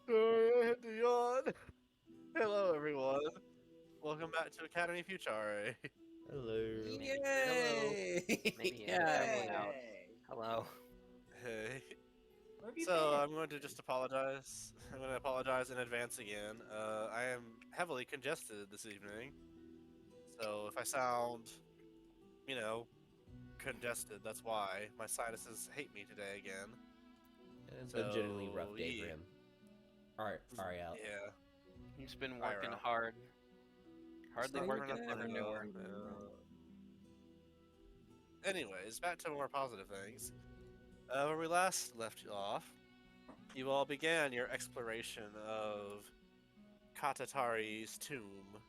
Sorry, I had to yawn. Hello, everyone. Welcome back to Academy Futurae. Hello. Yay! Maybe Yay! out. Hello. Hey. Where have you So been? I'm going to just apologize. I'm going to apologize in advance again. I am heavily congested this evening. So if I sound, you know, congested, that's why. My sinuses hate me today again. It's been a generally So, rough day for yeah. him. Alright, Ariel. Yeah. He's been Hi, working Ralph. hard. Hardly Still working, working never out. knew her. Anyways, back to more positive things. Where we last left you off, you all began your exploration of Katatari's tomb.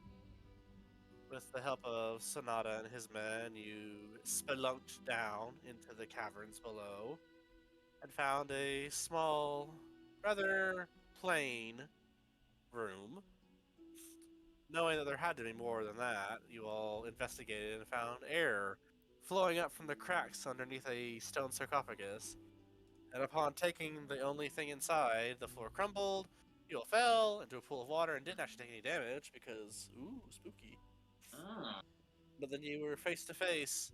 With the help of Sonata and his men, you spelunked down into the caverns below and found a small, rather plain room. Knowing that there had to be more than that, you all investigated and found air flowing up from the cracks underneath a stone sarcophagus. And upon taking the only thing inside, the floor crumbled, you all fell into a pool of water and didn't actually take any damage because, ooh, spooky. But then you were face to face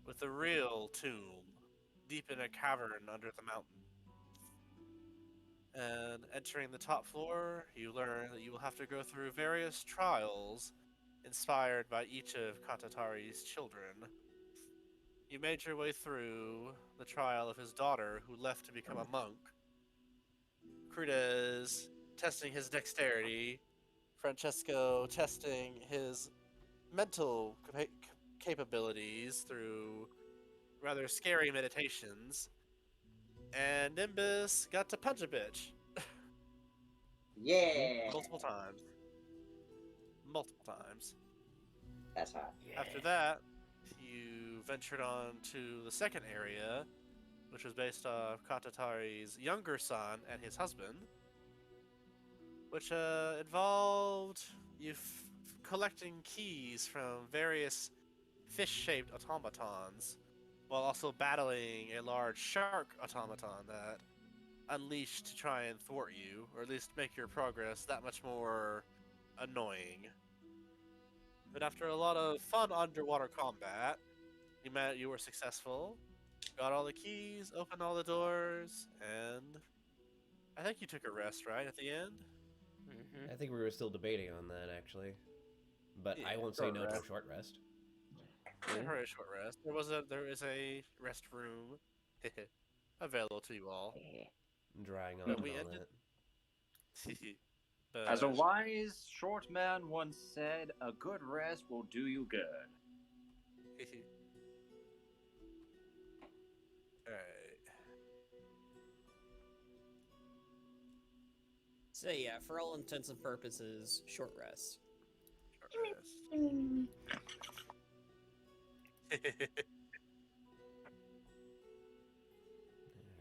with the real tomb, deep in a cavern under the mountain. And entering the top floor, you learn that you will have to go through various trials inspired by each of Katatari's children. You made your way through the trial of his daughter, who left to become a monk. Crudez testing his dexterity, Francesco testing his mental capabilities through rather scary meditations, and Nimbus got to punch a bitch. Yeah. Multiple times. Multiple times. That's hot. After that, you ventured on to the second area, which was based off Katatari's younger son and his husband, which involved you collecting keys from various fish-shaped automatons, while also battling a large shark automaton that unleashed to try and thwart you, or at least make your progress that much more annoying. But after a lot of fun underwater combat, you were successful, got all the keys, opened all the doors, and I think you took a rest, right, at the end? I think we were still debating on that, actually. But Yeah, I won't say short no to a rest. short rest. Yeah, for a short rest. There is a rest room available to you all. Drying But off and we all ended. As a but wise short man once said, a good rest will do you good. Alright. So yeah, for all intents and purposes, short rest. Short rest.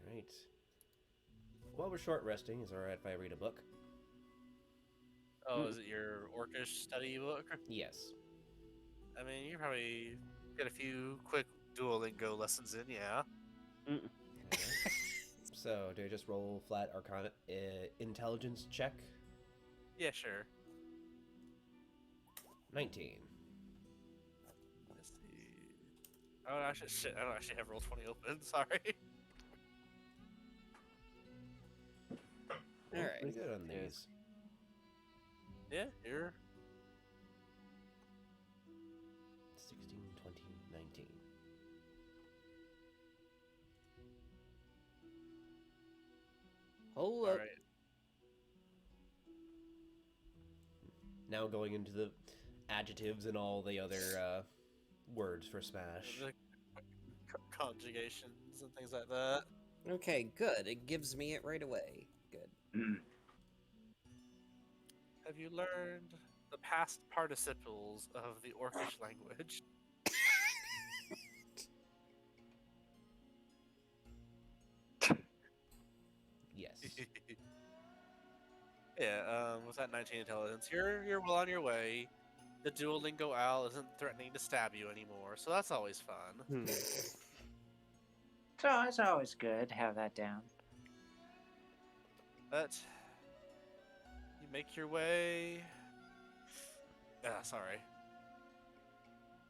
Alright. While we're short resting, is it alright if I read a book? Oh, is it your orcish study book? Yes. I mean, you probably get a few quick Duolingo lessons in, yeah. Alright. So, do I just roll flat arcana intelligence check? Yeah, sure. 19. Let's see. Oh, actually, shit, I don't actually have roll 20 open, sorry. Alright. Pretty good on these. Yeah, you're 16, 20, 19. Hold up. alright. Now going into the adjectives and all the other words for Smash. The conjugations and things like that. Okay, good. It gives me it right away. Good. Have you learned the past participles of the Orcish language? Yes. Yeah, with that 19 intelligence, you're well on your way. The Duolingo owl isn't threatening to stab you anymore, so that's always fun. So it's always good to have that down. But make your way. Sorry.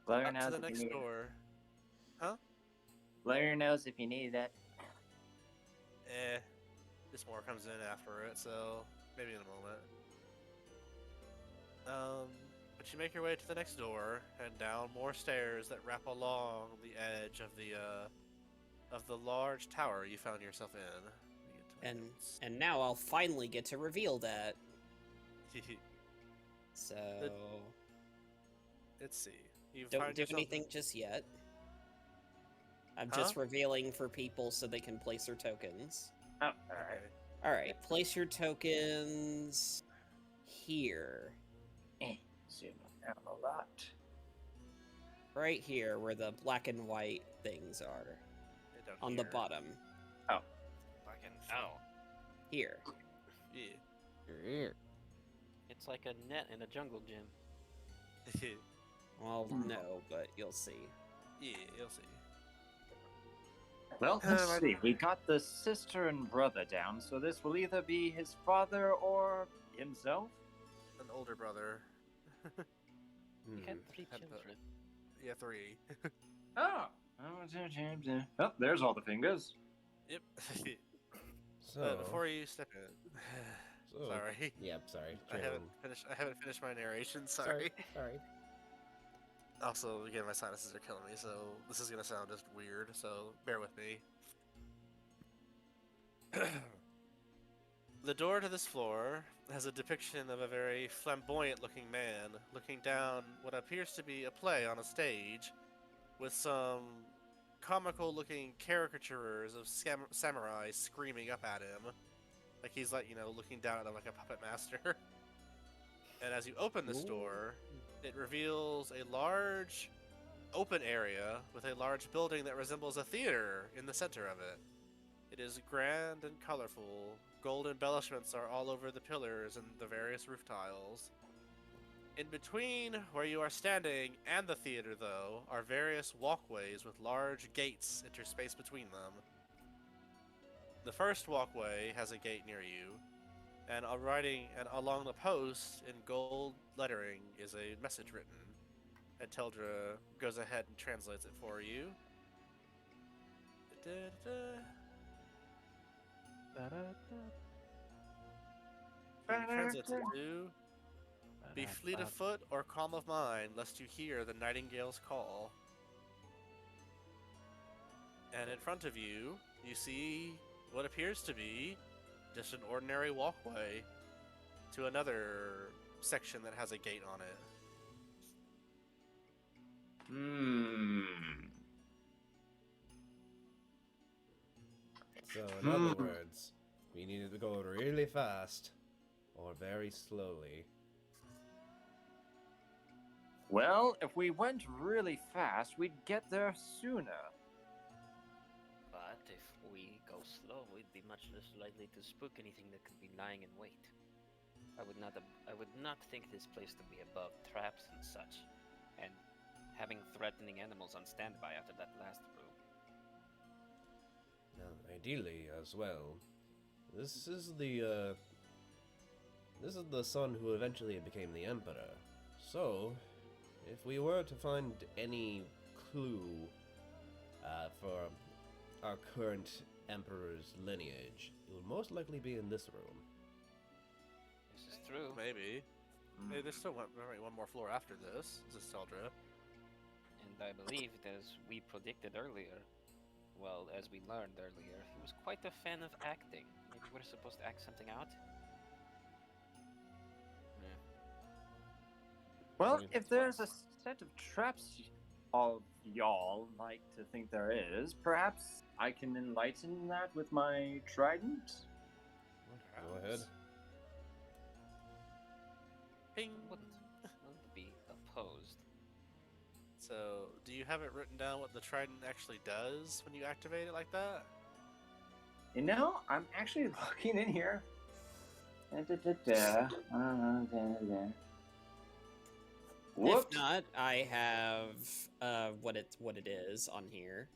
Blair Up to knows the if you next need it. door. Huh? Blair knows if you need it. This more comes in after it, so maybe in a moment. But you make your way to the next door and down more stairs that wrap along the edge of the large tower you found yourself in. Let me get to my notes. And now I'll finally get to reveal that. So Let's see. You don't find do yourself anything just yet. I'm Huh? just revealing for people so they can place their tokens. Oh, Okay. alright. Alright, place your tokens here. Zoom down a lot. Right here where the black and white things are. Down On the here. bottom. Black and Oh. Here. Yeah. It's like a net in a jungle gym. Well, no, but you'll see. Yeah, you'll see. Well, let's see. We got the sister and brother down, so this will either be his father or himself. An older brother. You had 3 Had the- children. Yeah, 3. Oh. Oh, there's all the fingers. Yep. So, Before you step in, so sorry, Yep, sorry. I haven't finished my narration. Sorry. Sorry. Also, again, my sinuses are killing me, so this is gonna sound just weird. So bear with me. The door to this floor has a depiction of a very flamboyant-looking man looking down what appears to be a play on a stage, with some comical-looking caricaturers of samurai screaming up at him, like he's looking down at them like a puppet master. And as you open this door, it reveals a large open area with a large building that resembles a theater in the center of it. It is grand and colorful. Gold embellishments are all over the pillars and the various roof tiles. In between where you are standing and the theater, though, are various walkways with large gates interspaced between them. The first walkway has a gate near you, and along the post in gold lettering is a message written. And Teldra goes ahead and translates it for you. Translates it to: be fleet of foot or calm of mind, lest you hear the nightingale's call. And in front of you, you see what appears to be just an ordinary walkway to another section that has a gate on it. So, in other words, we needed to go really fast or very slowly. Well, if we went really fast, we'd get there sooner. But if we go slow, we'd be much less likely to spook anything that could be lying in wait. I would not think this place to be above traps and such, and having threatening animals on standby after that last room. Now, ideally, as well, this is the son who eventually became the emperor. So, if we were to find any clue for our current emperor's lineage, it would most likely be in this room. This is true. Maybe. Hey, there's still one more floor after this. This is Teldra. And I believe, as we predicted earlier, well, as we learned earlier, he was quite a fan of acting. Maybe we're supposed to act something out? Well, think if that's there's a wise. set of traps all y'all like to think there is, perhaps I can enlighten that with my trident? Go ahead. Ping. Wouldn't be opposed. So, do you have it written down what the trident actually does when you activate it like that? You know, I'm actually looking in here. Da-da-da-da. Whoops. If not, I have what it is on here.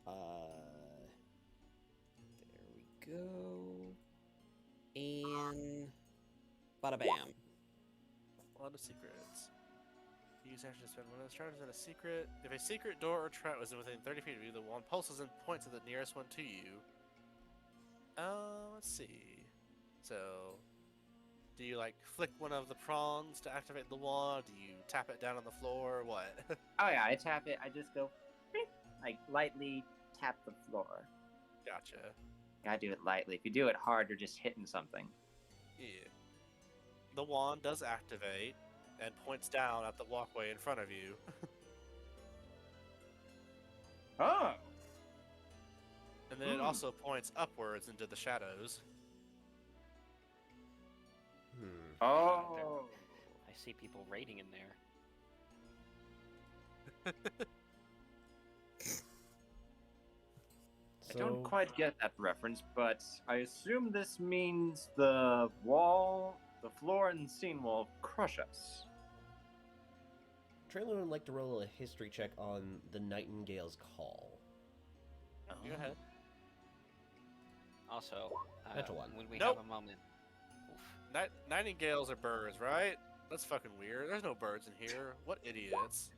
There we go. And Bada bam. A lot of secrets. Use action to spend one of those charges in a secret. If a secret door or trap was within 30 feet of you, the wand pulses and points to the nearest one to you. Let's see. So, do you like flick one of the prongs to activate the wand? Do you tap it down on the floor? What? Oh yeah, I tap it. I just go, "Beep," like lightly tap the floor. Gotcha. Gotta do it lightly. If you do it hard, you're just hitting something. Yeah. The wand does activate and points down at the walkway in front of you. Oh. And then it also points upwards into the shadows. Oh. I see people raiding in there. I don't quite get that reference, but I assume this means the wall, the floor, and scene will crush us. Trailer would like to roll a history check on the Nightingale's Call. Go ahead. Also, Natural one. when we Nope. have a moment. Oof. Nightingales are birds, right? That's fucking weird. There's no birds in here. What idiots.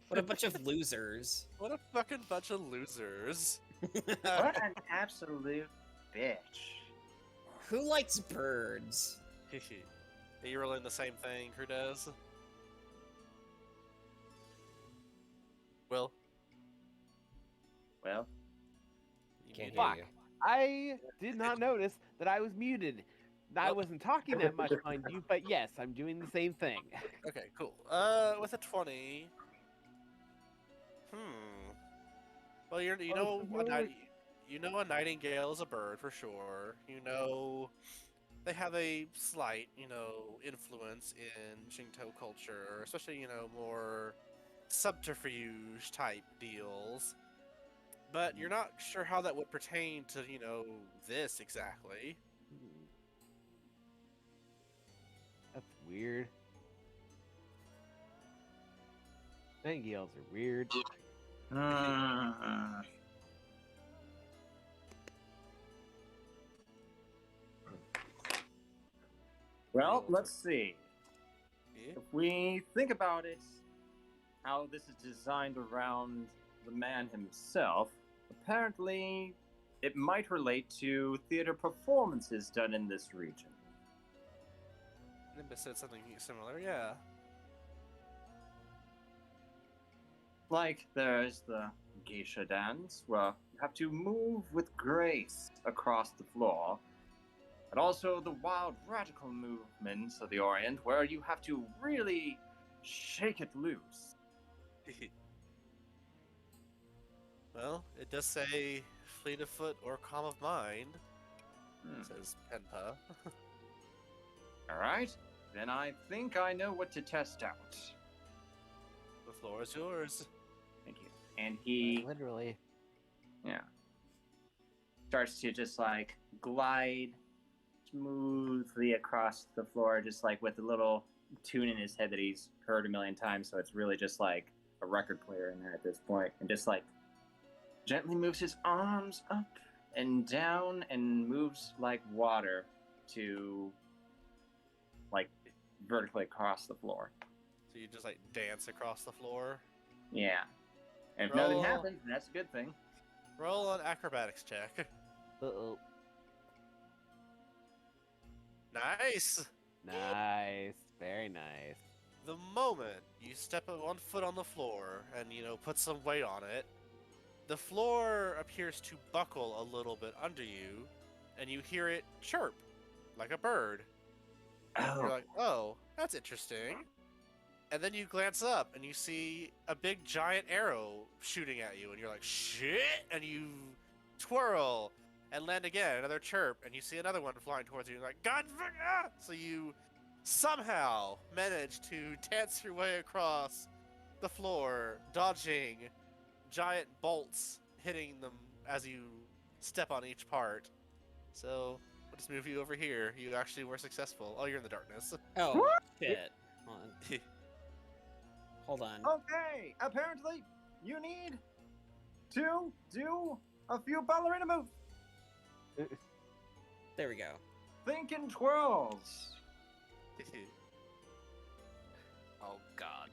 What a bunch of losers. What a fucking bunch of losers. What an absolute bitch. Who likes birds? Are you rolling the same thing, Crudez? Will? Well, You Can't muted? hear Fuck. you. I did not notice that I was muted. I wasn't talking that much, mind you, but yes, I'm doing the same thing. Okay, cool. With a 20. Well, you know, you know a nightingale is a bird for sure. You know, they have a slight, influence in Shinto culture, especially more subterfuge type deals. But you're not sure how that would pertain to, this exactly. That's weird. Nightingales are weird. Well, let's see. Yeah. If we think about it, how this is designed around the man himself, apparently it might relate to theater performances done in this region. Nimbus said something similar, yeah. Like there's the geisha dance, where you have to move with grace across the floor, and also the wild radical movements of the Orient, where you have to really shake it loose. Well, it does say fleet of foot or calm of mind, says Penpa. All right, then I think I know what to test out. The floor is yours. Thank you. And he, Literally. yeah, starts to just like glide smoothly across the floor, just like with a little tune in his head that he's heard a million times. So it's really just like a record player in there at this point, and just like gently moves his arms up and down and moves like water to like vertically across the floor. So you just like dance across the floor. Yeah. And if nothing Roll. happens, then that's a good thing. Roll an acrobatics check. Uh-oh. Nice! Nice. Very nice. The moment you step one foot on the floor and, put some weight on it, the floor appears to buckle a little bit under you, and you hear it chirp like a bird. You're like, oh, that's interesting. And then you glance up and you see a big giant arrow shooting at you, and you're like, shit! And you twirl and land again, another chirp, and you see another one flying towards you, and you're like, God, so you somehow manage to dance your way across the floor, dodging giant bolts hitting them as you step on each part. So, we'll just move you over here. You actually were successful. Oh, you're in the darkness. Oh, shit. Hold on. Hold on. Okay, apparently you need to do a few ballerina moves. There we go. Think in twirls. Oh God.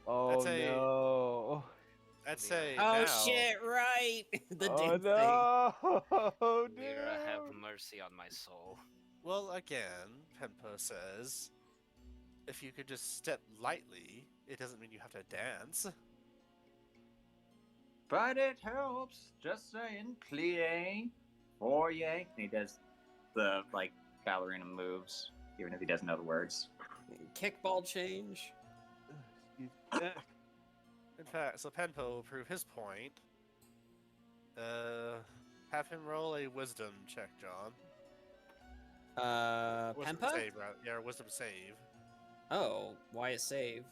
Oh say- no. I'd say Oh now. shit! Right, the Oh dance thing. no. Oh, Mira, have dude. mercy on my soul. Well, again, Penpo says, if you could just step lightly, it doesn't mean you have to dance. But it helps. Just saying, plie, foyer. And he does the like ballerina moves, even if he doesn't know the words. Kickball change. In fact, so Penpo will prove his point. Have him roll a wisdom check, John. Wisdom Pempa? save, right? Yeah, wisdom save. Oh, why a save?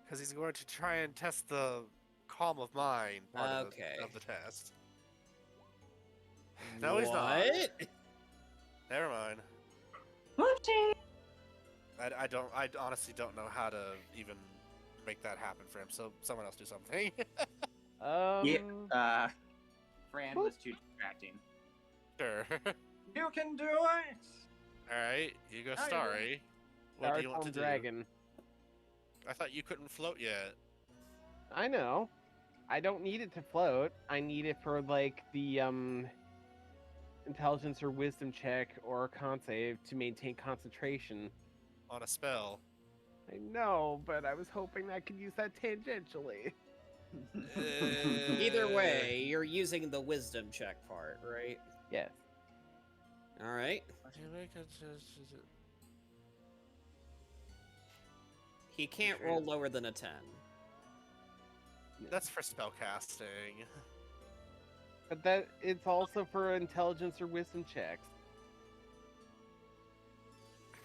Because he's going to try and test the calm of mind part Okay. of the test. No, he's not. What? Never mind. Whoopsie! I honestly don't know how to even make that happen for him. So someone else do something. Yeah. Fran was too distracting. Sure. You can do it. All right, you go, Now you Starry. What do you want to do? Dragon. I thought you couldn't float yet. I know. I don't need it to float. I need it for like the intelligence or wisdom check or con save to maintain concentration. On a spell. I know, but I was hoping I could use that tangentially. Either way, you're using the wisdom check part, right? Yes. All right. Do you make it He can't roll lower than a 10. That's for spell casting. But that it's also for intelligence or wisdom checks.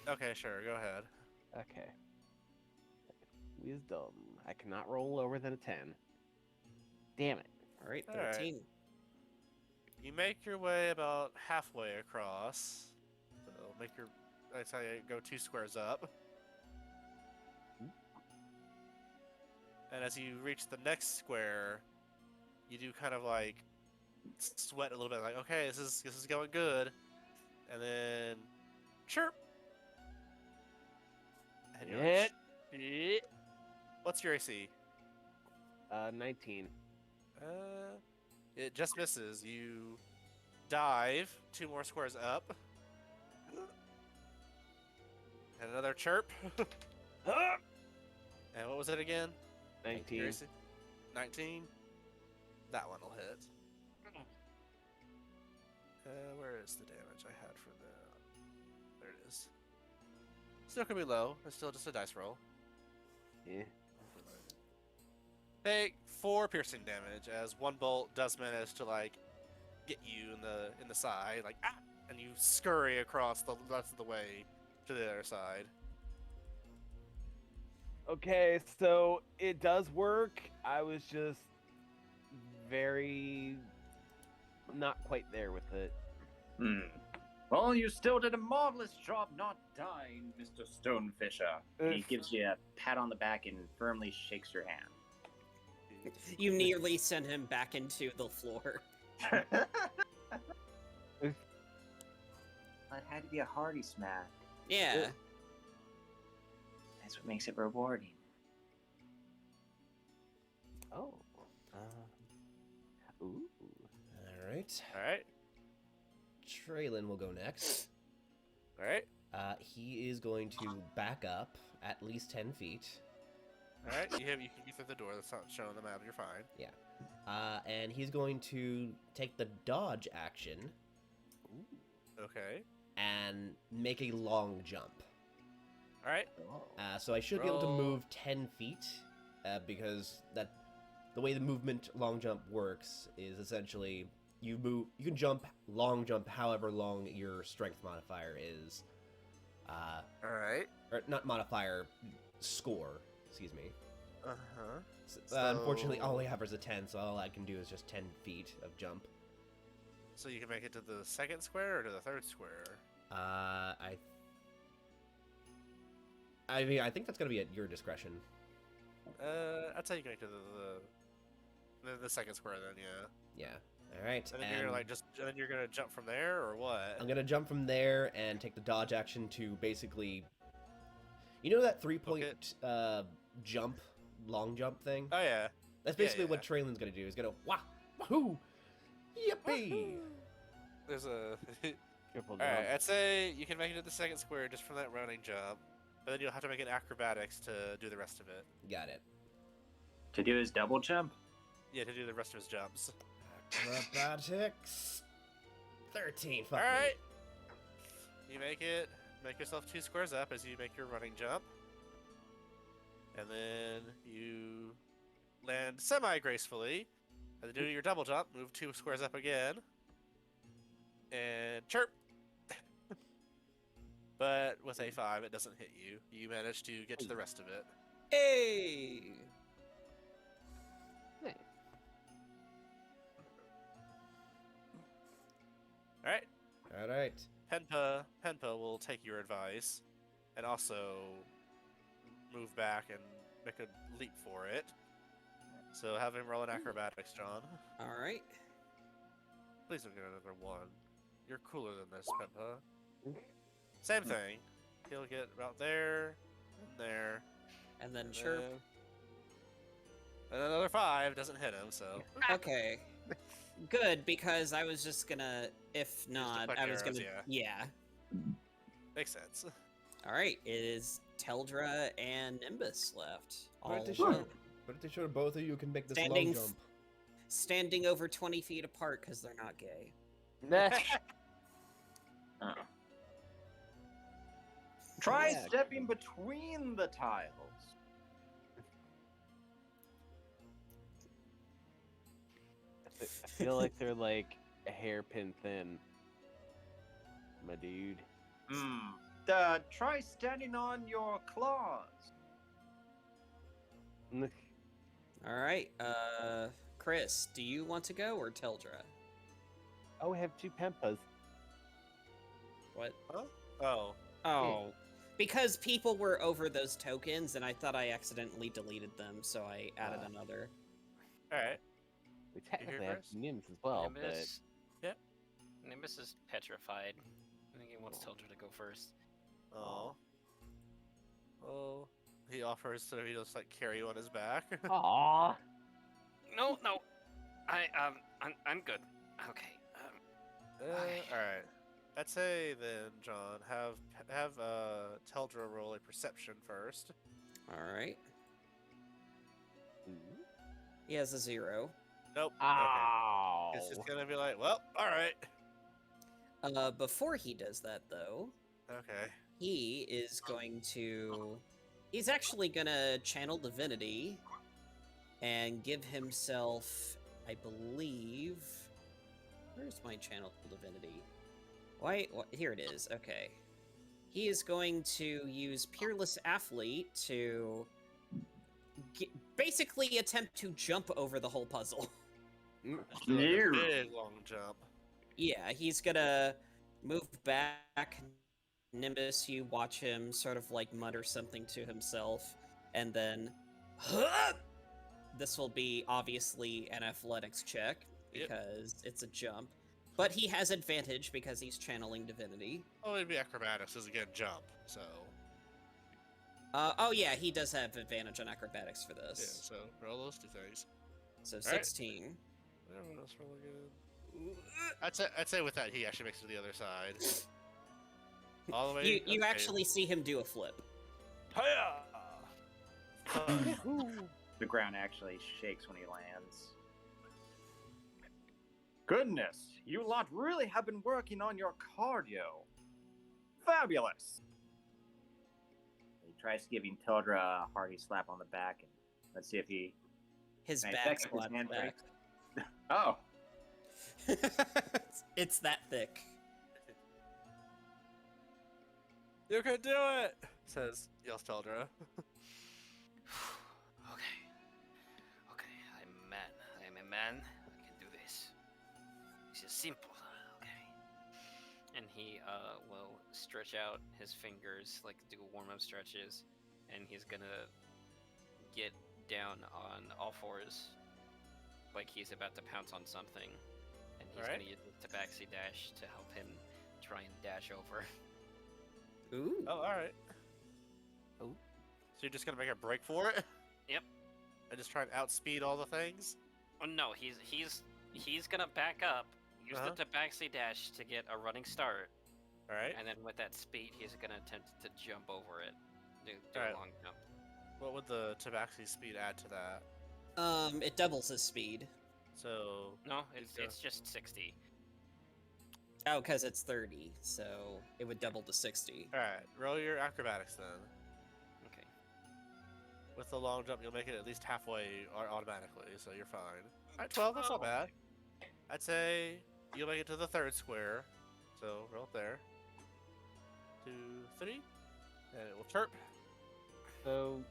Okay, sure, go ahead. Okay. Wisdom. I cannot roll lower than a 10. Damn it. All right, All right. 13. You make your way about halfway across. So make your. I tell you, go 2 squares up. And as you reach the next square, you do kind of like sweat a little bit, like, okay, this is going good, and then chirp. And you're like, "Shit." What's your AC? 19. It just misses. You dive 2 more squares up, and another chirp. And what was it again? 19. Your AC? 19. That one will hit. Where is the damage I had for the? There it is. Still gonna be low. It's still just a dice roll. Yeah. Take 4 piercing damage as one bolt does manage to like get you in the side, like ah, and you scurry across the rest of the way to the other side. Okay, so it does work. I was just very not quite there with it. Well, you still did a marvelous job not dying, Mr. Stonefisher. And he gives you a pat on the back and firmly shakes your hand. You nearly sent him back into the floor. It had to be a hearty smack. Yeah. That's what makes it rewarding. Oh. Ooh. All right. All right, Traylon will go next. all right, He is going to back up at least 10 feet. all right. You can get through the door. That's not showing the map. You're fine. And he's going to take the dodge action Okay. and make a long jump. All right. So I should be able to Roll. move 10 feet, because the way the movement long jump works is essentially you can long jump however long your strength modifier is. All right. Or not modifier, score, excuse me. Uh-huh. Unfortunately, So- all I have is a 10, so all I can do is just 10 feet of jump. So you can make it to the second square or to the third square? I mean, I think that's gonna be at your discretion. I'd say you can make it to the second square then, yeah. Yeah. All right, And then you're gonna then you're gonna jump from there, or what? I'm gonna jump from there and take the dodge action to basically, you know, that 3-point jump, long jump thing. Oh yeah. That's yeah, basically yeah. what Traylin's gonna do. He's gonna wahoo, yippee. There's a. Triple All right, jump. I'd say you can make it to the second square just from that running jump, but then you'll have to make an acrobatics to do the rest of it. Got it. To do his double jump? Yeah, to do the rest of his jumps. Acrobatics. 13. Fuck All me. right. You make it. Make yourself 2 squares up as you make your running jump, and then you land semi-gracefully. And then do your double jump. Move 2 squares up again, and chirp. But with a 5, it doesn't hit you. You manage to get to the rest of it. Hey! Nice. All right. All right. Penpa will take your advice, and also move back and make a leap for it. So have him roll an acrobatics, John. All right. Please don't get another 1. You're cooler than this, Penpa. Same thing. He'll get about there, and there, And then and chirp. then- and another 5 doesn't hit him. So Okay. Good, because I was just gonna, if not, put I was arrows, gonna, yeah. makes sense. All right, it is Teldra and Nimbus left. All Pretty alone. sure both of you can make this Standing long jump. Standing over 20 feet apart because they're not gay. Nah. Oh. Try Yeah. stepping between the tiles. I feel like they're like a hairpin thin. My dude. Try standing on your claws. All right, Chris, do you want to go or Teldra? Oh, we have 2 Pempas. What? Oh, Oh, because people were over those tokens, and I thought I accidentally deleted them, so I added another. all right. We technically hear have Chris? Nims as well, Nimbus. Yep. Nimbus is petrified. I think he wants Teldra to go first. Oh. Oh. He offers so he just like carry you on his back. but. Aww. No, no. I'm good. Okay. All right. I'd say then, John, have Teldra roll a perception first. All right. He has a 0. Nope. Ow. Okay. It's just gonna be like, well, all right. Before he does that, though, Okay. he is going to... He's actually gonna channel divinity and give himself, I believe... Where's my channel divinity? Why? Here it is. Okay. He is going to use Peerless Athlete to basically attempt to jump over the whole puzzle. Do like a big long jump. Yeah, he's gonna move back. Nimbus, you watch him sort of like mutter something to himself, and then this will be obviously an athletics check Yep. because it's a jump. But he has advantage because he's channeling divinity. Oh, it'd be acrobatics, is again jump. So Oh yeah, he does have advantage on acrobatics for yeah. this. So roll those 2 things. So right. 16. Everyone else roll again. I'd say with that he actually makes it to the other side. All the way. You okay. actually see him do a flip. Hiya! The ground actually shakes when he lands. Goodness, you lot really have been working on your cardio. Fabulous! He tries giving Teldra a hearty slap on the back, and let's see if he... His Can I back check if his slaps hand back. Oh, It's that thick. You can do it! Yells Teldra. Okay. Okay, I'm a man. I am a man. I can do this. This is simple. Okay. And he will stretch out his fingers, like do warm-up stretches, and he's gonna get down on all fours, like he's about to pounce on something. He's Alright. gonna use the tabaxi dash to help him try and dash over. Ooh. Oh, alright. Oh. So you're just gonna make a break for it? Yep. And just try and outspeed all the things? Oh no, he's gonna back up, use Uh-huh. the tabaxi dash to get a running start, Alright. and then with that speed, he's gonna attempt to jump over it. Do Alright. a long jump. What would the tabaxi speed add to that? It doubles his speed. So. No, He's it's just 60. Oh, because it's 30, so it would double to 60. Alright, roll your acrobatics then. Okay. With the long jump, you'll make it at least halfway automatically, so you're fine. Alright, 12, that's not bad. I'd say you'll make it to the third square. So, roll up there. 2, 3. And it will chirp. So,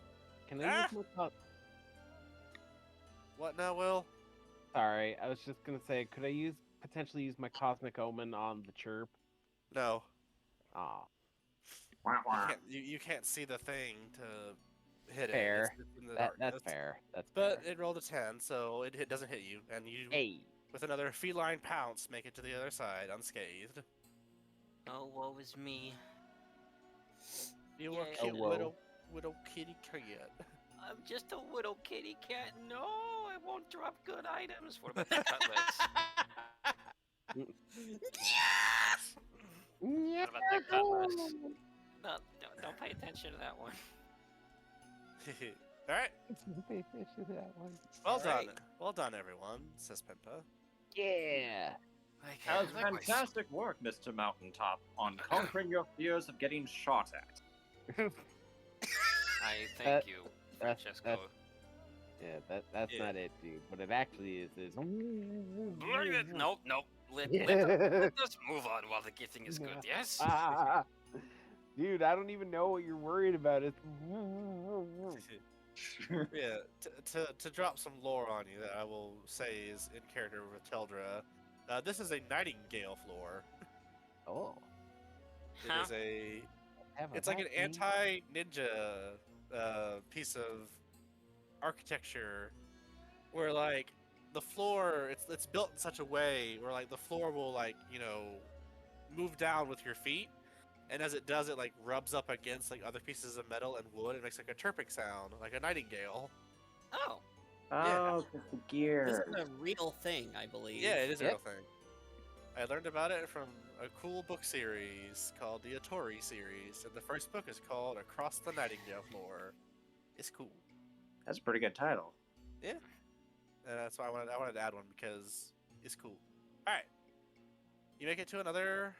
can I Ah! use my What now, Will? Sorry, I was just gonna say, could I potentially use my Cosmic Omen on the chirp? No. Aw, Wah, wah. You can't see the thing to hit fair. it. It's in the That's darkness. fair. That's But fair. it rolled a 10, so it doesn't hit you. And you, Hey, with another feline pounce, make it to the other side unscathed. Oh, woe is me. You were Yay. cute Oh, whoa. little kitty cat. I'm just a little kitty cat. No, I won't drop good items. What about the cutlass? What about the cutlass? No, don't pay attention to that one. Alright, that one. well Alright. done. Well done, everyone, says Pimpa. Yeah. That was fantastic work, Mr. Mountaintop, on conquering your fears of getting shot at. I thank you, that's- Francesco. Yeah, that's Yeah. not it, dude. What it actually is. Bring it. Nope. Let us move on while the gifting is good. Yes. Ah, dude, I don't even know what you're worried about. It's. Yeah, to drop some lore on you that I will say is in character with Teldra. This is a Nightingale floor. Oh. It Huh? is a. Have a It's like an vaccine. anti-ninja piece of architecture, where like the floor, it's built in such a way where like the floor will move down with your feet, and as it does, it like rubs up against like other pieces of metal and wood. It makes like a chirping sound, like a nightingale. Oh. Oh, the This gear. is a real thing, I believe. Yeah, it is a Yep. real thing. I learned about it from a cool book series called the Atori series, and the first book is called Across the Nightingale Floor. It's cool. That's a pretty good title. And that's why I wanted to add one because it's cool. All right, you make it to another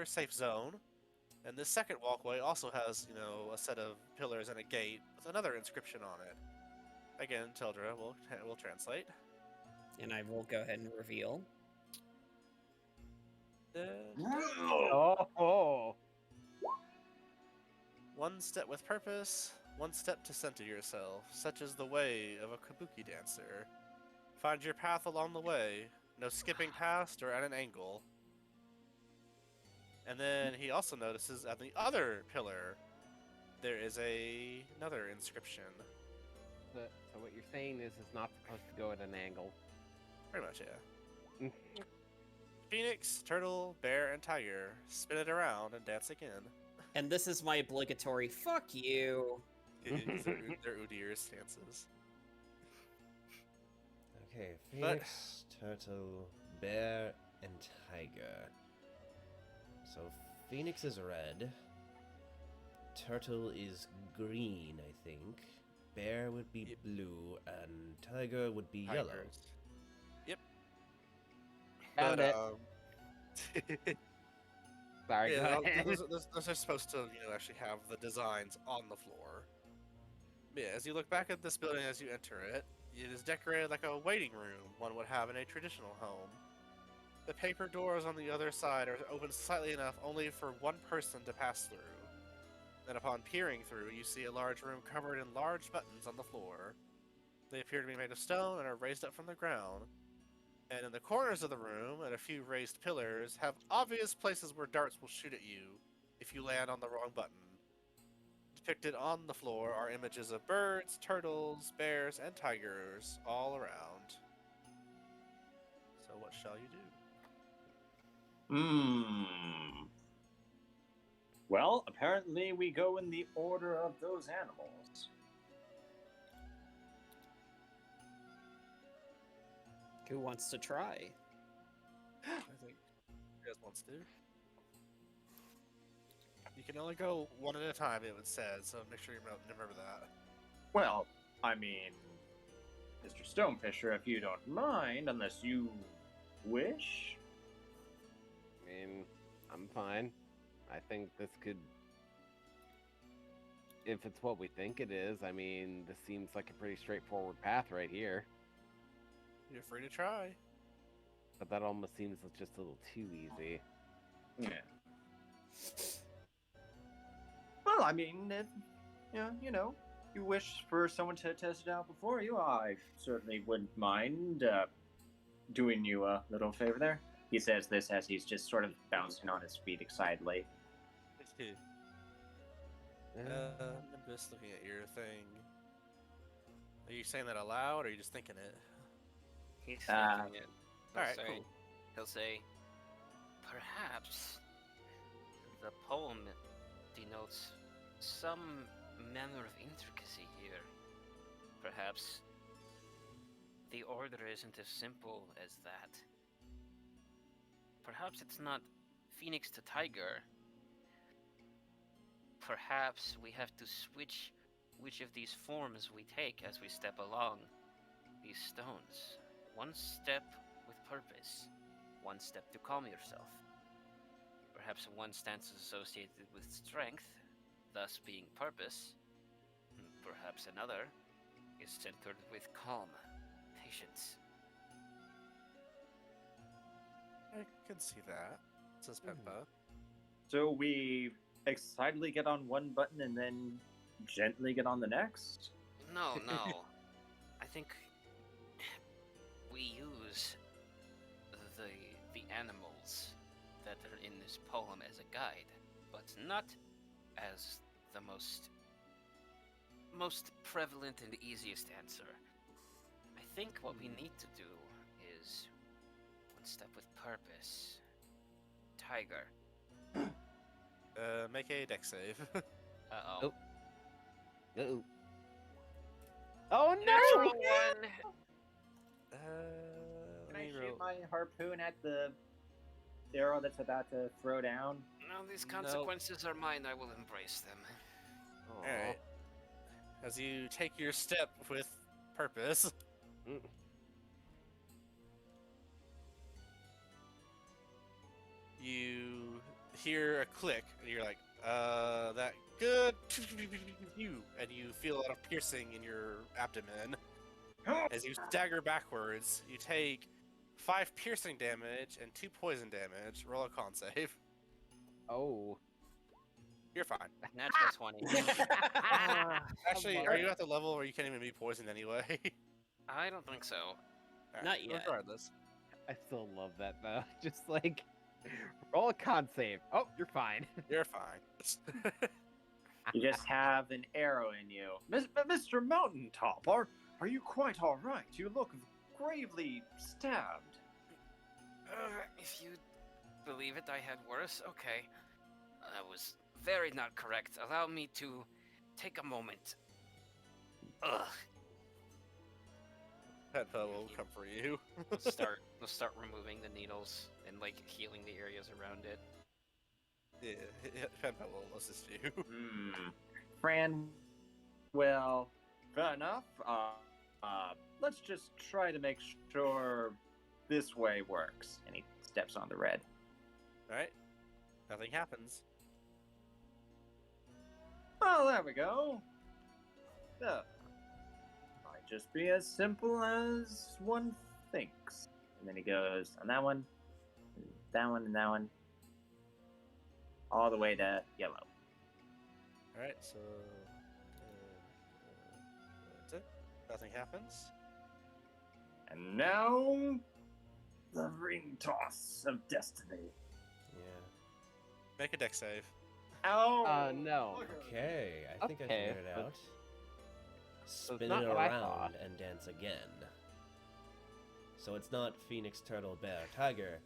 safe zone, and this second walkway also has a set of pillars and a gate with another inscription on it. Again, Teldra will translate. And I will go ahead and reveal. Oh. One step with purpose, one step to center yourself. Such is the way of a kabuki dancer. Find your path along the way. No skipping past or at an angle. And then he also notices at the other pillar, there is another inscription. So what you're saying is it's not supposed to go at an angle. Pretty much, yeah. Phoenix, turtle, bear, and tiger. Spin it around and dance again. And this is my obligatory fuck you. They're Udir's stances. Okay, Phoenix, turtle, bear, and tiger. So Phoenix is red. Turtle is green, I think. Bear would be Yep. blue, and tiger would be yellow. Tigers. Yep. Found it. Sorry, Yeah, go ahead. those are supposed to, actually have the designs on the floor. Yeah, as you look back at this building as you enter it, it is decorated like a waiting room one would have in a traditional home. The paper doors on the other side are open slightly enough only for one person to pass through. Then upon peering through, you see a large room covered in large buttons on the floor. They appear to be made of stone and are raised up from the ground. And in the corners of the room, and a few raised pillars, have obvious places where darts will shoot at you if you land on the wrong button. Depicted on the floor are images of birds, turtles, bears, and tigers all around. So what shall you do? Hmm. Well, apparently we go in the order of those animals. Who wants to try? I think you guys wants to. You can only go one at a time, it says, so make sure you remember that. Well, I mean, Mr. Stonefisher, if you don't mind, unless you wish. I mean, I'm fine. I think this could. If it's what we think it is, I mean, this seems like a pretty straightforward path right here. You're free to try. But that almost seems just a little too easy. Yeah. Well, I mean, if you wish for someone to test it out before you, I certainly wouldn't mind doing you a little favor there. He says this as he's just sort of bouncing on his feet excitedly. I'm just looking at your thing. Are you saying that aloud, or are you just thinking it? He's thinking it. Alright, say, cool. He'll say, perhaps the poem denotes some manner of intricacy here. Perhaps the order isn't as simple as that. Perhaps it's not phoenix to tiger. Perhaps we have to switch which of these forms we take as we step along these stones. One step with purpose, one step to calm yourself. Perhaps one stance is associated with strength, thus being purpose. Perhaps another is centered with calm, patience. I can see that, says Pempa. So we excitedly get on one button and then gently get on the next? No. I think we use the animals that are in this poem as a guide, but not as the most prevalent and easiest answer. I think what we need to do is one step with purpose. Tiger. Make a dex save. Uh-oh. Oh. Uh-oh. Oh Natural no! one! Can I shoot my harpoon at the arrow that's about to throw down? No, these consequences are mine. I will embrace them. Alright. As you take your step with purpose, you hear a click, and you're like, that good, and you feel a lot of piercing in your abdomen. As you stagger backwards, you take 5 piercing damage and 2 poison damage. Roll a con save. Oh. You're fine. Natural 20. Actually, are you at the level where you can't even be poisoned anyway? I don't think so. Alright, Not yet. Regardless. I still love that though. Just like roll a con save. Oh, you're fine. You're fine. You just have an arrow in you. Mr. Mountaintop, are you quite all right? You look gravely stabbed. If you believe it, I had worse. Okay. I was very not correct. Allow me to take a moment. Ugh. Peppa will come for you. We'll start removing the needles and like healing the areas around it. Yeah, Peppa will assist you. Fran, well, fair enough. Let's just try to make sure this way works. And he steps on the red. Alright. Nothing happens. Oh, there we go. Might just be as simple as one thinks. And then he goes on that one, and that one, and that one, all the way to yellow. Alright, so... that's it. Nothing happens. And now, the ring toss of destiny. Yeah. Make a dex save. Oh! No. Okay, I think I Okay, figured it but- out. So it's Spin not it what I around thought. and dance again. So it's not Phoenix, Turtle, Bear, Tiger.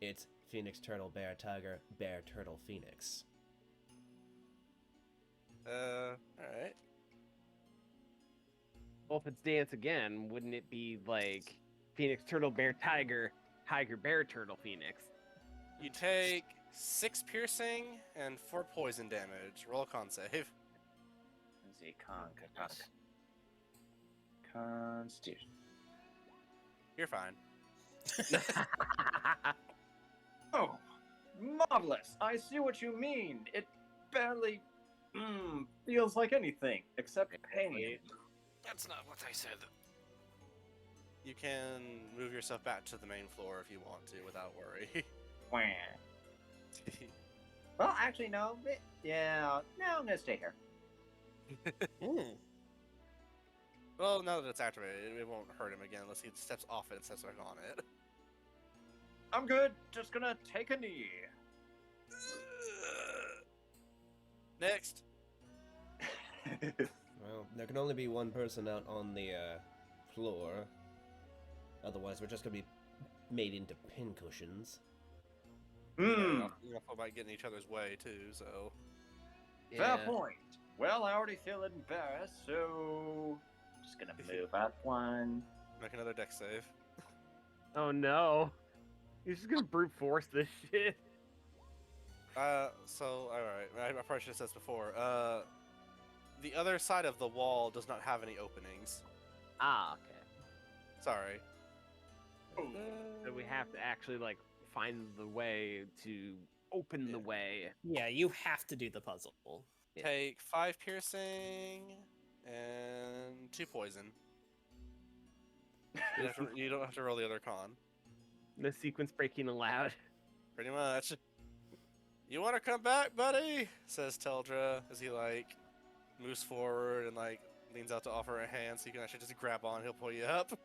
It's Phoenix, Turtle, Bear, Tiger, Bear, Turtle, Phoenix. Alright. Well, if it's dance again, wouldn't it be like Phoenix, Turtle, Bear, Tiger, Tiger, Bear, Turtle, Phoenix? You take 6 piercing and 4 poison damage. Roll a con save. Let's see, Constitution. You're fine. Oh, marvelous! I see what you mean. It barely feels like anything except pain. That's not what I said. You can move yourself back to the main floor if you want to without worry. Wah. Well, actually, no. Yeah, no, I'm gonna stay here. Hmm. Well, now that it's activated, it won't hurt him again unless he steps off it and steps back on it. I'm good. Just gonna take a knee. Next. Well, there can only be one person out on the floor. Otherwise, we're just gonna be made into pincushions. Hmm. You also might get in each other's way too, so. Fair point. Well, I already feel embarrassed, so just gonna move up one. Make another deck save. Oh no. He's just gonna brute force this shit. So, alright, I probably should have said this before. The other side of the wall does not have any openings. Ah, okay. Sorry. So we have to actually, like, find the way to open the way. Yeah, you have to do the puzzle. Take 5 piercing and 2 poison. You don't have to roll the other con. No sequence breaking allowed. Pretty much. You want to come back, buddy? Says Teldra as he, like, moves forward and, like, leans out to offer a hand so you can actually just grab on. He'll pull you up.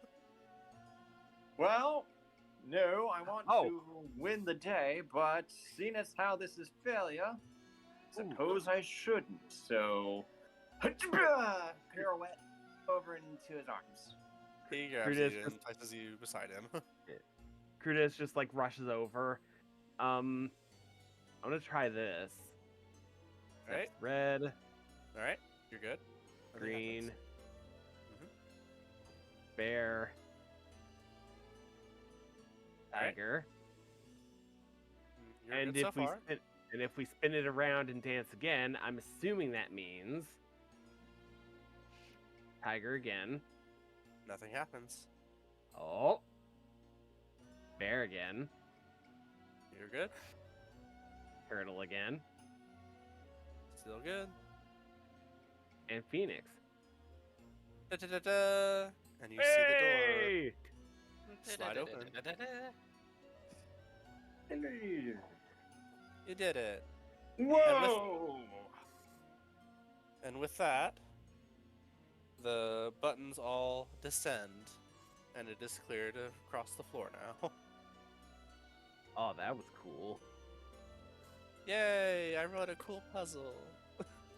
Well, no, I want Oh. to win the day, but seeing as how this is failure, suppose I shouldn't. So, pirouette over into his arms. He grabs Crudis you and just- places you beside him. Crudis just, like, rushes over. I'm gonna try this. That's Alright. red, Alright, you're good. Nothing green, happens. bear, Alright. tiger. You're And good so if we far. spin it around and dance again, I'm assuming that means tiger again. Nothing happens. Oh, bear again. You're good. Turtle again, Still good. and phoenix. Da-da-da-da. And you see the door. Hey! Slide open. You did it. Whoa! And with that, the buttons all descend, and it is clear to cross the floor now. Oh, that was cool. Yay! I wrote a cool puzzle.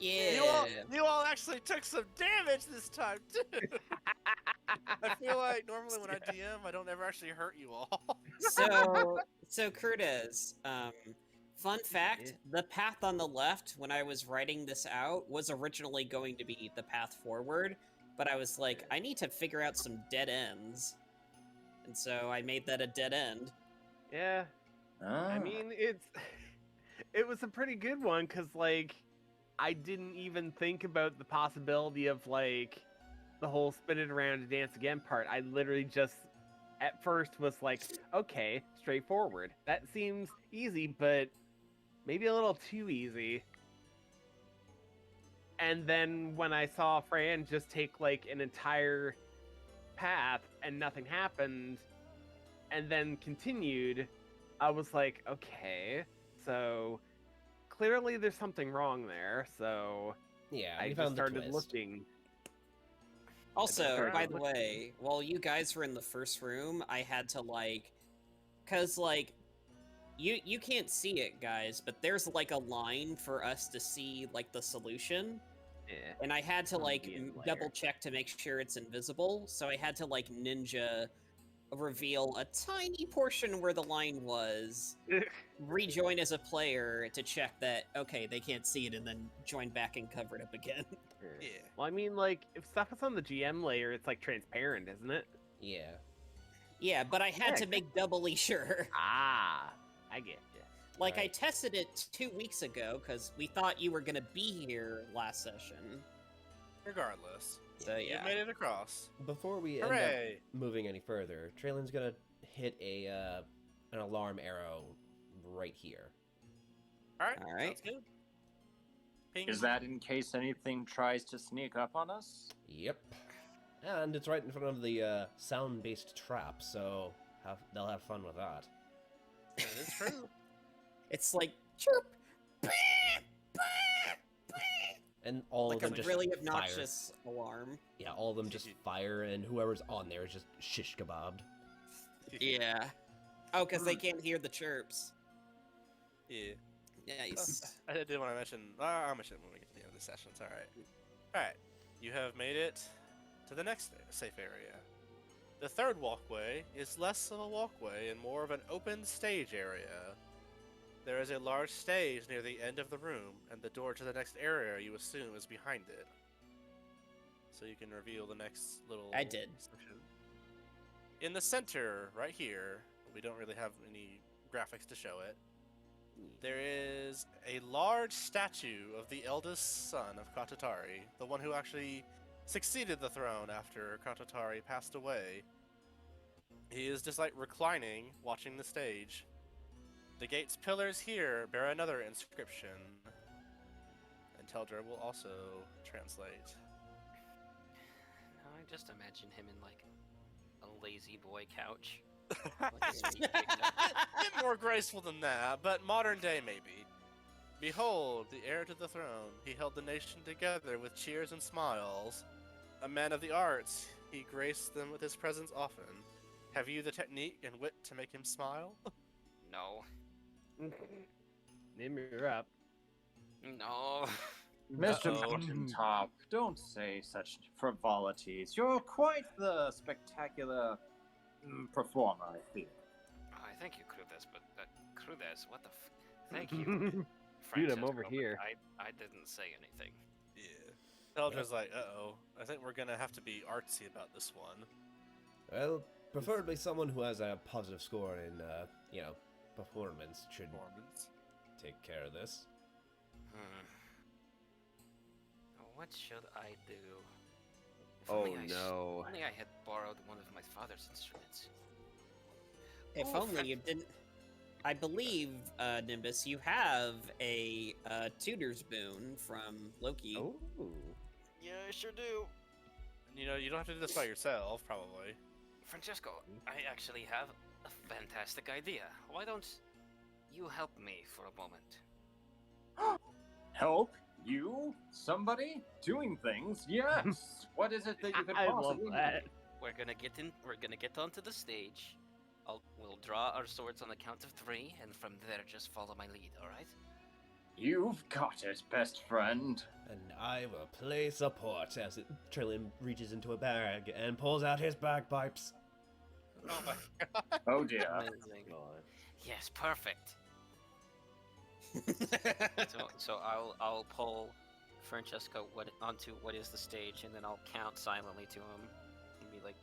Yeah. You all actually took some damage this time too. I feel like normally when I DM, I don't ever actually hurt you all. So Curtis, fun fact, the path on the left when I was writing this out was originally going to be the path forward, but I was like, I need to figure out some dead ends. And so I made that a dead end. Yeah, I mean, it was a pretty good one, because, like, I didn't even think about the possibility of, like, the whole spin it around and dance again part. I literally just, at first, was like, okay, straightforward. That seems easy, but maybe a little too easy. And then when I saw Fran just take, like, an entire path and nothing happened, and then continued, I was like, okay, so clearly there's something wrong there, so Yeah, I we just found the started twist. looking. Also, started by the looking. way, while you guys were in the first room, I had to cause you can't see it, guys, but there's like a line for us to see like the solution, Yeah. and I had to On like the end layer. double check to make sure it's invisible. So I had to like ninja reveal a tiny portion where the line was, rejoin as a player to check that, okay, they can't see it, and then join back and cover it up again. Yeah. Well, I mean, like, if stuff is on the GM layer, it's like transparent, isn't it? Yeah. Yeah, but I had to make doubly sure. Ah, I get you. Like, I Right. tested it 2 weeks ago, because we thought you were going to be here last session. Regardless, So, you yeah. made it across. Before we end up Hooray! moving any further, Traylin's gonna hit an alarm arrow right here. All right. All right. Sounds good. Ping. Is that in case anything tries to sneak up on us? Yep. And it's right in front of the sound-based trap, so they'll have fun with that. That is true. It's like, chirp, And all like of them a just really fire. obnoxious alarm. Yeah, all of them just fire, and whoever's on there is just shish kebabbed. Yeah. Oh, because they can't hear the chirps. Yeah. Nice. I did want to mention. I'll mention it when we get to the end of the session. It's all right. All right. You have made it to the next safe area. The third walkway is less of a walkway and more of an open stage area. There is a large stage near the end of the room, and the door to the next area you assume is behind it. So you can reveal the next little. I did. section. In the center, right here, we don't really have any graphics to show it. There is a large statue of the eldest son of Katatari, the one who actually succeeded the throne after Katatari passed away. He is just like reclining, watching the stage. The gate's pillars here bear another inscription. And Teldra will also translate. I just imagine him in like a lazy boy couch. A bit more graceful than that, but modern day maybe. Behold, the heir to the throne. He held the nation together with cheers and smiles. A man of the arts, he graced them with his presence often. Have you the technique and wit to make him smile? No. Nim, you're up. No. Mr. Uh-oh. Mountaintop, don't say such frivolities. You're quite the spectacular performer, I feel. I thank you, Crudes, but Crudes, what the thank you. Dude, I'm Francesco, over but here. I didn't say anything. Yeah. Teldra's like, uh-oh. I think we're gonna have to be artsy about this one. Well, preferably someone who has a positive score in, performance should Performance. take care of this. What should I do? If Oh only no. Only I had borrowed one of my father's instruments. If Oh, only you didn't. I believe, Nimbus, you have a tutor's boon from Loki. Oh. Yeah, I sure do. And, you don't have to do this by yourself, probably. Francesco, I actually have a fantastic idea. Why don't you help me for a moment? Help? You? Somebody? Doing things? Yes! What is it that you could I love possibly that. We're gonna get onto the stage. We'll draw our swords on the count of 3, and from there just follow my lead, alright? You've got it, best friend. And I will play support as Trillin reaches into a bag and pulls out his bagpipes. Oh my god. Oh dear. Amazing. Yes, perfect. So I'll pull Francesco onto what is the stage, and then I'll count silently to him, and be like,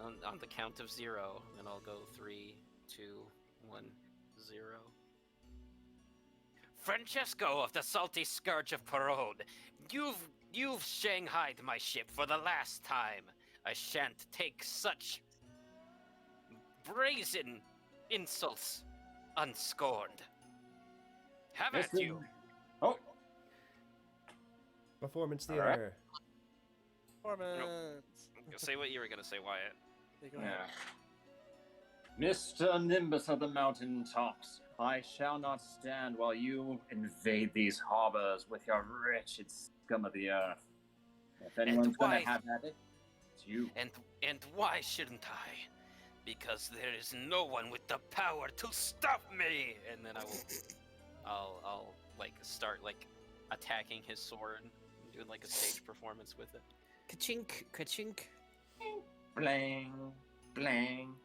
on the count of 0, and I'll go 3, 2, 1, 0. Francesco of the Salty Scourge of Parode, you've shanghaied my ship for the last time. I shan't take such brazen insults unscorned. Have at Listen- you. Oh, Performance All right. theater. Performance. Say what you were gonna say, Wyatt. You go ahead. yeah. Mr. Nimbus of the mountain tops, I shall not stand while you invade these harbors with your wretched scum of the earth. If anyone's gonna why- have at it, it's you. And why shouldn't I? Because there is no one with the power to stop me. And then I'll like start like attacking his sword, and doing like a stage performance with it. Ka-chink, ka-chink. Bling, Blang.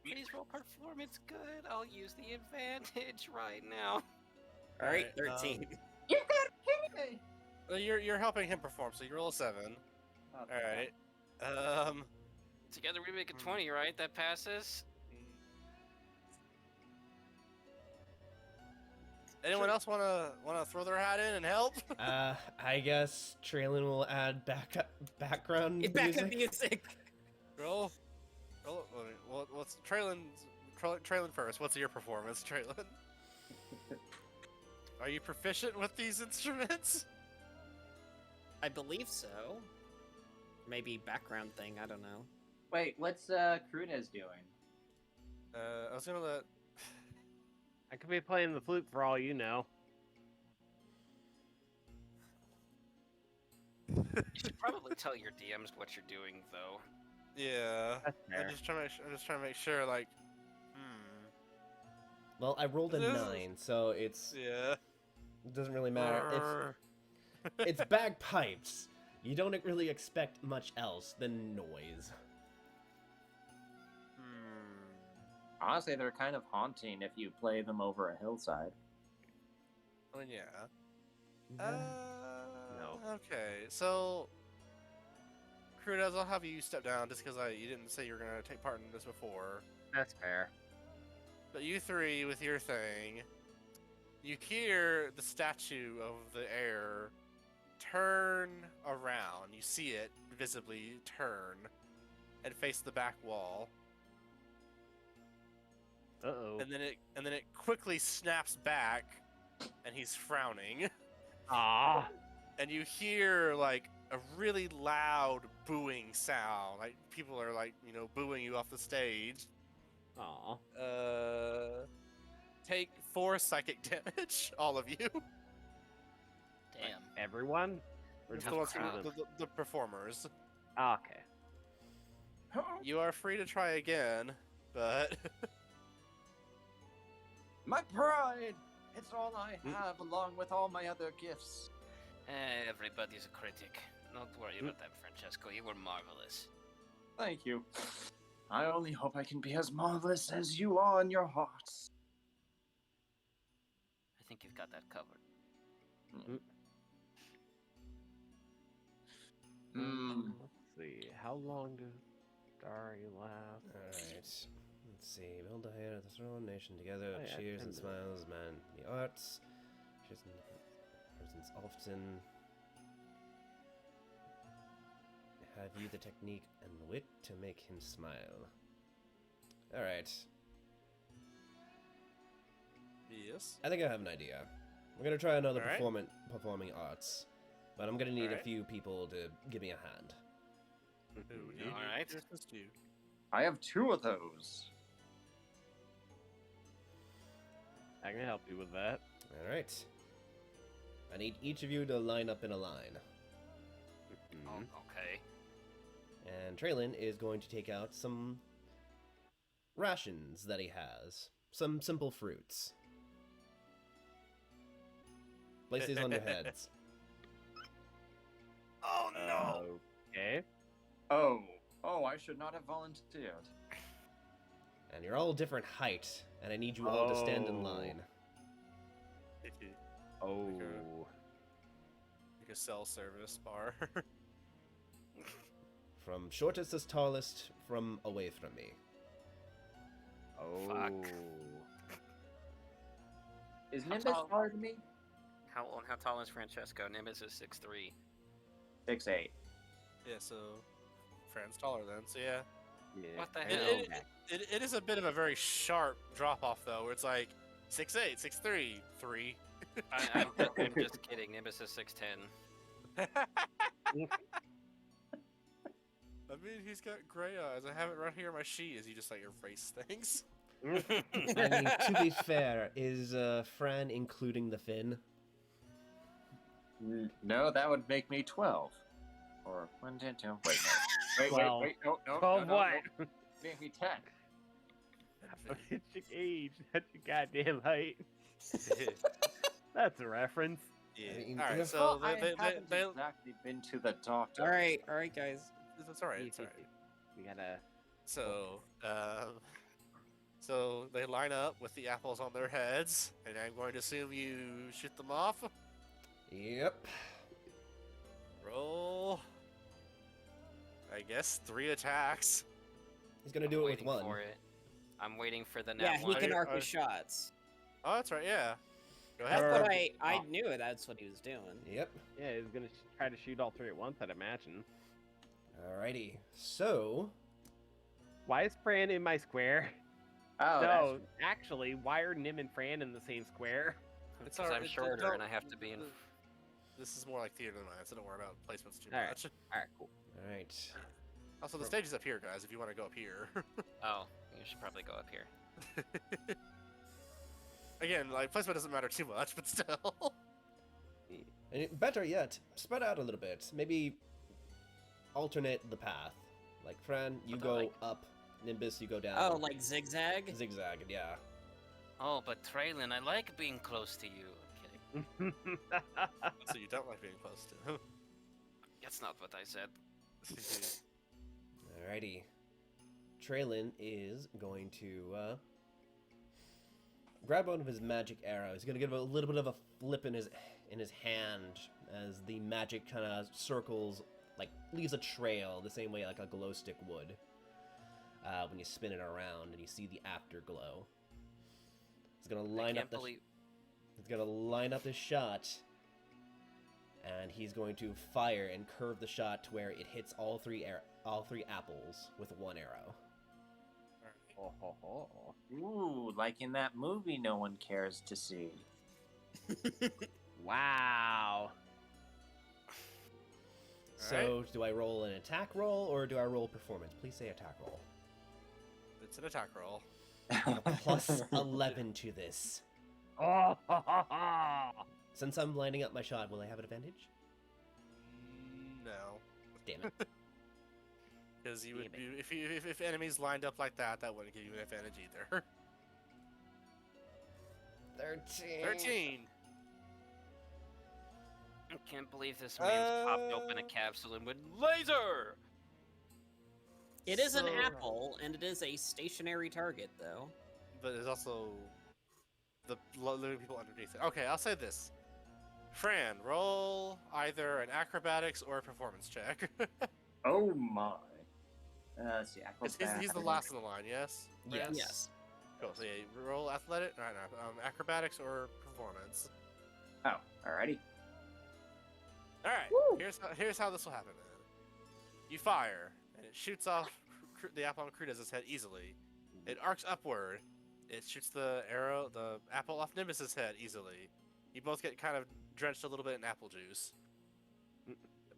Please roll performance good. I'll use the advantage right now. All right, Alright, 13. You got me. Well, you're helping him perform, so you roll a 7. Oh, All right. Together we make a 20, right? That passes. Anyone else wanna throw their hat in and help? I guess Traylon will add background Backup music. music. Roll. What's Traylon first? What's your performance, Traylon? Are you proficient with these instruments? I believe so. Maybe background thing. I don't know. Wait, what's Crunez doing? I was gonna let. I could be playing the flute for all you know. You should probably tell your DMs what you're doing, though. Yeah. That's fair. I'm just trying to make sure, like. Well, I rolled a This is- 9, so it's Yeah. it doesn't really matter. It's bagpipes. You don't really expect much else than noise. Honestly, they're kind of haunting if you play them over a hillside. Well, yeah. No. Okay, so. Crudez, I'll have you step down just because you didn't say you were gonna take part in this before. That's fair. But you three, with your thing, you hear the statue of the air turn around. You see it visibly turn and face the back wall, Uh-oh. and then it quickly snaps back, and he's frowning. Ah. And you hear like a really loud booing sound, like people are like booing you off the stage. Aw. Take 4 psychic damage, all of you. Damn. Everyone? Or Just just the ones crowd? the performers. Ah, okay. You are free to try again, but My pride! It's all I have, along with all my other gifts. Everybody's a critic. Don't worry about that, Francesco. You were marvelous. Thank you. I only hope I can be as marvelous as you are in your hearts. I think you've got that covered. Let's see. How long does Dari last? Alright. Let's see. Build a height of the throne, nation together, Oh, yeah, cheers 10 and smiles, man. The arts. Cheers and presence often. Have you the technique and wit to make him smile? Alright. yes. I think I have an idea. We're gonna try another Alright. performing arts, but I'm gonna need a Alright. few people to give me a hand. Alright. Just you. I have 2 of those. I can help you with that. Alright. I need each of you to line up in a line. Oh, okay. And Traylon is going to take out some rations that he has. Some simple fruits. Place these on your heads. Oh no! Okay. Oh, I should not have volunteered. And you're all different height, and I need you all to stand in Oh. line. Oh. Like a cell service bar. From shortest to tallest, from away from me. Oh. Fuck. Is How Nimbus tall- taller than me? How tall is Francesco? Nimbus is 6'3". 6'8". Yeah, so Fran's taller then. So yeah, Yeah. What the I hell? know. it is a bit of a very sharp drop off though, where it's like 6'8", 6'3", 3. I'm just kidding. Nimbus is 6'10". I mean, he's got gray eyes. I have it right here in my sheet as you just like erase things. I mean, to be fair, is Fran including the fin? No, that would make me 12. Or 1, 10, 2. Wait, no. Well, Wait, no. 12 what? No. Make me 10. It's your age. That's your goddamn height. That's a reference. Yeah. mean, All right. if- So I they haven't exactly been to the doctor. All right, guys. it's all right. It's all right. We gotta. So, so they line up with the apples on their heads, and I'm going to assume you shoot them off. Yep. Roll. I guess 3 attacks. He's gonna do it with Waiting one. for it. I'm waiting for the Yeah, nat he one. can arc Are- his shots. Oh, that's right. Yeah. Go That's ahead. what I knew it. That's what he was doing. Yep. Yeah, he's gonna try to shoot all 3 at once, I'd imagine. Alrighty. So, Why is Fran in my square? Oh, No, actually, why are Nim and Fran in the same square? It's Because all right. I'm shorter and I have to be in. This is more like theater than mine, so don't worry about placements too All right. much. All right, cool. alright. Also, the stage is up here, guys. If you want to go up here. Oh, you should probably go up here. Again, like placement doesn't matter too much, but still. Better yet, spread out a little bit. Maybe alternate the path. Like, Fran, you What the go like? up. Nimbus, you go down. Oh, like zigzag? Zigzag, yeah. Oh, but Traylon, I like being close to you. I'm kidding. So you don't like being close to him. That's not what I said. Alrighty. Traylon is going to grab one of his magic arrows. He's gonna give a little bit of a flip in his hand as the magic kind of circles, like leaves a trail the same way like a glow stick would when you spin it around and you see the afterglow. He's gonna line up the. He's gonna line up his shot, and he's going to fire and curve the shot to where it hits all three apples with one arrow. Oh, ho, ho. Ooh, like in that movie no one cares to see. Wow. So, do I roll an attack roll or do I roll performance? Please say attack roll. It's an attack roll. A plus 11 to this. Oh, ho, ho, ho. Since I'm lining up my shot, will I have an advantage? No, Damn it. because you would Damn be if enemies lined up like that, that wouldn't give you an advantage either. 13. 13. I can't believe this man's popped open a capsule and went laser. It is an So- apple, and it is a stationary target, though. But there's also the living people underneath it. Okay, I'll say this. Fran, roll either an acrobatics or a performance check. Oh my. Let's see. he's the last in the line, yes? Yes. Yes. Cool. So yeah, roll athletic, no, acrobatics or performance. Oh, alrighty. All right. Here's how this will happen. Then. You fire, and it shoots off the apple on Crudez's head easily. It arcs upward. It shoots the apple off Nimbus's head easily. You both get kind of drenched a little bit in apple juice.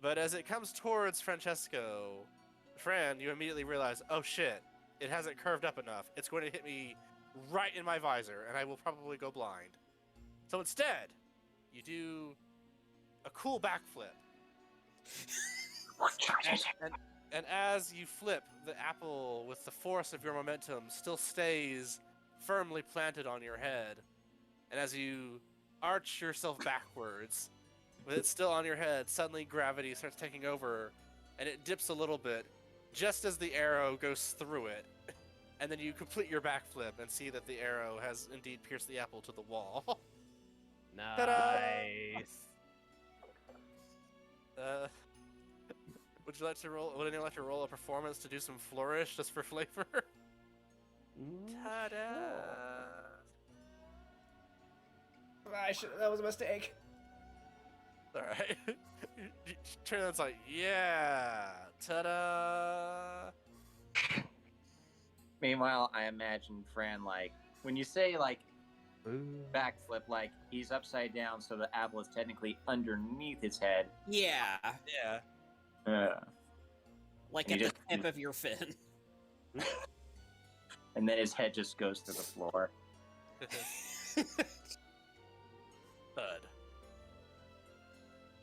But as it comes towards Fran, you immediately realize, oh shit, it hasn't curved up enough. It's going to hit me right in my visor, and I will probably go blind. So instead, you do a cool backflip. And as you flip, the apple, with the force of your momentum, still stays firmly planted on your head. And as you arch yourself backwards, with it still on your head, suddenly gravity starts taking over, and it dips a little bit, just as the arrow goes through it. And then you complete your backflip and see that the arrow has indeed pierced the apple to the wall. Nice. Would you like to roll? Would anyone like to roll a performance to do some flourish just for flavor? Ta-da! That was a mistake. All right. Trayvon's like, yeah, ta-da! Meanwhile, I imagine Fran, like, when you say, like, backflip, like, he's upside down, so the apple is technically underneath his head. Yeah, Yeah. like You at the just- tip of your fin. And then his head just goes to the floor. Thud.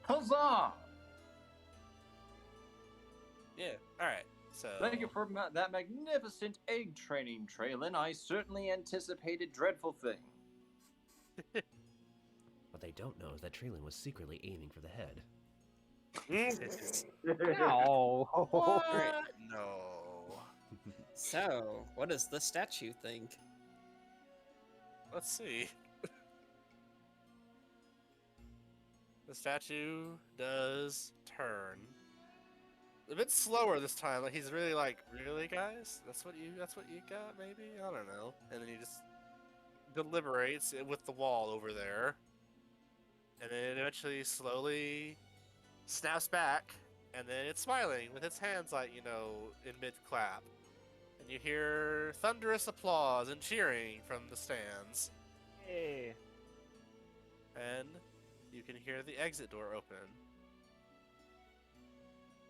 Huzzah! Yeah. All right. So. Thank you for that magnificent egg training, Traylon. I certainly anticipated dreadful thing. What they don't know is that Treeland was secretly aiming for the head. No. What? No. So, what does the statue think? Let's see. The statue does turn. A bit slower this time. Like he's really like, really guys? That's what you got, maybe? I don't know. And then he just deliberates with the wall over there. And then eventually slowly snaps back, and then it's smiling with its hands like, in mid-clap. And you hear thunderous applause and cheering from the stands. Hey. And you can hear the exit door open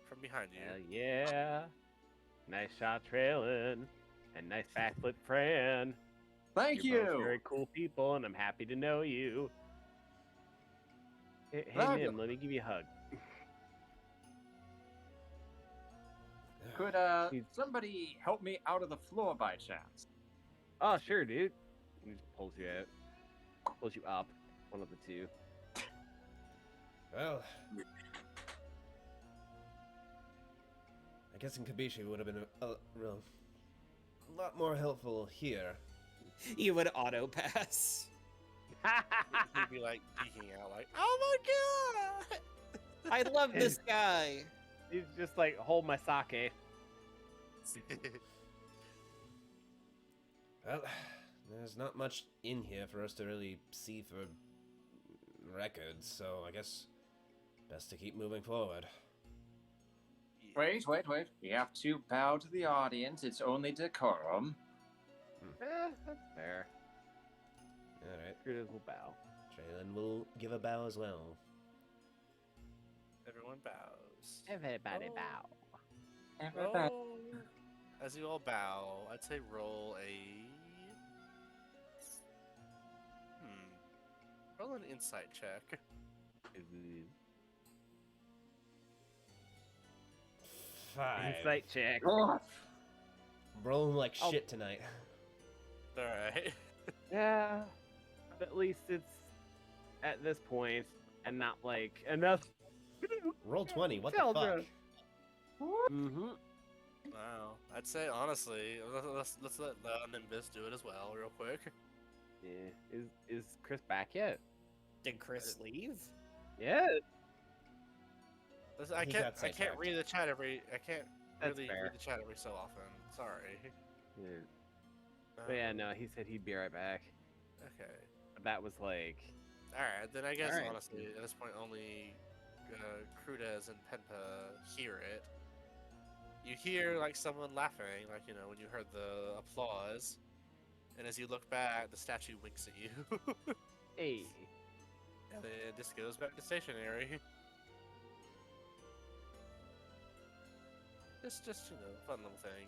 from behind you. Hell yeah. Nice shot, Traylon. And nice backflip, Fran. Thank You're both you. very cool people, and I'm happy to know you. Hey, Thank Nim, you. let me give you a hug. Could somebody help me out of the floor by chance? Oh, sure, dude. He just pulls you out. Pulls you up. One of the two. Well, I guess in Kabishi would have been a lot more helpful here. You would auto pass. He'd be like geeking out, like, "Oh my god!" I love this guy. He's just like, hold my sake. Well, there's not much in here for us to really see for records, so I guess best to keep moving forward. Wait. You have to bow to the audience. It's only decorum. That's fair. Alright, Crudas will bow. Traylon will give a bow as well. Everyone bows. Everybody Oh. bow. Everybody. Roll. As you all bow, I'd say roll a. Roll an insight check. Ooh. 5. Insight check. Oh, Rolling like Oh. shit tonight. Alright. Yeah. But at least it's at this point and not like enough. Roll 20, what the Children. fuck? Mm-hmm. Wow. I'd say honestly, let's let Nimbus do it as well, real quick. Yeah. Is Chris back yet? Did Chris leave? Yeah. Listen, I He can't got sidetracked. read the chat I can't That's really fair. read the chat every so often. Sorry. Yeah. But yeah, no, he said he'd be right back. Okay. But that was like, Alright, then I guess Alright. honestly, at this point only Crudez and Penta hear it. You hear like someone laughing, like when you heard the applause, and as you look back, the statue winks at you. hey. And then it just goes back to stationary. Just fun little thing.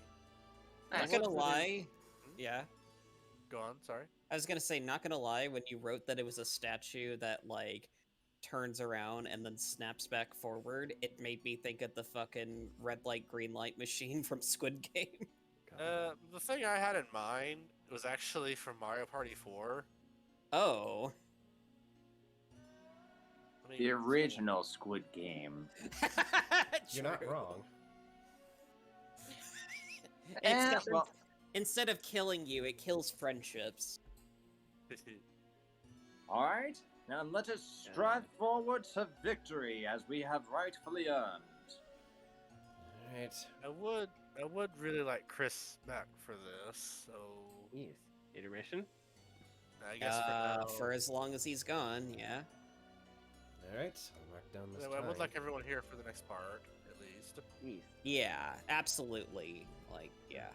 Not Nice. gonna lie. Yeah. Go on, sorry. I was gonna say, not gonna lie, when you wrote that it was a statue that, like, turns around and then snaps back forward, it made me think of the fucking red light, green light machine from Squid Game. The thing I had in mind was actually from Mario Party 4. Oh. Let me- The original Squid Game. You're not True. wrong. Except well- instead of killing you, it kills friendships. All right, now let us strive forward to victory as we have rightfully earned. Alright. I would really like Chris back for this, so Yes. Intermission? I guess for now. For as long as he's gone, yeah. Alright, I'll mark down this I would time. like everyone here for the next part, at least. Yes. Yeah, absolutely. Like, yeah.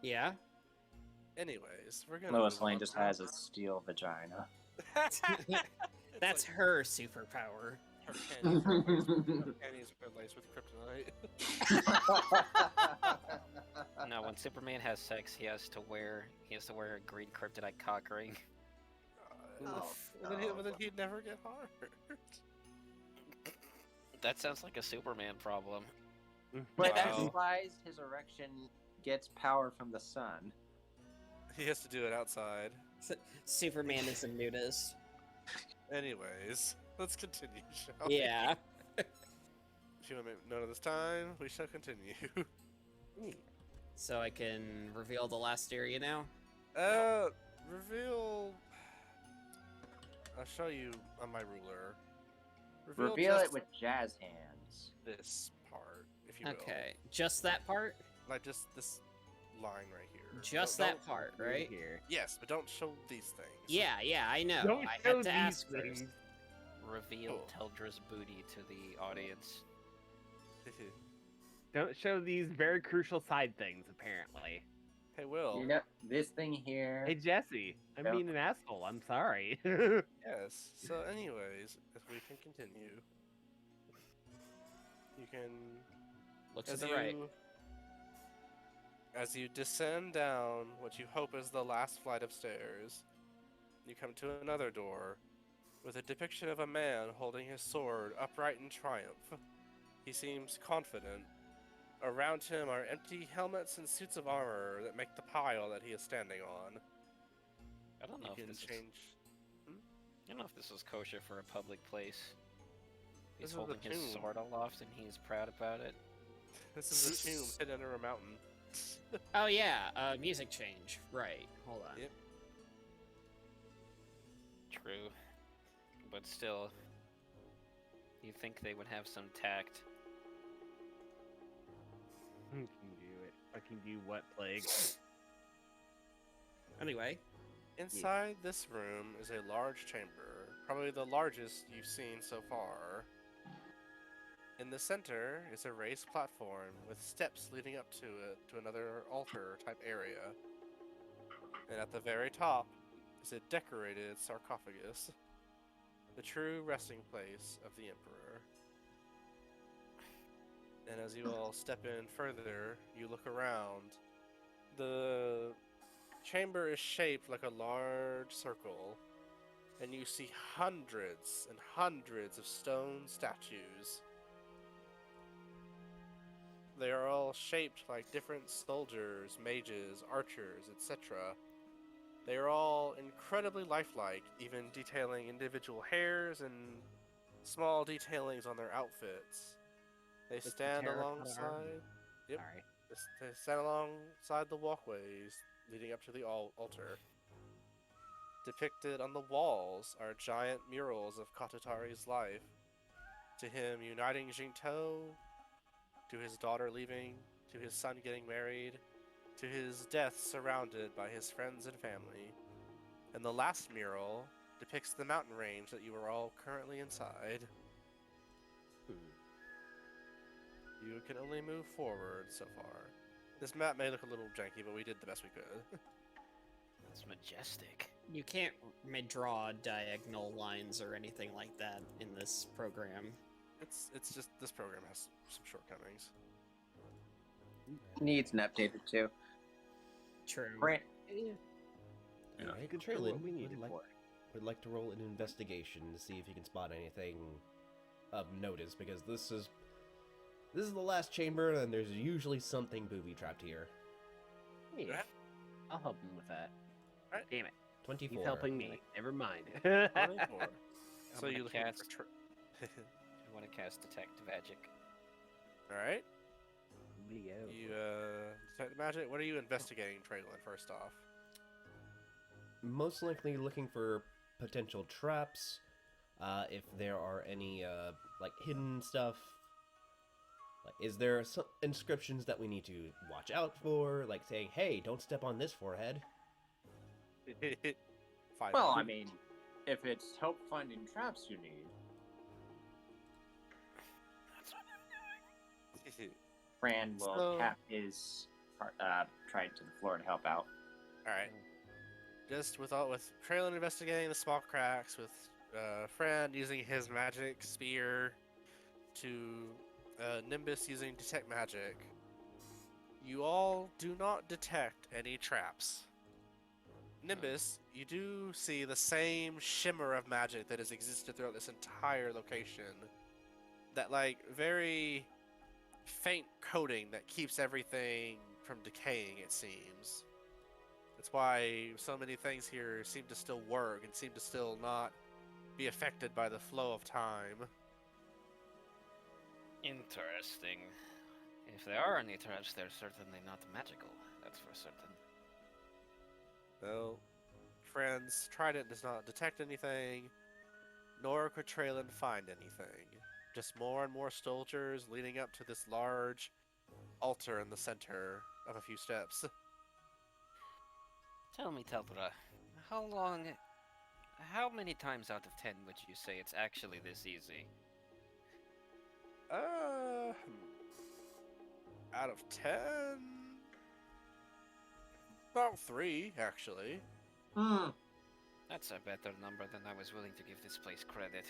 Yeah? Anyways, we're gonna. Lois move on Lane just now. has a steel vagina. It's That's like her superpower. her panties are laced with kryptonite. No, when Superman has sex, he has to wear a green kryptonite cock ring. Oof. But then he'd never get hard. That sounds like a Superman problem. But that Wow. implies his erection gets power from the sun. He has to do it outside. Superman is a nudist. Anyways, let's continue, shall Yeah. we? If you want to make note of this time, we shall continue. So I can reveal the last area now? Reveal... I'll show you on my ruler. Reveal just it with jazz hands. this part, if you will. Okay. Just that part? Like, just this line right here. Just Don't- that part, right? Here. Yes, but don't show these things. Yeah, I know. Don't I show had to these ask things. first. Reveal Oh. Teldra's booty to the audience. Don't show these very crucial side things, apparently. Hey, Will. You know, this thing here. Hey, Jesse, I'm Yep. being an asshole. I'm sorry. Yes. So, anyways, if we can continue, you can. Look to the right. As you descend down what you hope is the last flight of stairs, you come to another door with a depiction of a man holding his sword upright in triumph. He seems confident. Around him are empty helmets and suits of armor that make the pile that he is standing on. I don't know You if can this is, change. I don't know if this is kosher for a public place. This He's is the holding his tomb. sword aloft and he's proud about it. This is a tomb hidden under a mountain. Oh yeah, music change. Right. Hold on. Yep. True. But still, you think they would have some tact. Can do it. I can do what, Plague? Anyway, Inside this room is a large chamber, probably the largest you've seen so far. In the center is a raised platform with steps leading up to it to another altar type area. And at the very top is a decorated sarcophagus, the true resting place of the Emperor. And as you all step in further, you look around. The chamber is shaped like a large circle, and you see hundreds and hundreds of stone statues. They are all shaped like different soldiers, mages, archers, etc. They are all incredibly lifelike, even detailing individual hairs and small detailings on their outfits. They It's the stand terracotta alongside. army. Yep. Sorry. They stand alongside the walkways leading up to the altar. Depicted on the walls are giant murals of Katatari's life, to him uniting Jinto, to his daughter leaving, to his son getting married, to his death surrounded by his friends and family. And the last mural depicts the mountain range that you are all currently inside. You can only move forward so far. This map may look a little janky, but we did the best we could. It's majestic. you can't draw diagonal lines or anything like that in this program. It's just this program has some shortcomings. Needs an update or two. True. Brent, Alright, Good for Traylon what we need it would for. like to roll an investigation to see if you can spot anything of notice, because this is the last chamber, and there's usually something booby trapped here. Yeah. I'll help him with that. Alright. Damn it. 24. He's helping me. Never mind. 24. I'm So you gonna looking cast. for I want to cast Detect Magic. Alright. Leo. You detect magic. What are you investigating, Traylon, first off? Most likely looking for potential traps, if there are any like hidden stuff. Like, is there some inscriptions that we need to watch out for, like saying, "Hey, don't step on this forehead"? 5. well, I mean, if it's help finding traps you need, That's what I'm doing. Fran will So- tap his trident to the floor to help out. Alright. Just with Traylon investigating the small cracks, with Fran using his magic spear, to Nimbus using detect magic, you all do not detect any traps. Nimbus, you do see the same shimmer of magic that has existed throughout this entire location. That, like, very faint coating that keeps everything from decaying, it seems. That's why so many things here seem to still work and seem to still not be affected by the flow of time. Interesting. If there are any traps, they're certainly not magical. That's for certain. Well, friends, Trident does not detect anything, nor could Traylon find anything. Just more and more soldiers leading up to this large altar in the center of a few steps. Tell me, Teldra, how many times out of 10 would you say it's actually this easy? Out of 10? About 3, actually. Hmm. That's a better number than I was willing to give this place credit.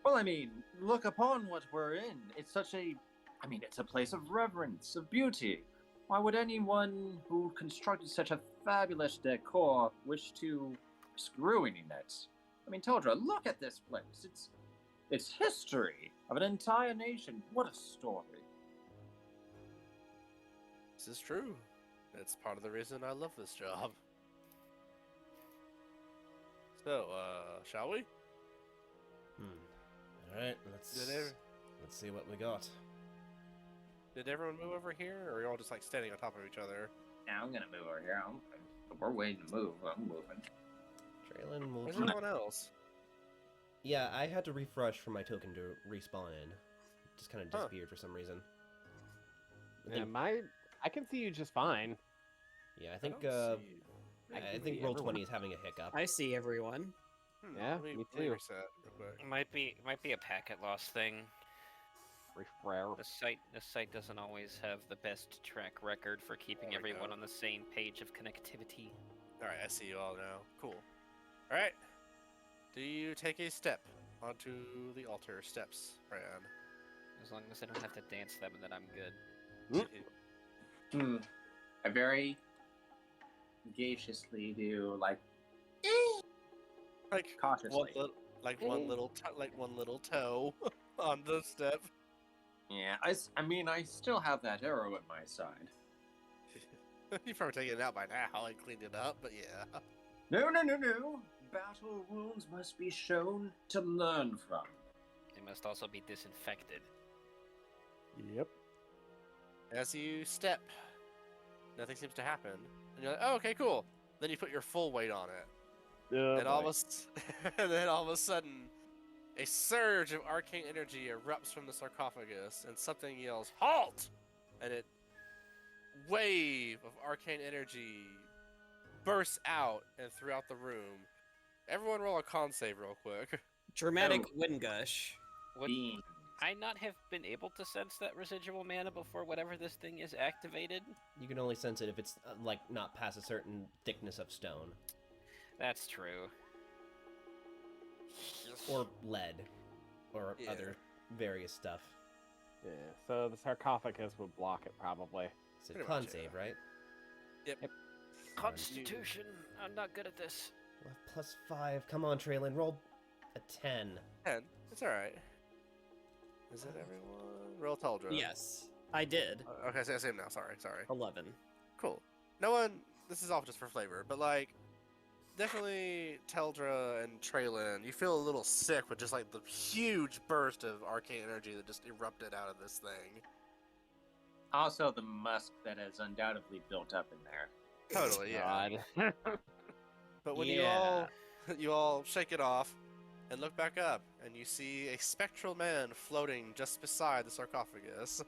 Well, I mean, look upon what we're in. It's it's a place of reverence, of beauty. Why would anyone who constructed such a fabulous decor wish to screw any nets? I mean, Teldra, look at this place. It's history of an entire nation. What a story. This is true. It's part of the reason I love this job. So, shall we? Alright, let's see what we got. Did everyone move over here, or are you all just like standing on top of each other? Now I'm gonna move over here. We're waiting to move. I'm moving. Traylon will... Where's everyone else? Yeah, I had to refresh for my token to respawn in. It just kind of disappeared for some reason. Yeah, I can see you just fine. Yeah, I think don't see I think see roll everyone. 20 is having a hiccup. I see everyone. Yeah, let me let too. reset real quick. Might be a packet loss thing. Refresh. The site doesn't always have the best track record for keeping There we everyone go. on the same page of connectivity. Alright, I see you all now. Cool. Alright. Do you take a step onto the altar steps, Fran? As long as I don't have to dance them, then I'm good. I very gagiously do like Like cautiously. one little toe on the step. Yeah, I mean, I still have that arrow at my side. You've probably taken it out by now and cleaned it up, but yeah. No. Battle wounds must be shown to learn from. They must also be disinfected. Yep. As you step, nothing seems to happen. And you're like, oh, okay, cool. Then you put your full weight on it. Oh, And boy. and then all of a sudden, a surge of arcane energy erupts from the sarcophagus, and something yells, "Halt!" And it wave of arcane energy bursts out and throughout the room. Everyone roll a con save real quick. Dramatic wind gush. Would Beam. I not have been able to sense that residual mana before whatever this thing is activated? You can only sense it if it's like not past a certain thickness of stone That's true. or lead or Yeah. other various stuff. Yeah, so the sarcophagus would block it probably. It's a Pretty con much, save, yeah. right? Yep. Constitution. I'm not good at this. Well, +5. Come on, Traylon, roll a 10. 10. It's alright. Is it everyone? Roll Teldra. Yes, I did. Okay, same now. Sorry. 11. Cool. No one. This is all just for flavor, but like, definitely Teldra and Traylon, you feel a little sick with just like the huge burst of arcane energy that just erupted out of this thing. Also, the musk that has undoubtedly built up in there. Totally, yeah. God. But when Yeah. you all shake it off and look back up, and you see a spectral man floating just beside the sarcophagus.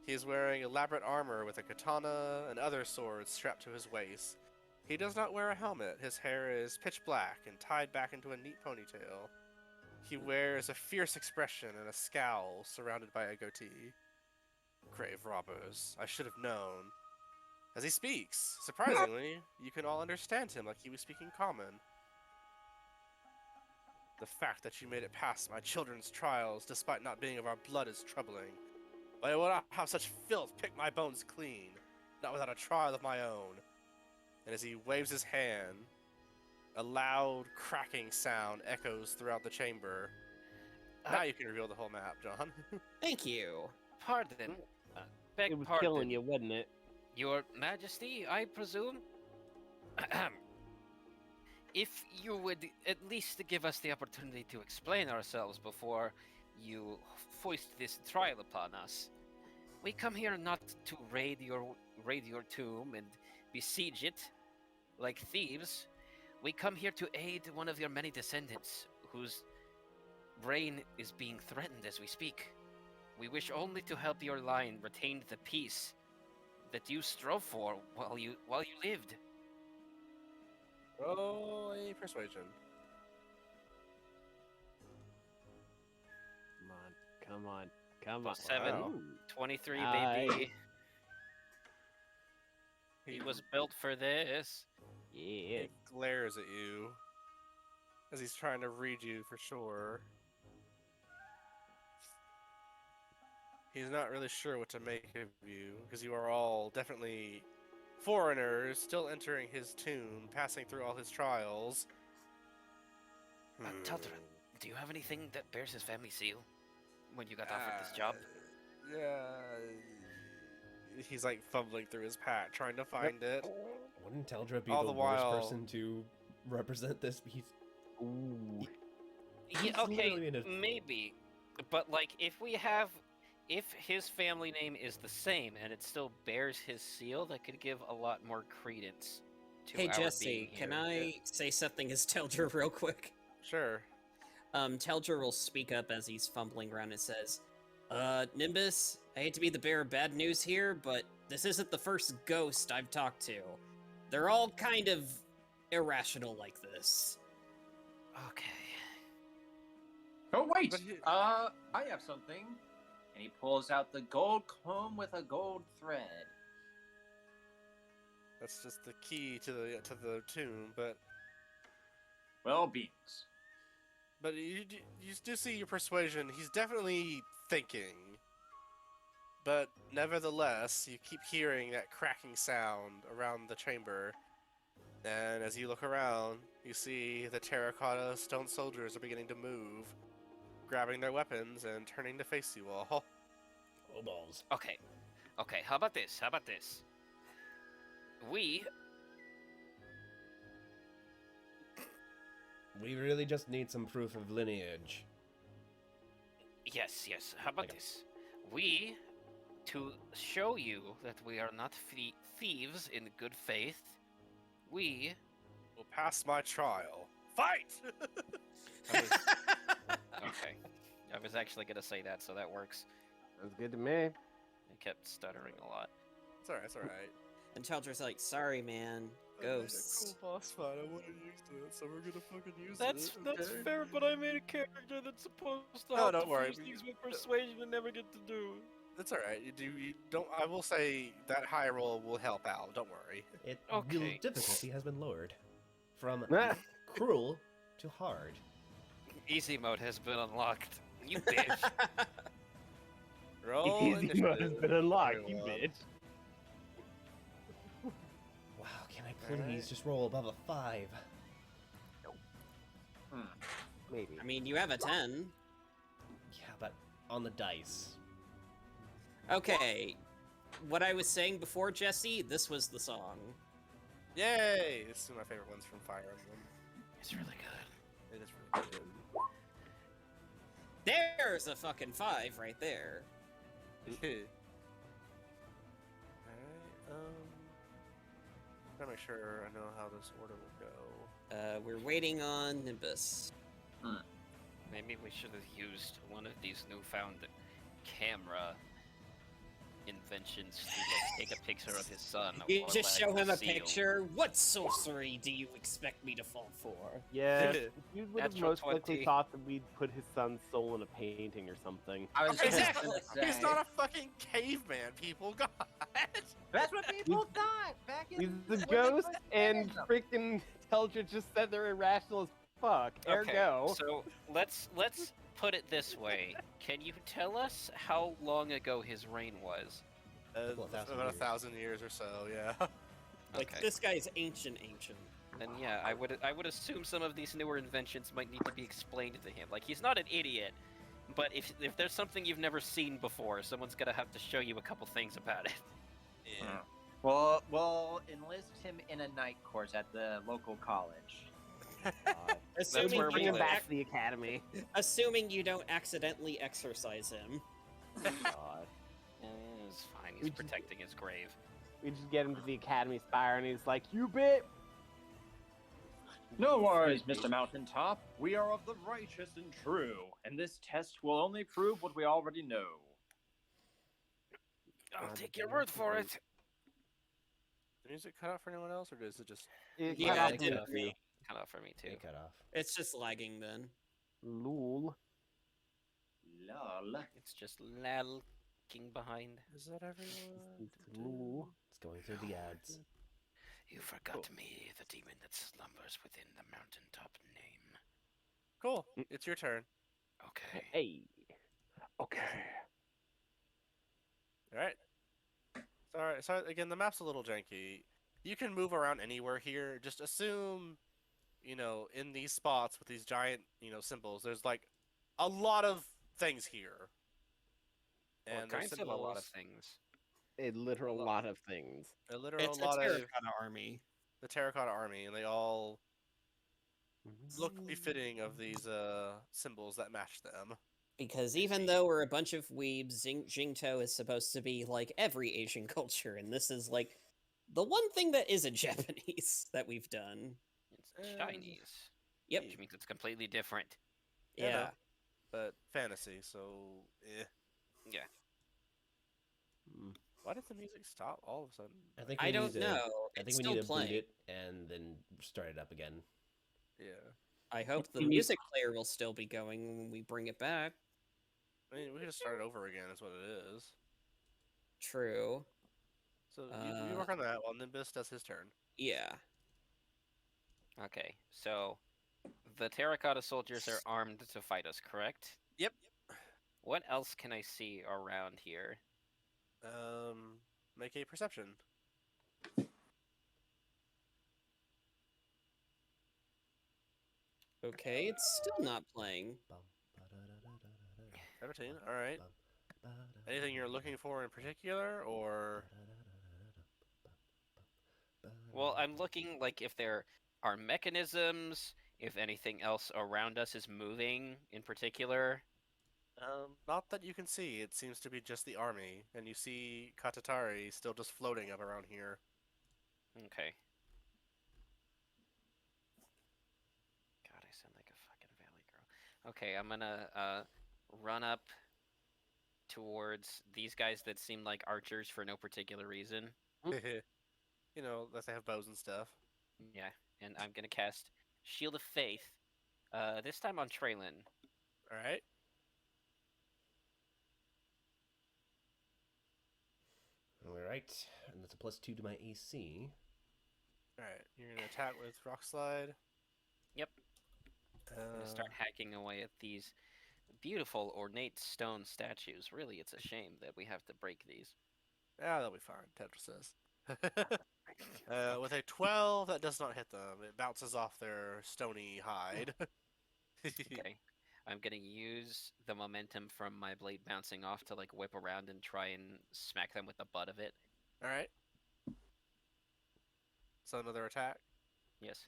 He is wearing elaborate armor with a katana and other swords strapped to his waist. He does not wear a helmet. His hair is pitch black and tied back into a neat ponytail. He wears a fierce expression and a scowl surrounded by a goatee. Grave robbers, I should have known. As he speaks, surprisingly, you can all understand him like he was speaking common. The fact that you made it past my children's trials despite not being of our blood is troubling. But I will not have such filth pick my bones clean, not without a trial of my own. And as he waves his hand, a loud cracking sound echoes throughout the chamber. Now you can reveal the whole map, John. Thank you. Pardon. Beg It was pardon. killing you, wasn't it? Your Majesty, I presume? If you would at least give us the opportunity to explain ourselves before you foist this trial upon us. We come here not to raid your tomb and besiege it like thieves. We come here to aid one of your many descendants whose reign is being threatened as we speak. We wish only to help your line retain the peace that you strove for while you lived. Roll a persuasion. Come on. Plus 7, Wow. 23, Nice. baby. He was built for this. Yeah. He glares at you as he's trying to read you for sure. He's not really sure what to make of you because you are all definitely foreigners still entering his tomb, passing through all his trials. Tal'Darim, do you have anything that bears his family seal when you got offered this job? Yeah. He's like fumbling through his pack trying to find it. Wouldn't Teldra be All the the worst while- person to represent this? Ooh. Yeah, He's okay, literally in a- maybe. But like, if his family name is the same and it still bears his seal, that could give a lot more credence to Hey our Jesse, being can here. I say something as Teldra real quick? Sure. Teldra will speak up as he's fumbling around and says, Nimbus, I hate to be the bearer of bad news here, but this isn't the first ghost I've talked to. They're all kind of irrational like this. Okay. Oh wait, But he- I have something. And he pulls out the gold comb with a gold thread. That's just the key to the tomb, but Well, beans. you do see your persuasion. He's definitely thinking, but nevertheless, you keep hearing that cracking sound around the chamber. And as you look around, you see the terracotta stone soldiers are beginning to move, grabbing their weapons and turning to face you all. Oh, balls. Okay. Okay, how about this? We We really just need some proof of lineage. Yes. How about Okay. this? We, to show you that we are not thieves in good faith, we. Will pass my trial. Fight! Okay. I was actually gonna say that, so that works. Sounds good to me. I kept stuttering a lot. It's alright, it's alright. And Teldra's like, sorry man, ghosts. Cool boss fight. I want to use it, so we're gonna fucking use That's it. okay? fair, but I made a character that's supposed to No, help don't to worry, fuse things with persuasion and never get to do. It's alright. You don't. I will say that high roll will help out. Don't worry. The Okay. difficulty has been lowered from cruel to hard. Easy mode has been unlocked. You bitch. Roll Easy mode has initiative, been unlocked, you everyone. bitch. Wow, can I please Alright. just roll above a 5? Maybe. I mean, you have a 10. Yeah, but on the dice. Okay, what I was saying before, Jesse, this was the song. Yay! This is one of my favorite ones from Fire Emblem. It's really good. It is really good. There's a fucking 5 right there. Alright, gotta make sure I know how this order will go. We're waiting on Nimbus. Maybe we should have used one of these newfound camera inventions to like, take a picture of his son. You or just let show him a seal. picture. What sorcery do you expect me to fall for? Yeah, you would have Natural most likely 20. thought that we'd put his son's soul in a painting or something. I was just Exactly. gonna He's say. not a fucking caveman, people. God. That's what people thought back in. He's the when they ghost, first and made them. freaking Teldra just said they're irrational as fuck. Ergo. So let's put it this way. Can you tell us how long ago his reign was? Couple of thousand About years. 1,000 years or so, yeah. Like, Okay. this guy's ancient. Then yeah, I would assume some of these newer inventions might need to be explained to him. Like he's not an idiot. But if there's something you've never seen before, someone's gonna have to show you a couple things about it. Yeah. Well, we'll enlist him in a night course at the local college. Assuming where Bring we him live. back to the academy. assuming you don't accidentally exercise him. God. It's fine. We He's just- protecting his grave. We just get him to the academy spire, and he's like, "You bit." No worries, Mr. Mountaintop. We are of the righteous and true, and this test will only prove what we already know. I'll take your word for it. The music cut out for anyone else, or is it just? It Yeah, cut out it for did me. for me. Cut off for me too. It cut off. It's just lagging then. Lol. Lol. It's just lalking behind. Is that everyone? Lol. It's going through the ads. You forgot me, the demon that slumbers within the mountaintop name. Cool. It's your turn. Okay. Hey. Okay. All right. Sorry. So again, the map's a little janky. You can move around anywhere here. Just assume, in these spots with these giant, symbols, there's like a lot of things here. All And there's kinds of a lot of symbols, things. A literal lot of things. a literal It's a lot of terracotta army. the terracotta army, and they all look befitting of these symbols that match them. Because even though we're a bunch of weebs, Jingto is supposed to be like every Asian culture, and this is like the one thing that isn't Japanese that we've done. It's Chinese. Yep. Which means it's completely different. Yeah, Yeah. but fantasy, so Yeah. Why did the music stop all of a sudden? I think I we don't need to, know. I It's think we still need to playing. boot it and then start it up again. Yeah. I hope the You need- music player will still be going when we bring it back. I mean, we could just start it over again. Is what it is. True. So you work on that while Nimbus does his turn. Yeah. Okay. So the terracotta soldiers are armed to fight us, correct? Yep. What else can I see around here? Make a perception. Okay, it's still not playing. 17. All right. Anything you're looking for in particular, or Well, I'm looking like if there are mechanisms, if anything else around us is moving in particular. not that you can see. It seems to be just the army, and you see Katatari still just floating up around here. Okay. God, I sound like a fucking valley girl. Okay, I'm gonna run up towards these guys that seem like archers for no particular reason. That they have bows and stuff. Yeah, and I'm gonna cast Shield of Faith. This time on Traylon. All right. Alright, and that's a +2 to my AC. All right. You're gonna attack with Rock Slide. Yep. I'm gonna start hacking away at these beautiful ornate stone statues. Really, it's a shame that we have to break these. Yeah, they'll be fine. Tetra says. With a 12, that does not hit them. It bounces off their stony hide. Okay. I'm gonna use the momentum from my blade bouncing off to like whip around and try and smack them with the butt of it. All right. So another attack. Yes.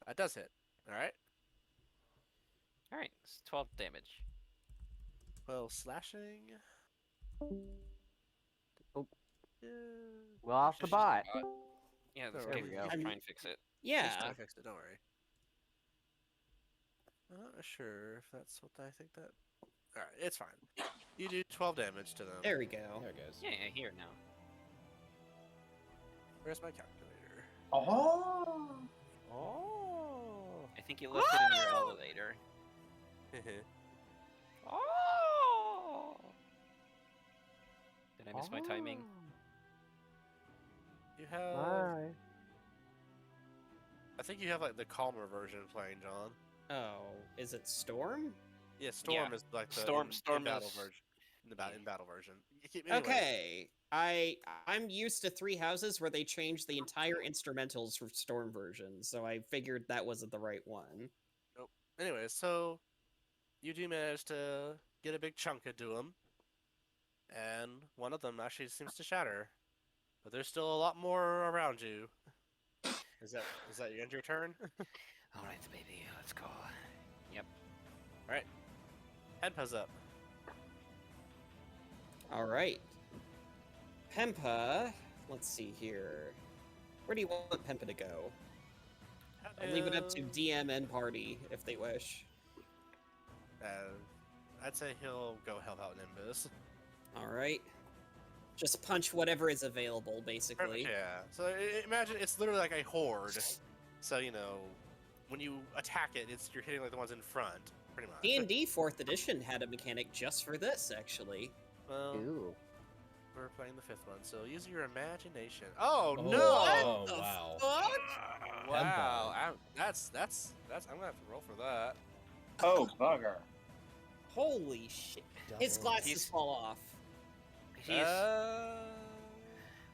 That does hit. All right. All right. It's 12 damage. Well, slashing. Oh. Yeah. Well, off the bot. Yeah, this There game we will go. try and fix it. Yeah. I fixed it. Don't worry. I'm not sure if that's what I think that. All right, it's fine. You do 12 damage to them. There we go. There it goes. Yeah, here now. Where's my calculator? Oh. Oh. I think you left it in your elevator. Oh! Did I miss my timing? You have. Bye. I think you have like the calmer version playing, John. Oh, is it Storm? Yeah, Storm Yeah. is like the Storm in battle is- version. In battle version. Anyway, Okay. I'm used to Three Houses where they changed the entire instrumentals for Storm versions, so I figured that wasn't the right one. Anyway, so you do manage to get a big chunk into them, and one of them actually seems to shatter. But there's still a lot more around you. Is that your end of your turn? All right, baby, let's go. Yep. All right, Henpa's up. All right. Pempa, let's see here. Where do you want Pempa to go? I'll leave it up to DM and party if they wish. I'd say he'll go help out Nimbus. All right. Just punch whatever is available, Pretty basically. much, yeah. So imagine it's literally like a horde. So when you attack it, you're hitting like the ones in front, pretty much. D&D 4th edition had a mechanic just for this, actually. Well, Ooh. we're playing the 5th one, so use your imagination. Oh, Oh, no! oh, the wow. fuck? Wow, that's I'm gonna have to roll for that. Oh, bugger. Holy shit. His Double. glasses fall off. He's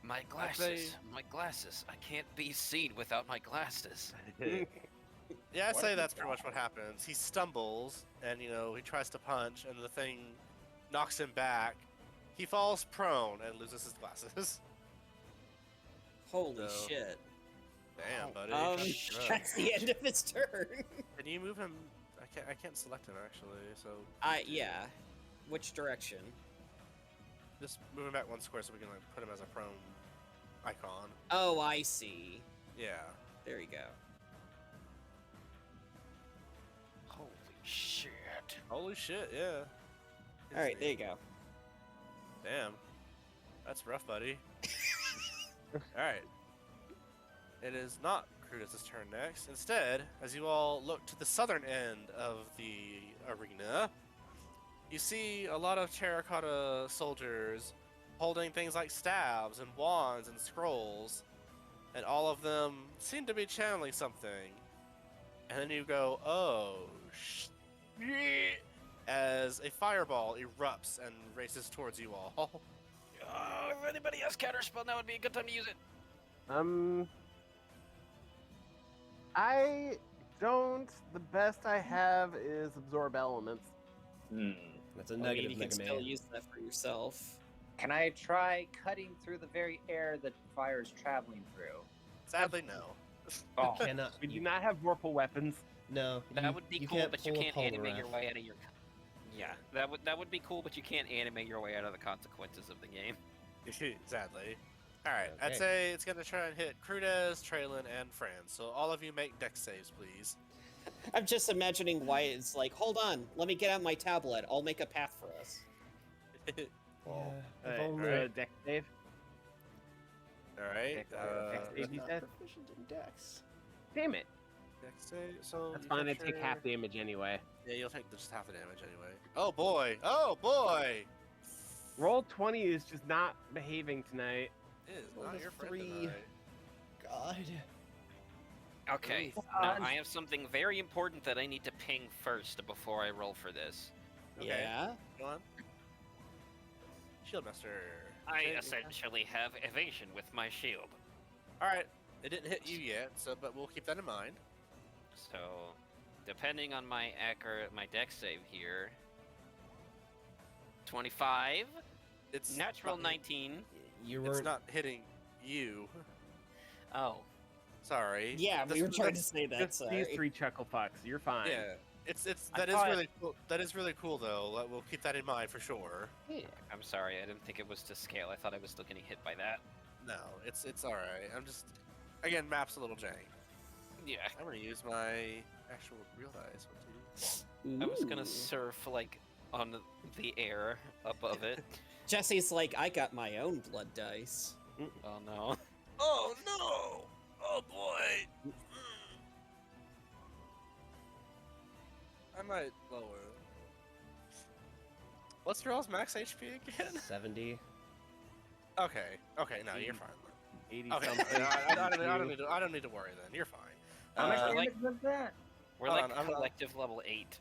my I'd glasses. say- My glasses. I can't be seen without my glasses. Yeah, I'd What say if that's he pretty much what happens. He stumbles, and he tries to punch, and the thing knocks him back. He falls prone and loses his glasses. Holy So- shit. Damn, buddy. That's the end of his turn. Can you move him? I can't select him actually. So Yeah. Which direction? just move him back one square so we can like put him as a prone icon. Oh, I see. Yeah. There you go. Holy shit. Holy shit! Yeah. All right, there you go. Damn. That's rough, buddy. Alright. It is not Crudis' turn next. Instead, as you all look to the southern end of the arena, you see a lot of terracotta soldiers holding things like staves and wands and scrolls, and all of them seem to be channeling something. And then you go, oh, shit, as a fireball erupts and races towards you all. If anybody has counterspell, that would be a good time to use it. I don't. The best I have is absorb elements. That's a I mean, negative you can Mega still Man. use that for yourself. Can I try cutting through the very air that the fire is traveling through? Sadly, no. Oh, Cannot. We do not have vorpal weapons. No. That would be cool, can't but you pull a can't polar animate your wrath. way out of your. Yeah, that would be cool, but you can't animate your way out of the consequences of the game. Sadly. Alright, I'd Okay. say it's gonna try and hit Crudez, Traylon, and Franz. So all of you make dex saves, please. I'm just imagining why it's like, hold on, let me get out my tablet. I'll make a path for us. Yeah, if Alright, only. deck save. Alright. Dex save, you said? Proficient in Dex. Damn it. Dex save. So That's you fine. I take take your- half damage anyway. Yeah, you'll take just half the damage anyway. Oh boy! Oh boy! Roll 20 is just not behaving tonight. It is Roll not a your friend 3. tonight. God. Okay, now I have something very important that I need to ping first before I roll for this. Okay. Yeah. Go on. Shieldmaster. I Say- essentially have evasion with my shield. Alright. It didn't hit you yet, but we'll keep that in mind. So, depending on my dex save here, 25, It's natural not, 19. You It's weren't. not hitting you. Oh, Sorry. Yeah, This we were was trying like- to say that. Just these Sorry. 3 chuckle fucks. You're fine. Yeah. It's I that is thought- really cool. That is really cool though. We'll keep that in mind for sure. I'm sorry, I didn't think it was to scale. I thought I was still getting hit by that. No, it's alright. I'm just again map's a little jank. Yeah, I'm gonna use my actual real dice. I was gonna Ooh. surf like on the air above it. Jesse's like, I got my own blood dice. Oh no. Oh no! Oh boy! I might lower. What's your all's max HP again? 70. Okay. Okay. No, you're fine. 80 Okay. something. I don't need to worry then. You're fine. How much like- damage was that? We're Hold like on, I'm not- collective level 8.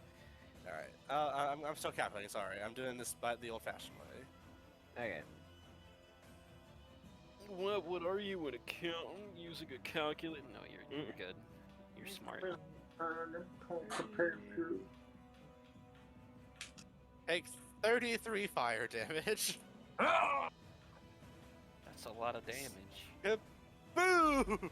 All right. I'm still calculating. Sorry, I'm doing this by the old-fashioned way. Okay. What are you, an accountant using a calculator? No, you're good. You're smart. Take 33 fire damage. That's a lot of damage. Boom!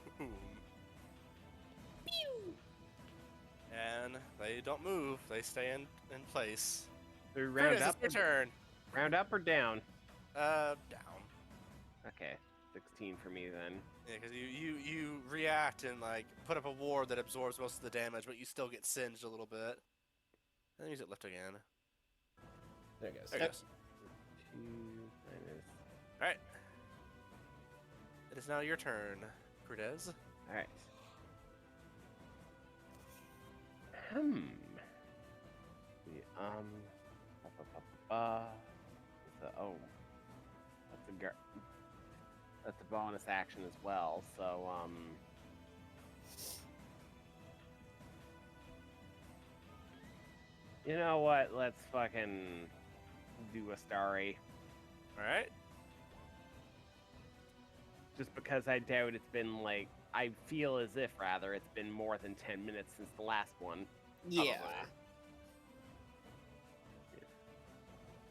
And they don't move. They stay in place. Do we round Curtis, up? it's your turn. Round up or down? Down. Okay, 16 for me then. Yeah, because you react and like put up a ward that absorbs most of the damage, but you still get singed a little bit. And then use it lift again. There it goes. There it goes. 2 minus. All right. It is now your turn, Crudez. All right. Oh, that's a bonus action as well. So you know what? Let's fucking do a starry. All right. Just because I doubt it's been like, I feel as if rather it's been more than 10 minutes since the last one. Yeah.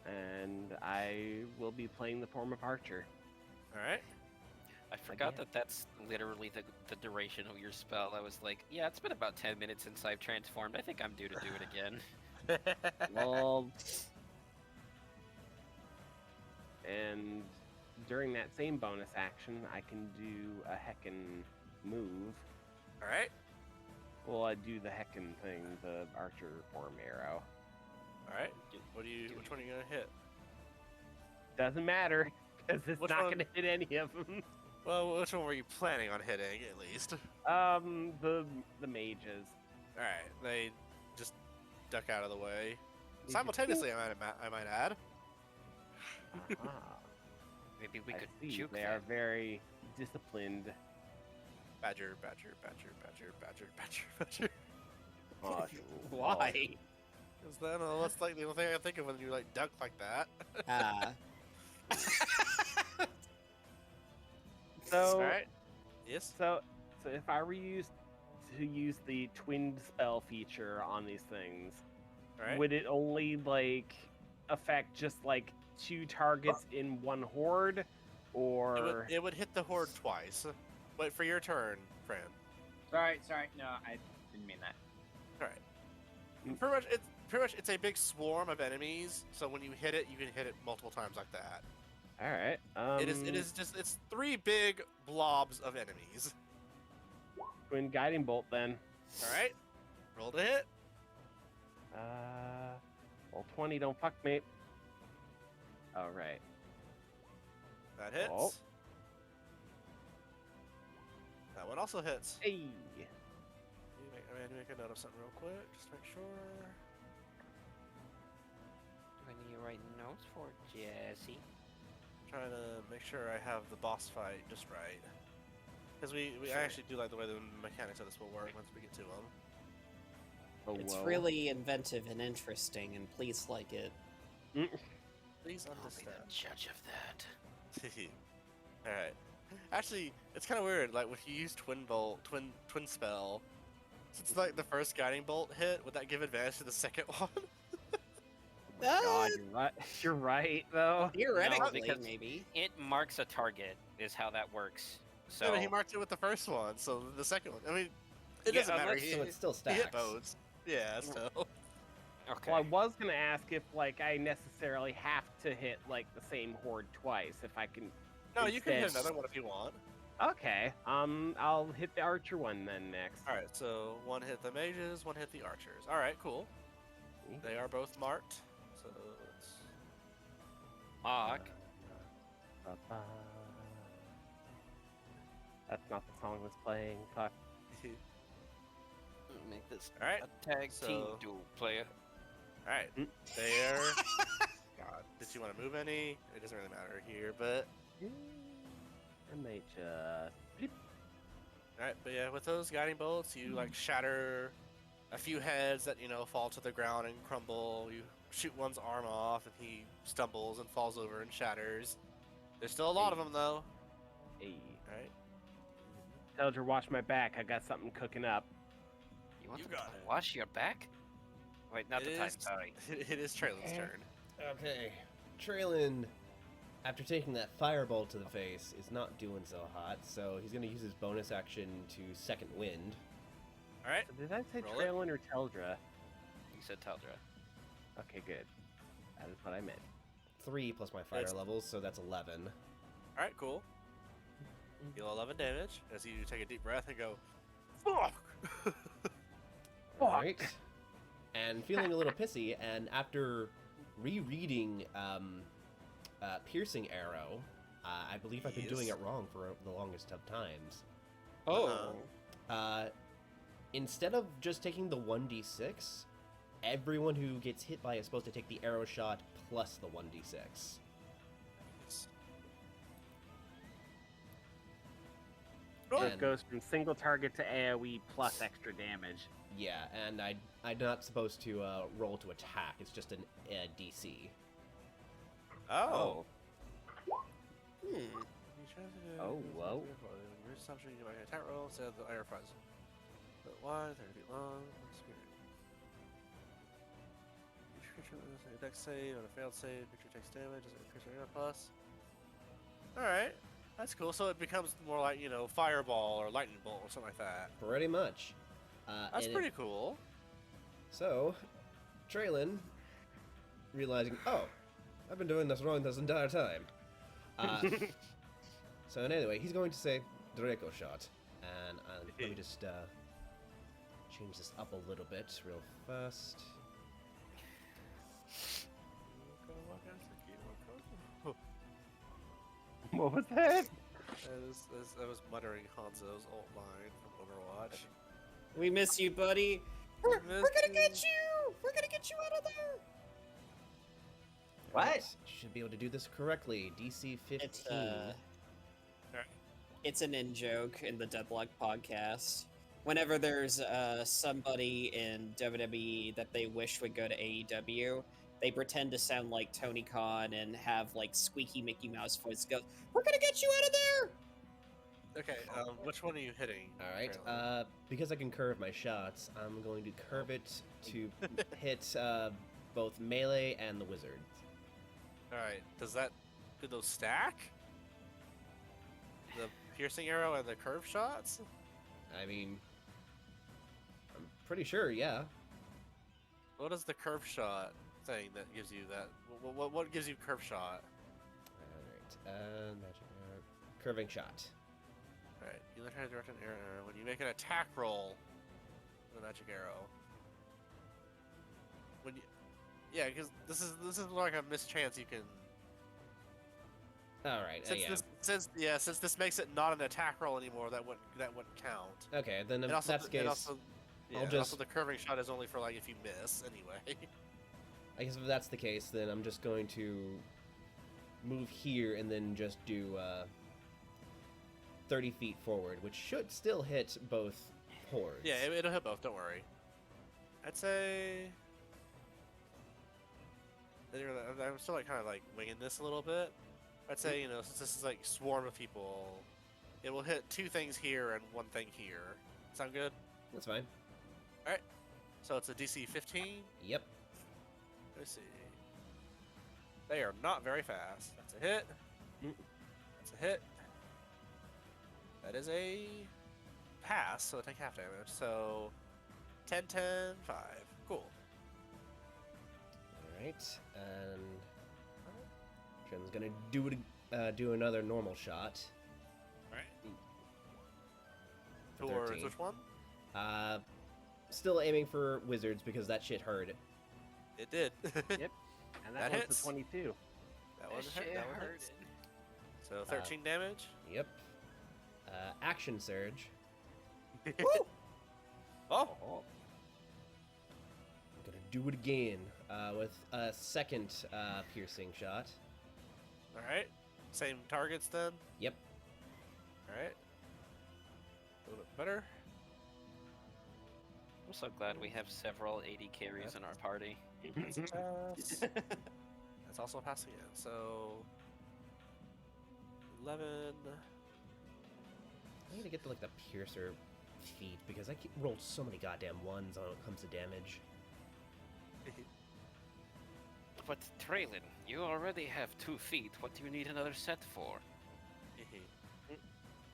And I will be playing the form of Archer. All right. I forgot Again. that's literally the duration of your spell. I was like, yeah, it's been about 10 minutes since I've transformed. I think I'm due to do it again. Well, and during that same bonus action, I can do a heckin' move. All right. Well, I do the heckin' thing, the Archer form arrow. All right. Which one are you gonna hit? Doesn't matter, because it's Which not one? gonna hit any of them. Well, which one were you planning on hitting at least? The mages. All right. They just duck out of the way simultaneously. I might add. Ah, Maybe we I could see. juke They them. are very disciplined. Badger, badger, badger, badger, badger, badger, badger. Oh, Why? Is that that's like the only thing I think of when you like duck like that? So, All right. Yes. so if I were to use the twinned spell feature on these things, All right. would it only like affect just like 2 targets in one horde, or It would hit the horde twice. Wait for your turn, Fran. Sorry. No, I didn't mean that. All right. Pretty much, it's a big swarm of enemies. So when you hit it, you can hit it multiple times like that. all right? It's 3 big blobs of enemies. Twin guiding bolt then. All right. Roll to hit. Well, 20 don't fuck me. All right. That hits. Oh. That one also hits. Hey. I'm gonna make a note of something real quick, just to make sure. Do I need to write notes for Jesse? Trying to make sure I have the boss fight just right. Because Sure. I actually do like the way the mechanics of this will work once we get to them. Oh, It's whoa. really inventive and interesting, and please like it. Please I'll be understand. the judge of that. Alright. Actually, it's kind of weird. Like, if you use twin spell, since like the first guiding bolt hit, would that give advantage to the second one? Oh my God, you're right. You're right, though. Theoretically, because- maybe. It marks a target, is how that works. So Yeah, but he marked it with the first one, so the second one. I mean, it doesn't matter. unless- He, So it still he stacks. hit both. Yeah, still. okay. Well, I was gonna ask if like I necessarily have to hit like the same horde twice if I can. No, you can hit Instead- another one if you want. Okay. I'll hit the archer one then next. Alright, so one hit the mages, one hit the archers. Alright, cool. They are both marked. So let's. Mark. Ba-ba. That's not the song that's playing. Fuck. Make this Alright, a tag team so- duel player. Alright, there. God, did you want to move any? It doesn't really matter here, but. I may just. Alright, but yeah, with those guiding bolts, you like shatter a few heads that, fall to the ground and crumble. You shoot one's arm off and he stumbles and falls over and shatters. There's still a lot of them though. Hey. Alright, Telger, watch my back. I got something cooking up. You want You them got to it. wash your back? Wait, not It the time. is- Sorry. it is Traylon's turn. Okay. Traylon, after taking that fireball to the face, is not doing so hot, so he's going to use his bonus action to second wind. All right. So did I say Roll it. Traylon or Teldra? You said Taldra. Okay, good. That is what I meant. 3 plus my fire It's- levels, so that's 11. All right. Cool. Deal 11 damage as you take a deep breath and go, "Fuck." Alright. And feeling a little pissy, and after rereading Piercing Arrow, I believe I've been doing Yes. it wrong for the longest of times. Oh. Instead of just taking the 1d6, everyone who gets hit by is supposed to take the arrow shot plus the 1d6. So it And- goes from single target to AoE plus extra damage. Yeah, and I'm not supposed to roll to attack. It's just an DC. Oh. Hmm. Oh, whoa. Assumption you might attack roll instead of the iron fries. But wide, 30 feet long, one spirit. Each creature with a dex save on a failed save, creature takes damage as a creature plus. Alright. That's cool. So it becomes more like, fireball or lightning bolt or something like that. Pretty much. That's and pretty cool. So, Traylon, realizing, oh, I've been doing this wrong this entire time. So anyway, he's going to say Draco shot, and let me just change this up a little bit real fast. What was that? I was muttering Hanzo's ult line from Overwatch. We miss you, buddy. We're gonna get you. We're gonna get you out of there. What? Right, should be able to do this correctly. DC 15. It's an in-joke in the Deadlock podcast. Whenever there's somebody in WWE that they wish would go to AEW, they pretend to sound like Tony Khan and have like squeaky Mickey Mouse voice. Goes, "We're gonna get you out of there." Okay, which one are you hitting? All right. Traylon? Because I can curve my shots, I'm going to curve it to hit both melee and the wizard. Alright, do those stack? The piercing arrow and the curve shots? I mean, I'm pretty sure, yeah. What is the curve shot thing that gives you that? What gives you curve shot? All right. Magic arrow. Curving shot. Alright, you learn how to direct an arrow when you make an attack roll with a magic arrow. Yeah, because this is like a mischance you can. All right. Since this makes it not an attack roll anymore, that wouldn't count. Okay, then if And also, that's the and case, also, yeah, I'll and just- also the curving shot is only for like if you miss anyway. I guess if that's the case, then I'm just going to move here and then just do 30 feet forward, which should still hit both hordes. Yeah, it'll hit both. Don't worry. I'd say. I'm still like kind of like winging this a little bit. I'd say since this is like swarm of people, it will hit 2 things here and 1 thing here. Sound good? That's fine. So it's a DC 15. Yep. Let's see. They are not very fast. That's a hit. That's a hit. That is a pass, so take half damage. So 10, 10, 5. Cool. Alright, and Trim's gonna do another normal shot. Alright. For Towards 13. which one? Still aiming for wizards because that shit hurt. It did. Yep. And That that, was hits. the 22. That was a hit. shit That one hurt. hits. So 13 damage. Yep. Action surge. Oh! I'm gonna do it again with a second piercing shot. Alright. Same targets then? Yep. Alright. A little bit better. I'm so glad we have several AD carries in our party. That's a pass. That's also a pass again. So 11. I need to get to like the piercer feat because I rolled so many goddamn ones when it comes to damage. but Traylon, you already have 2 feet. What do you need another set for?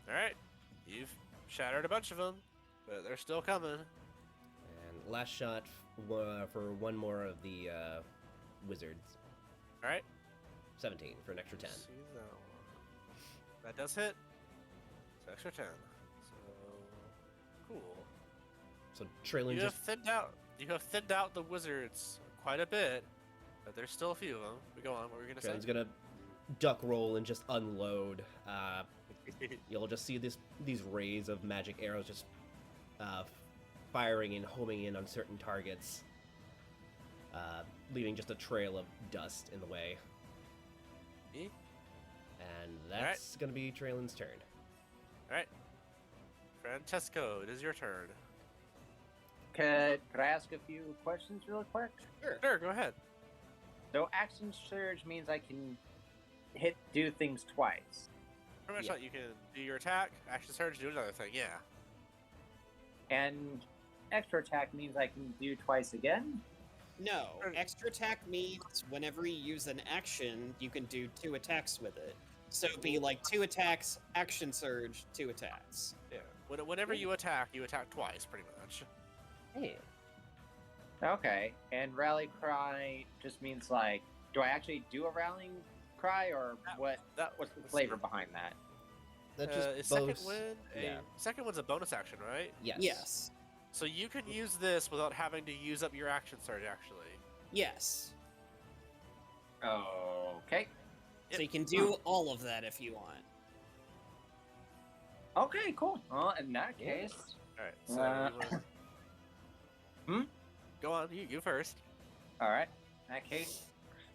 Alright, you've shattered a bunch of them, but they're still coming. And last shot for one more of the wizards. Alright. 17 for an extra 10. See that one. That does hit. It's extra 10. So cool. So Traylon You just have thinned out the wizards quite a bit, but there's still a few of them. We go on. What were we gonna say? Traylon's gonna duck roll and just unload. You'll just see these rays of magic arrows just firing and homing in on certain targets, leaving just a trail of dust in the way. And that's gonna be Traylon's turn. Alright. Francesco, it is your turn. Could I ask a few questions real quick? Sure, go ahead. So action surge means I can do things twice. Pretty much Yeah. like you can do your attack, action surge, do another thing, yeah. And extra attack means I can do twice again? No, extra attack means whenever you use an action, you can do 2 attacks with it. So it'd be like 2 attacks, action surge, 2 attacks. Yeah. Whenever you attack twice, pretty much. Hey. Okay, and rally cry just means like, do I actually do a rallying cry, or what's the let's flavor see. behind that? That just Is second boasts- win yeah. second one's a bonus action, right? Yes. Yes. So you can use this without having to use up your action surge, actually. Yes. Okay. So you can do all of that if you want. Okay, cool. Well, in that case, Alright, so you wanna- Go on, you first. all right. In that case,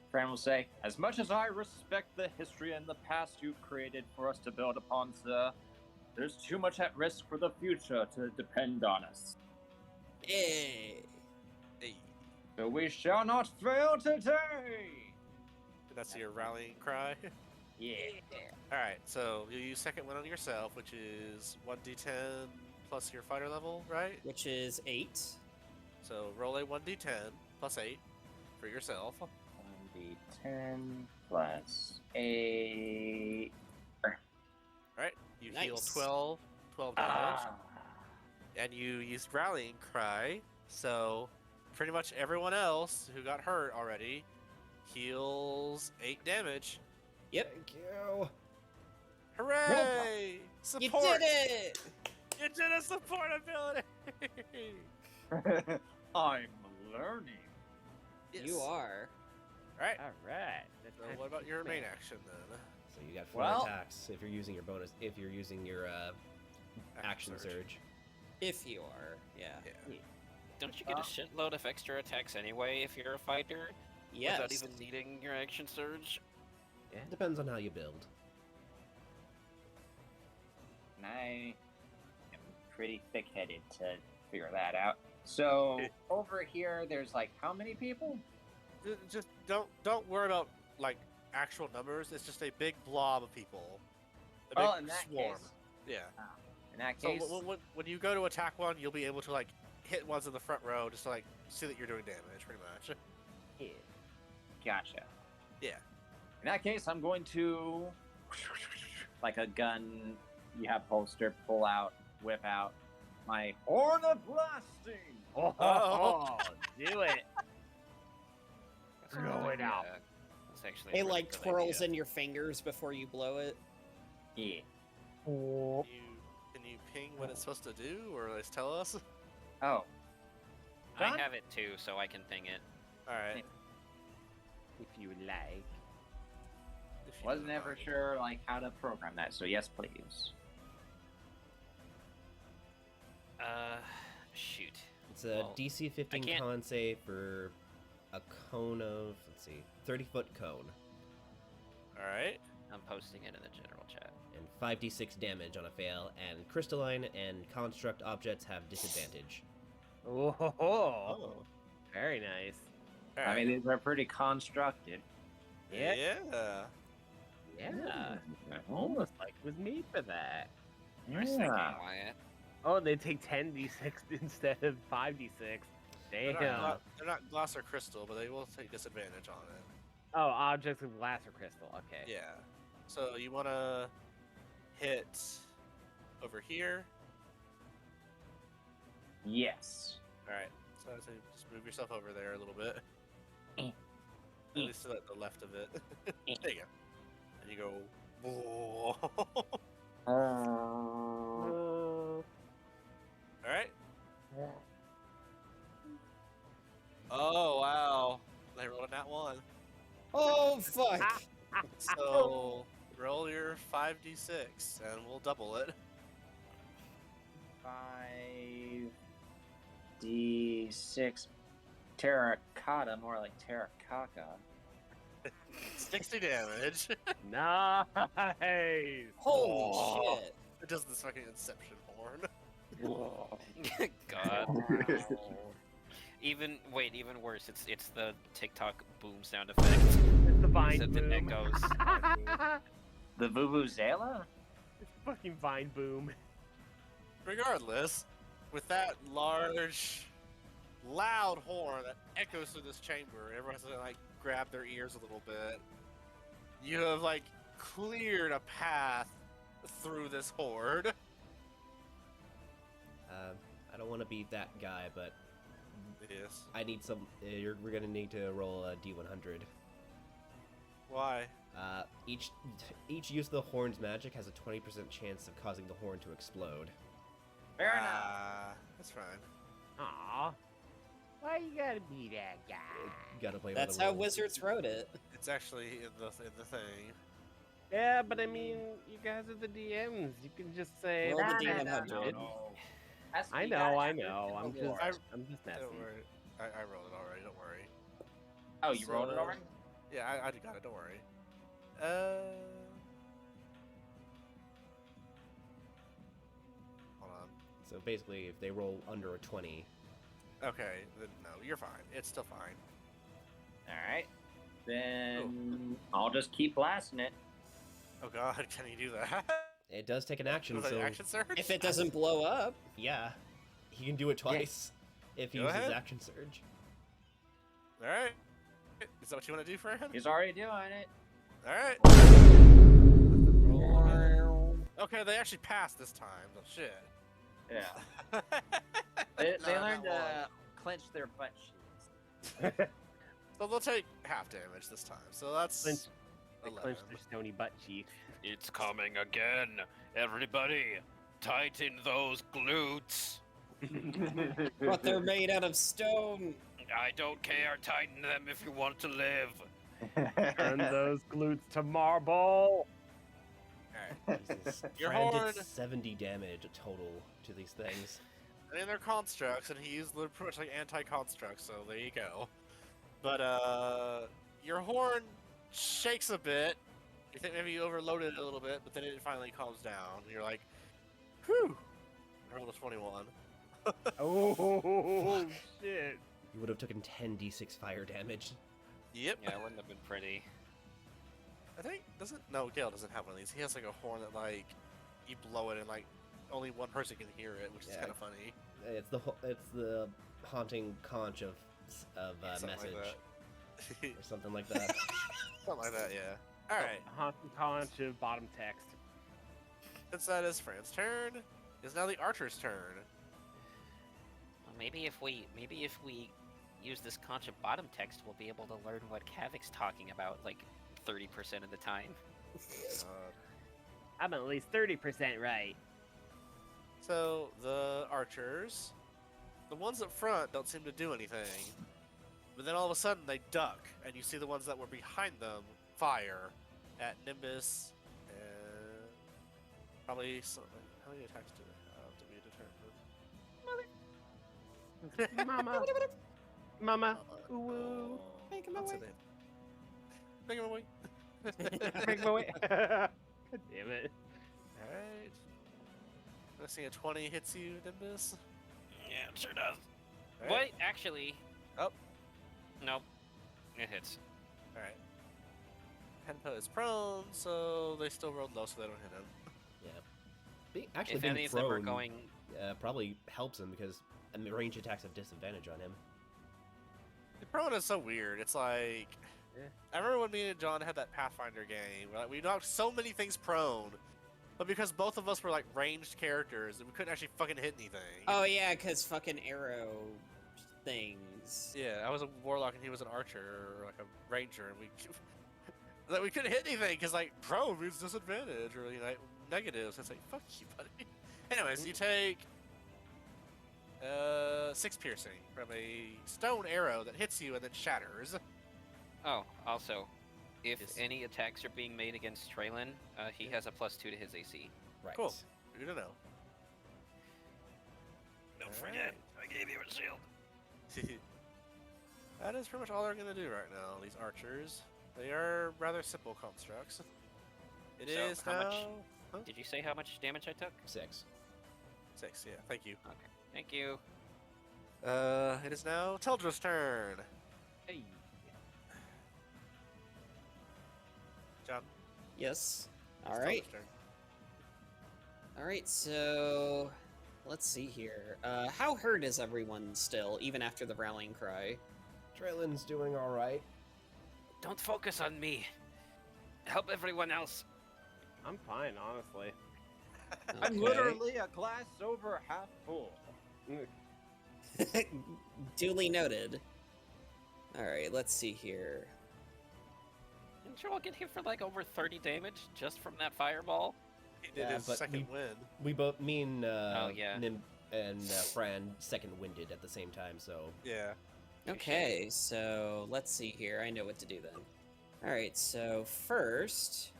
Fran will say, as much as I respect the history and the past you've created for us to build upon, sir, there's too much at risk for the future to depend on us. Hey. Hey. So we shall not fail today! That's your rallying cry. Yeah. Alright, so you use second one on yourself, which is 1d10 plus your fighter level, right? Which is 8. So roll a 1d10 plus 8 for yourself. 1d10 plus 8. Alright, you heal Nice. 12 damage. And you used rallying cry, so pretty much everyone else who got hurt already heals 8 damage. Yep. Thank you. Hooray! You Support! did it! You did a support ability! I'm learning. You are. Alright, All right. so what about your main action then? So you got 4 Well- attacks if you're using your bonus. If you're using your action surge. If you are, yeah. Yeah. Don't you get a shitload of extra attacks anyway if you're a fighter? Yes. Without even needing your action surge? Depends on how you build. And I am pretty thick-headed to figure that out. So over here, there's like how many people? Just don't worry about like actual numbers. It's just a big blob of people. A big In that swarm. case. Yeah. In that So case, when you go to attack one, you'll be able to like hit ones in the front row just to like see that you're doing damage, pretty much. gotcha. Yeah. In that case, I'm going to, like a gun, you have holster, pull out, whip out my Horn of Blasting. Oh, do it. That's Throw a good it out. idea. That's actually a It really like good twirls idea. in your fingers before you blow it. Yeah. Can you ping what it's supposed to do, or at least tell us? Oh, I Done? have it too, so I can ping it. All right. If you like. If you wasn't don't ever mind. sure like how to program that, so yes, please. Shoot. It's a Well, DC 15 can't- con save for a cone of, let's see, 30-foot cone. All right. I'm posting it in the general chat. And 5d6 damage on a fail, and crystalline and construct objects have disadvantage. Oh, very nice. All I right. mean, these are pretty constructed. Yeah. Yeah. Yeah. Almost like it was made for that. I was thinking, Yeah. Wyatt. Oh, they take 10d6 instead of 5d6. They're Damn. they're not glass or crystal, but they will take disadvantage on it. Oh, objects of glass or crystal. Okay. Yeah. So you want to hit over here. Yes. All right. So I'd say just move yourself over there a little bit. At least to the left of it. There you go. And you go. Whoa. All right. Oh wow! They rolled a nat 1. Oh fuck! So roll your 5d6, and we'll double it. 5d6 terracotta, more like terracaca. 60 damage. Nice. Holy Oh. shit! It does this fucking Inception horn. God. Even worse. It's the TikTok boom sound effect. It's the vine Except it boom. echoes. The Vuvuzela? It's fucking vine boom. Regardless, with that large, loud horn that echoes through this chamber, everyone's gonna like grab their ears a little bit. You have like cleared a path through this horde. I don't want to be that guy, but Yes. I need some. We're gonna need to roll a D100. Why? Each use of the horn's magic has a 20% chance of causing the horn to explode. Fair enough. That's fine. Aw. Why you gotta be that guy? You gotta play. That's by the how rules. Wizards wrote it. It's actually in the thing. Yeah, but I mean, you guys are the DMs. You can just say. Roll the "Nah, D100." nah, nah." That's what I you know, gotta I have to know. do I'm the just, lore. I'm just messing. Don't worry. I rolled it already. Don't worry. Oh, you rolled it So- already? Yeah, I got it. Don't worry. Hold on. So basically, if they roll under a 20, Okay, then no, you're fine. It's still fine. Alright. Then I'll just keep blasting it. Oh god, can you do that? it does take an action. With an So action surge? If it doesn't blow up, yeah, he can do it twice if he Go uses ahead. action surge. Alright. Is that what you want to do for him? He's already doing it. Alright. Okay, they actually passed this time. Oh shit. Yeah. They Not learned that to clench their butt cheeks. So they'll take half damage this time. So that's Clench- They 11. clench their stony butt cheeks. It's coming again. Everybody, tighten those glutes. but they're made out of stone. I don't care. Tighten them if you want to live. Turn those glutes to marble. Alright. Jesus. Your Fran horn- did 70 damage total to these things. I mean, they're constructs, and he used pretty much like anti-constructs, so there you go. But, your horn shakes a bit. You think maybe you overloaded it a little bit, but then it finally calms down. You're like, whew! I rolled a 21. Oh shit! You would have taken 10 d6 fire damage. Yep. Yeah, it wouldn't have been pretty. I think, no, Gale doesn't have one of these. He has like a horn that like, you blow it and like, only one person can hear it, which is Yeah. kind of funny. It's the haunting conch of Something message like that. or something like that. Something like that, yeah. Alright, Haunting conch of bottom text. since that is Fran's turn, it's now the archer's turn. Well, maybe if we use this conch of bottom text, we'll be able to learn what Kavic's talking about, like 30% of the time. I'm at least 30% right. So, the archers, the ones up front don't seem to do anything. But then all of a sudden they duck, and you see the ones that were behind them fire at Nimbus and probably something. How many attacks do they have to be determined? Mama. Mama. Uh, Ooh. Make him I'll say away. that. Make him away. Make my way. God damn it. Alright. I see a 20 hits you, Nimbus. Yeah, it sure does. Alright. Wait, actually. Oh. Nope. It hits. Alright. Henpo is prone, so they still rolled low, so they don't hit him. If Being any of them are prone, going, probably helps him because range attacks have disadvantage on him. Prone is so weird. It's like, Yeah. I remember when me and John had that Pathfinder game. Where, like, we knocked so many things prone, but because both of us were like ranged characters, we couldn't actually fucking hit anything. Oh yeah, because fucking arrow things. Yeah, I was a warlock and he was an archer or like a ranger, and we couldn't hit anything because like prone means disadvantage or like negatives. It's like fuck you, buddy. Anyways, you take 6 piercing from a stone arrow that hits you and then shatters. Oh, also, if Yes. any attacks are being made against Traylon, he has a +2 to his AC. Right. Cool. Good to know. Don't forget, I gave you a shield. That is pretty much all they're gonna do right now. These archers, they are rather simple constructs. It So, is how now. much- Huh? Did you say how much damage I took? 6. 6. Yeah, thank you. Okay, thank you. It is now Teldra's turn. Hey. John. Yes. it's All right. Teldra's turn. All right. So let's see here. How hurt is everyone still, even after the rallying cry? Traylon's doing alright. Don't focus on me. Help everyone else. I'm fine, honestly. I'm Okay. literally a glass over half full. Duly noted. All right. Let's see here. Didn't Joel get hit for like over 30 damage just from that fireball? He did Yeah, his but second win. We both, me and yeah. Nim and Fran second winded at the same time, so Yeah. Okay, so let's see here. I know what to do then. All right, so first,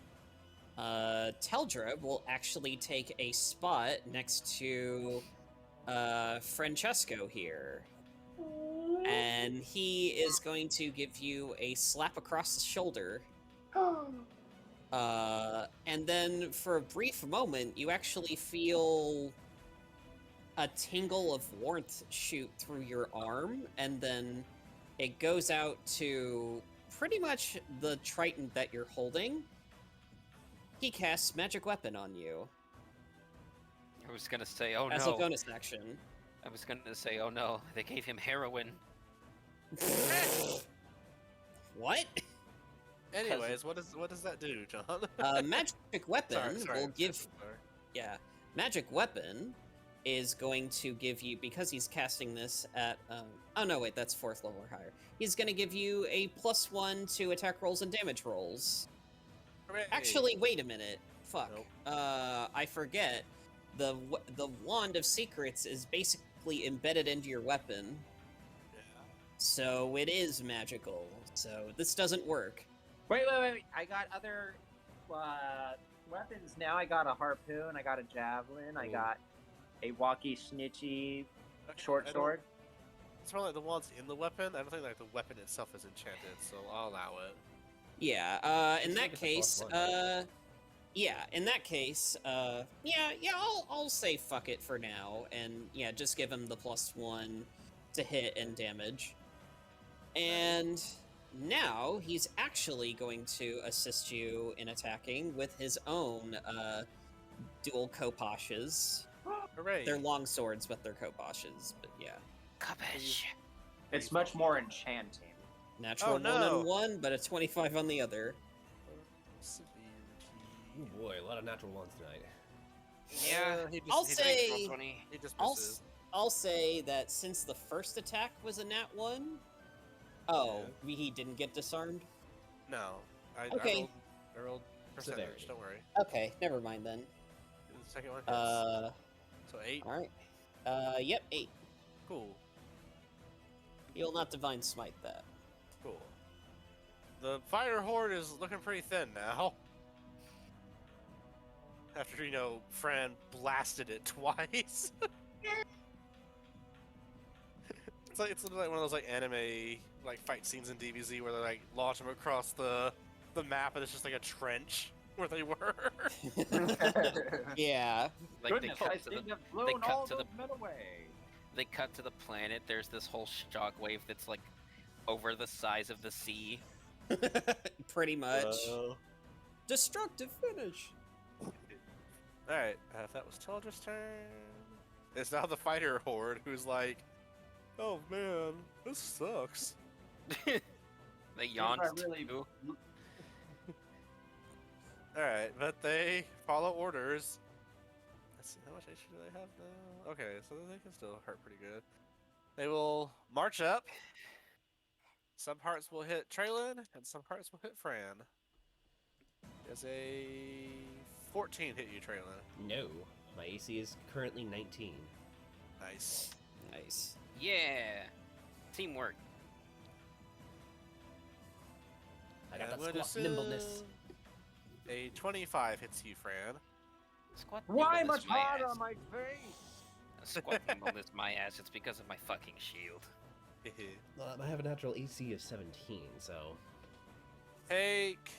Teldra will actually take a spot next to Francesco here. And he is going to give you a slap across the shoulder. And then for a brief moment, you actually feel a tingle of warmth shoot through your arm, and then it goes out to pretty much the Triton that you're holding. He casts Magic Weapon on you I was gonna say, oh as a no. bonus action. I was gonna say, oh no, they gave him heroin. What? Anyways, what does that do, John? Magic Weapon sorry, will give. sorry. Yeah, Magic Weapon is going to give you, because he's casting this at. Oh no, wait, that's 4th level or higher. He's going to give you a +1 to attack rolls and damage rolls. Hooray. Actually, wait a minute. Fuck. Nope. I forget. The Wand of Secrets is basically embedded into your weapon, Yeah. so it is magical. So this doesn't work. Wait. I got other weapons now. I got a harpoon. I got a javelin. I Ooh. got a walkie-snitchy Okay, short I don't- sword. It's more like the ones in the weapon. I don't think like the weapon itself is enchanted, so I'll allow it. Yeah. In It's that like it's a case, +1, right? yeah. In that case, yeah. I'll say fuck it for now, and yeah, just give him the +1 to hit and damage. And now he's actually going to assist you in attacking with his own dual kopashes. Hooray! They're long swords, but they're kopashes. But yeah, Kabesh. It's much more enchanting. natural Oh, 1 no. on 1, but a 25 on the other. Ooh boy, a lot of natural ones tonight. Yeah, he just, I'll he say- Just, 20. he just I'll, misses. I'll say that since the first attack was a nat 1, he didn't get disarmed? No. Okay. I rolled percentage. Severity. Don't worry. Okay, never mind then. The second one hits. So 8. Alright. Yep, 8. Cool. You'll not Divine Smite that. Cool. The fire horde is looking pretty thin now. After, Fran blasted it twice. It's like one of those like anime like fight scenes in DBZ where they like launch them across the map and it's just like a trench where they were. Yeah. Like Goodness, I seem to have blown cut all to those men away. they cut to the planet. There's this whole shockwave that's like over the size of the sea. Pretty much. Uh, Destructive finish. Alright, if that was Teldra's turn, it's now the fighter horde who's like, oh man, this sucks. They yawned really- too. Alright, but they follow orders. Let's see, how much HP do they have now? Okay, so they can still hurt pretty good. They will march up. Some hearts will hit Traylon, and some hearts will hit Fran. Does a 14 hit you, Traylon? No, my AC is currently 19. Nice. Nice. Yeah. Teamwork. I got And that we'll squat nimbleness. assume a 25 hits you, Fran. Squat Why nimbleness much my harder ass. on my face? Squat nimbleness my ass. It's because of my fucking shield. I have a natural AC of 17, so Take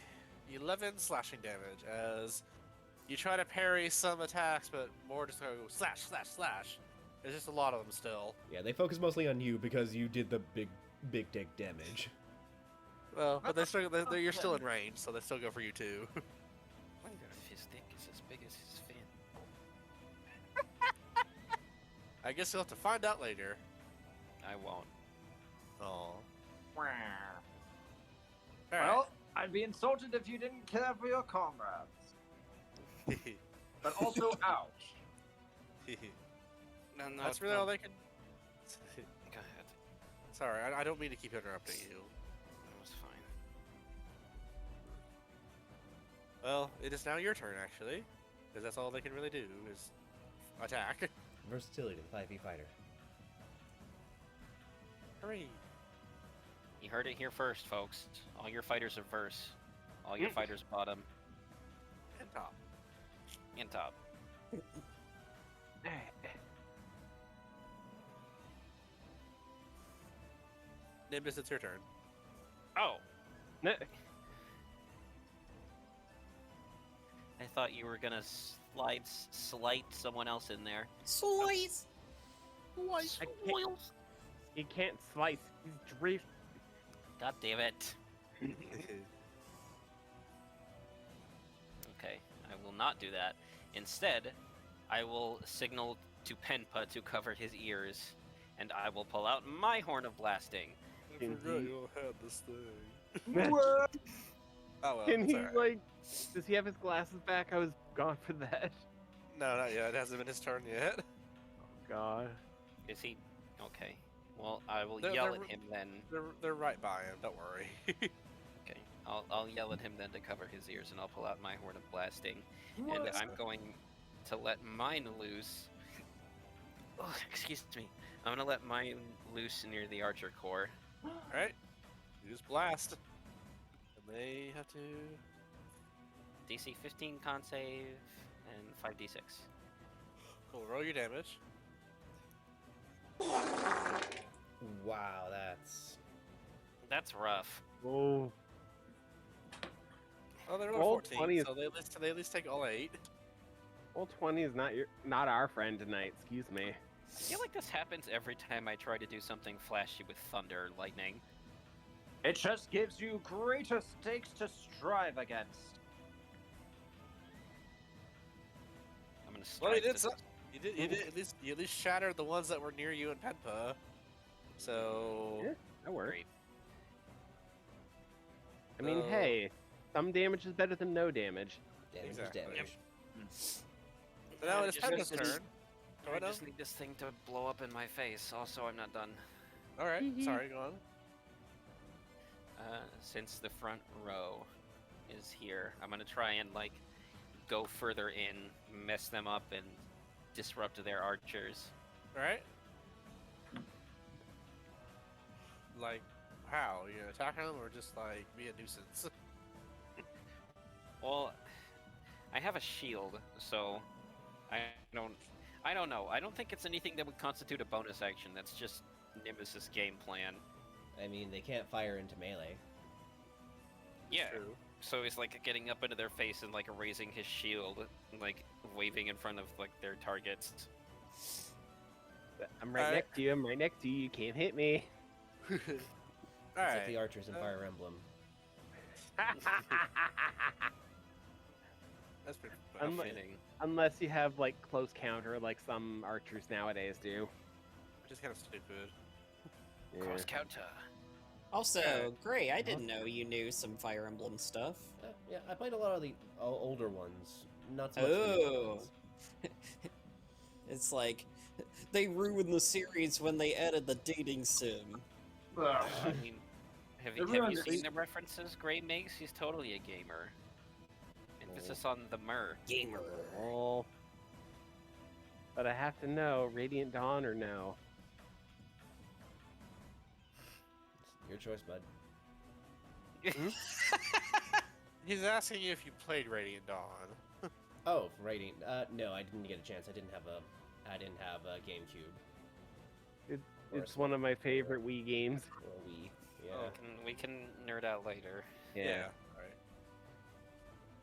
11 slashing damage as you try to parry some attacks, but more just go slash, slash, slash. There's just a lot of them still. yeah, they focus mostly on you because you did the big dick damage. Well, but you're still in range, so they still go for you too. Wonder if his dick is as big as his fin. I guess you'll have to find out later. I won't. Oh. Well, I'd be insulted if you didn't care for your comrades. But also, ouch. No, That's really all they can. Go ahead. Sorry, I don't mean to keep interrupting you. That was fine. Well, it is now your turn, actually. Because that's all they can really do is attack. Versatility to the 5e fighter. Hurry. You heard it here first, folks. All your fighters are verse. All your fighters bottom And top. and top. Nimbus, it's your turn. Oh, No, I thought you were gonna slight someone else in there. Slice. I can't, you can't slice. He's drift. God damn it. Okay, I will not do that. Instead, I will signal to Penpa to cover his ears, and I will pull out my horn of blasting. I forgot you all had this thing. What? Oh well, Can it's he alright. like? Does he have his glasses back? I was gone for that. No, not yet. It hasn't been his turn yet. Oh God. Is he? Okay. Well, I will They're- yell they're- at him then. They're right by him. Don't worry. Okay, I'll yell at him then to cover his ears, and I'll pull out my horn of blasting, and I'm going to let mine loose. Oh, excuse me. I'm gonna let mine loose near the archer core. All right. Use blast. And they have to. DC 15 con save and 5d6. Cool. Roll your damage. Wow, that's That's rough. Oh. Oh, they rolled Roll 14, 20 is- so they at least take all 8. Roll 20 is not our friend tonight. Excuse me. I feel like this happens every time I try to do something flashy with thunder and lightning. It just gives you greater stakes to strive against. I'm gonna Well, strike you did. this- You did at least shatter the ones that were near you and Penpa. So Yeah. That works. Great. I mean, Uh, hey, some damage is better than no damage. damage Exactly. is damage. So now I it is just- Penpa's just- turn. I just need this thing to blow up in my face. Also, I'm not done. All right. Sorry. Go on. Since the front row is here, I'm gonna try and like go further in, mess them up, and disrupt their archers. All right. Like, how? You gonna attack them or just like be a nuisance? Well, I have a shield, so I don't know. I don't think it's anything that would constitute a bonus action. That's just Nimbus's game plan. I mean, they can't fire into melee. Yeah. True. So he's like getting up into their face and like raising his shield, like waving in front of like their targets. I'm right Alright. next to you. I'm right next to you. You can't hit me. All It's right. like the archers in Fire Emblem. That's pretty. Unless- Fitting. Unless you have like close counter, like some archers nowadays do. Which is kind of stupid. Yeah. Cross counter. Also, Gray, I didn't know you knew some Fire Emblem stuff. Yeah, I played a lot of the older ones, not so much the newer Oh. ones. It's like they ruined the series when they added the dating sim. Ugh. I mean, have They you ruined it. seen the references Gray makes? He's totally a gamer. Emphasis on the mer. Gamer. Oh. But I have to know, Radiant Dawn or no? It's your choice, bud. He's asking you if you played Radiant Dawn. Oh, Radiant. No, I didn't get a chance. I didn't have a GameCube. Or a It's one of my favorite Wii games. Or a Wii. Yeah. Oh, we can nerd out later. Yeah.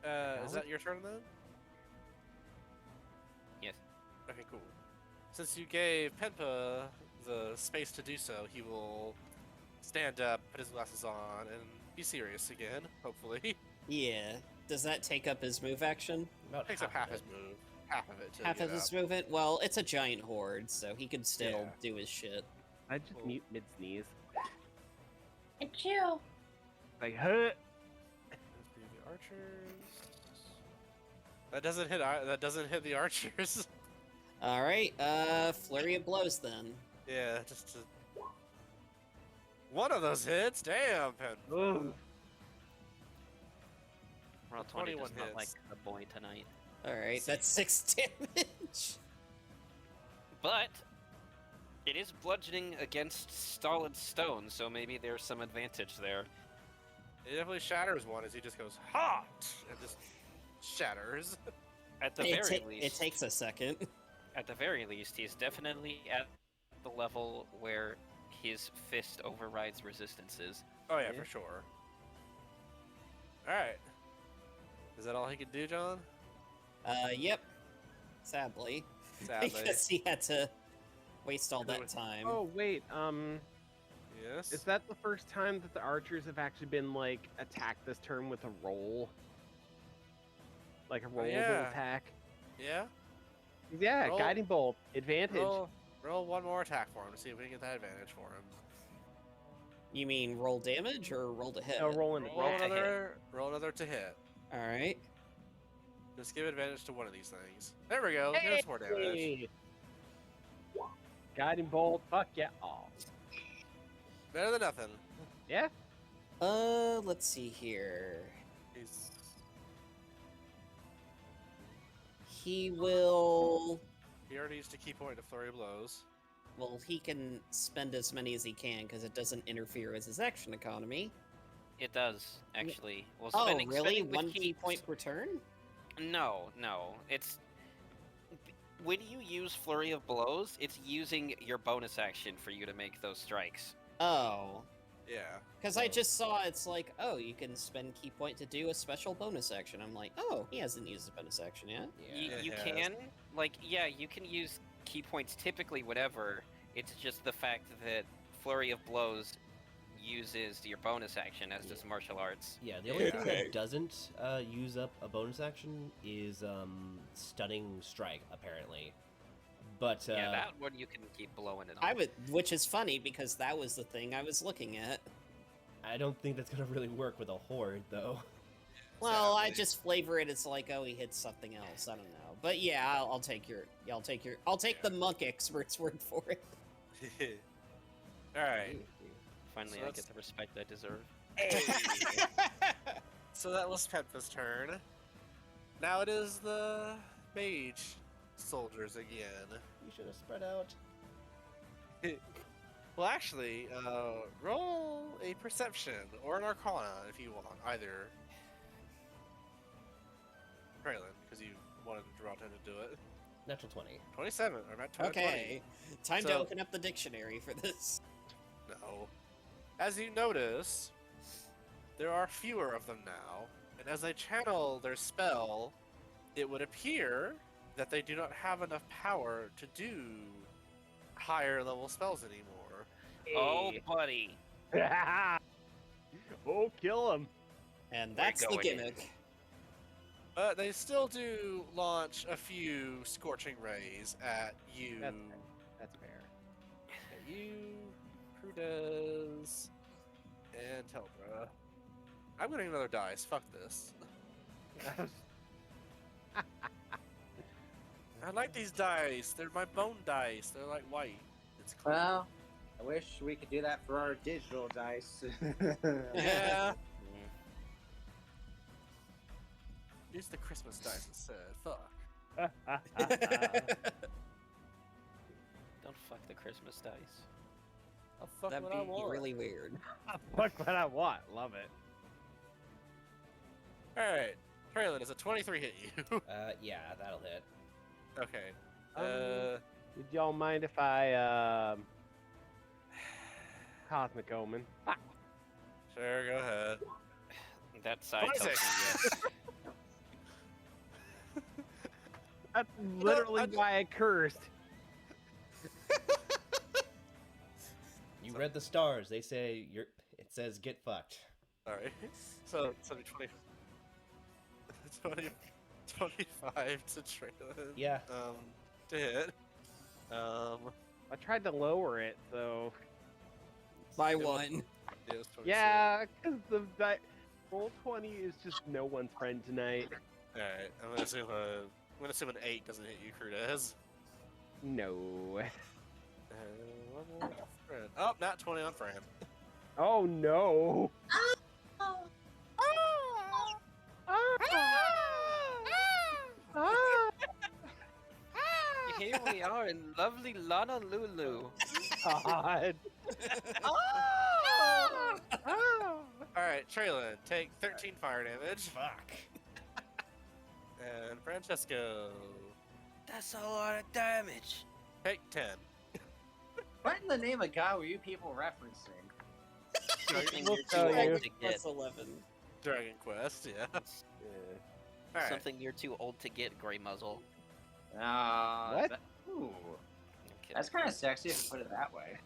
Alright. Is that your turn then? Yes. Okay, cool. Since you gave Penpa the space to do so, he will stand up, put his glasses on, and be serious again, hopefully. Yeah. Does that take up his move action? About Takes up half of his it. move. Half of it to Half get of his up. movement? Well, it's a giant horde, so he could still Yeah. do his shit. I just Cool. mute mid sneeze. Achoo. Like, huh? Let's do the archers. That doesn't hit the archers. Alright, flurry of blows then. Yeah, just to... One of those hits. Damn, Penpa. Ugh. Roll 20 does 21 not hits. like the boy tonight. Alright, that's 6 damage. But it is bludgeoning against solid stone, so maybe there's some advantage there. It definitely shatters one as he just goes hot and just shatters. At the It, very ta- least, it takes a second. at the very least, he's definitely at the level where his fist overrides resistances. Oh yeah, Yeah. for sure. All right. Is that all he could do, John? Yep. Sadly. Sadly. Because he had to waste all that Could've- time. Oh, wait, Yes. is that the first time that the archers have actually been, like, attacked this turn with a roll? Like a rollable yeah. attack? Yeah. Yeah, Roll. guiding bolt, advantage. Roll one more attack for him to see if we can get that advantage for him. You mean roll damage or roll to hit? No, roll into Roll to hit. another to hit. Alright. Just give advantage to one of these things. There we go. There's more damage. Hey! Guiding bolt, fuck yeah. Oh. Better than nothing. Yeah? Let's see here. He's He will... he already used a key point to flurry of blows. Well, he can spend as many as he can because it doesn't interfere with his action economy. It does, actually. Well, Oh, spending, really? spending with One key point per turn? No. It's when you use flurry of blows, it's using your bonus action for you to make those strikes. Oh. Yeah. Because I just saw it's like, oh, you can spend key point to do a special bonus action. I'm like, oh, he hasn't used a bonus action yet. You, Yeah, you it has. can, like, yeah, you can use key points typically, whatever. It's just the fact that flurry of blows uses your bonus action, as does martial arts. Yeah, the only thing Okay. that doesn't use up a bonus action is stunning strike, apparently. But Yeah, that one you can keep blowing it on. I would, which is funny because that was the thing I was looking at. I don't think that's gonna really work with a horde, though. Well, I Sadly. just flavor it as like, oh, he hits something else. I don't know, but yeah, I'll take the monk expert's word for it. All right. Finally, So I that's- get the respect I deserve. So that was Penpa's turn. Now it is the mage soldiers again. You should have spread out. Well, actually, roll a perception or an arcana if you want, either. Braylon, because you wanted to draw him to do it. Natural 20. 27, or not 20. Okay, time to So- open up the dictionary for this. No. As you notice, there are fewer of them now, and as they channel their spell, it would appear that they do not have enough power to do higher level spells anymore. Oh, buddy. Oh, kill him. And that's the going in. gimmick. But they still do launch a few scorching rays at you. That's fair. That's fair. At you, Crudez, And Telbra. I'm getting another dice. Fuck this. I like these dice. They're my bone dice. They're like white. It's cool. Well, I wish we could do that for our digital dice. Yeah. Use the Christmas dice instead. Fuck. Don't fuck the Christmas dice. I'll fuck That'd what I be want. really weird. Fuck what I want. Love it. Alright. Traylon, does a 23 hit you? Yeah, that'll hit. Okay. Would y'all mind if I Cosmic Omen? Sure, go ahead. That side tells me 26. yes. That's literally why I cursed. You read the stars. They say you're. It says get fucked. Alright. So 20, 25 to Traylon. Yeah. To hit. I tried to lower it, so By It was- one. It was 26. yeah, because the roll 20 is just no one's friend tonight. Alright, I'm gonna assume an 8 doesn't hit you, Crudez. No. One more friend. Oh, not 20 on Fran. Oh no. Here we are in lovely Honolulu. God. Alright, Traylon, take 13 fire damage. Fuck. And Francesco, That's a lot of damage. take 10. What in the name of God were you people referencing? Something We'll you're tell too you. old to get. Plus 11. Dragon Quest, yeah. Alright. Something you're too old to get, Grey Muzzle. What? Ooh, I'm kidding. that's kind of sexy if you put it that way.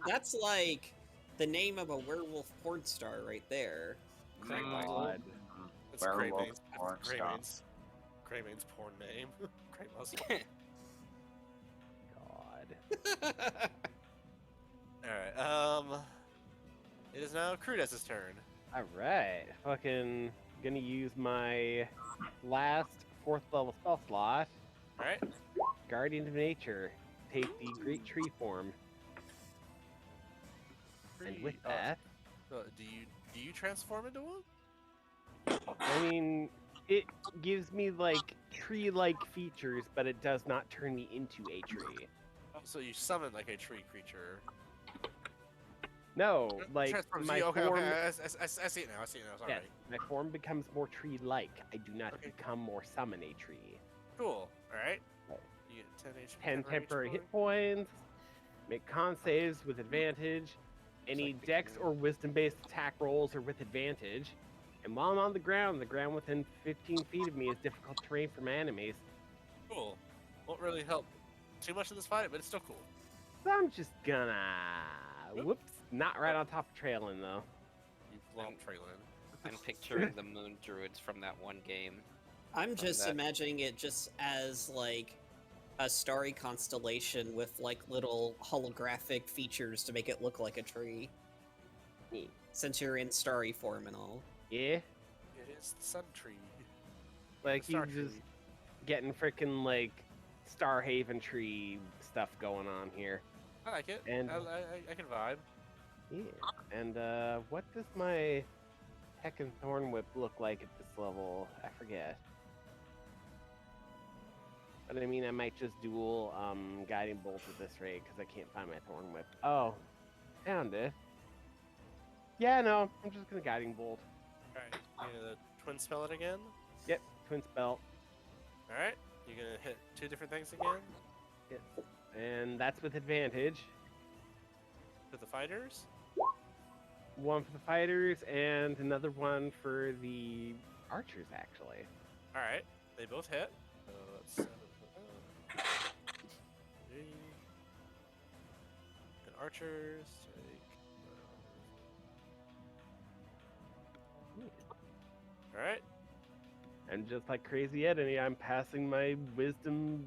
That's like the name of a werewolf porn star right there. Grey Mm. Muzzle. God. It's Werewolf Greymane's porn star. Greymane's porn name. Grey Muzzle. God. Alright, it is now Crudez's turn. Alright. Fucking gonna use my last 4th level spell slot. Alright? Guardian of Nature. Take the Great Tree form. And with that, Do you transform into one? I mean, it gives me like tree-like features, but it does not turn me into a tree. Oh, so you summon like a tree creature. No, like Transforms my you. Okay, form. okay. I see it now. I see it now. Sorry. Yes, my form becomes more tree-like. I do not Okay. become more summon a tree. Cool. Alright. Right. You get 10 HP. 10 cover each temporary hit point. points. Make con saves with advantage. Any like dex or wisdom-based attack rolls are with advantage. And while I'm on the ground within 15 feet of me is difficult terrain for my enemies. Cool. Won't really help too much in this fight, but it's still cool. So I'm just gonna... Whoops. Not right on top of Traylon, though. You lump Traylon. I'm picturing the moon druids from that one game. I'm just that- imagining it just as like a starry constellation with like little holographic features to make it look like a tree. Neat. Since you're in starry form and all. Yeah? It is the sun tree. Like, The star he's just tree. getting freaking, like, Starhaven tree stuff going on here. I like it. And- I can vibe. Yeah. And, what does my Heckin' Thorn Whip look like at this level? I forget. But I mean, I might just dual, Guiding Bolt at this rate, because I can't find my Thorn Whip. Oh. Found it. Yeah, no, I'm just gonna Guiding Bolt. Alright. You gonna twin spell it again? Yep, Twin Spell. Alright. You're gonna hit 2 different things again? Yes. And that's with advantage. To the fighters? One for the fighters, and another one for the archers, actually. Alright. They both hit. So that's 7. 3. And archers take. Alright. And just like Crazy Enemy, I'm passing my wisdom,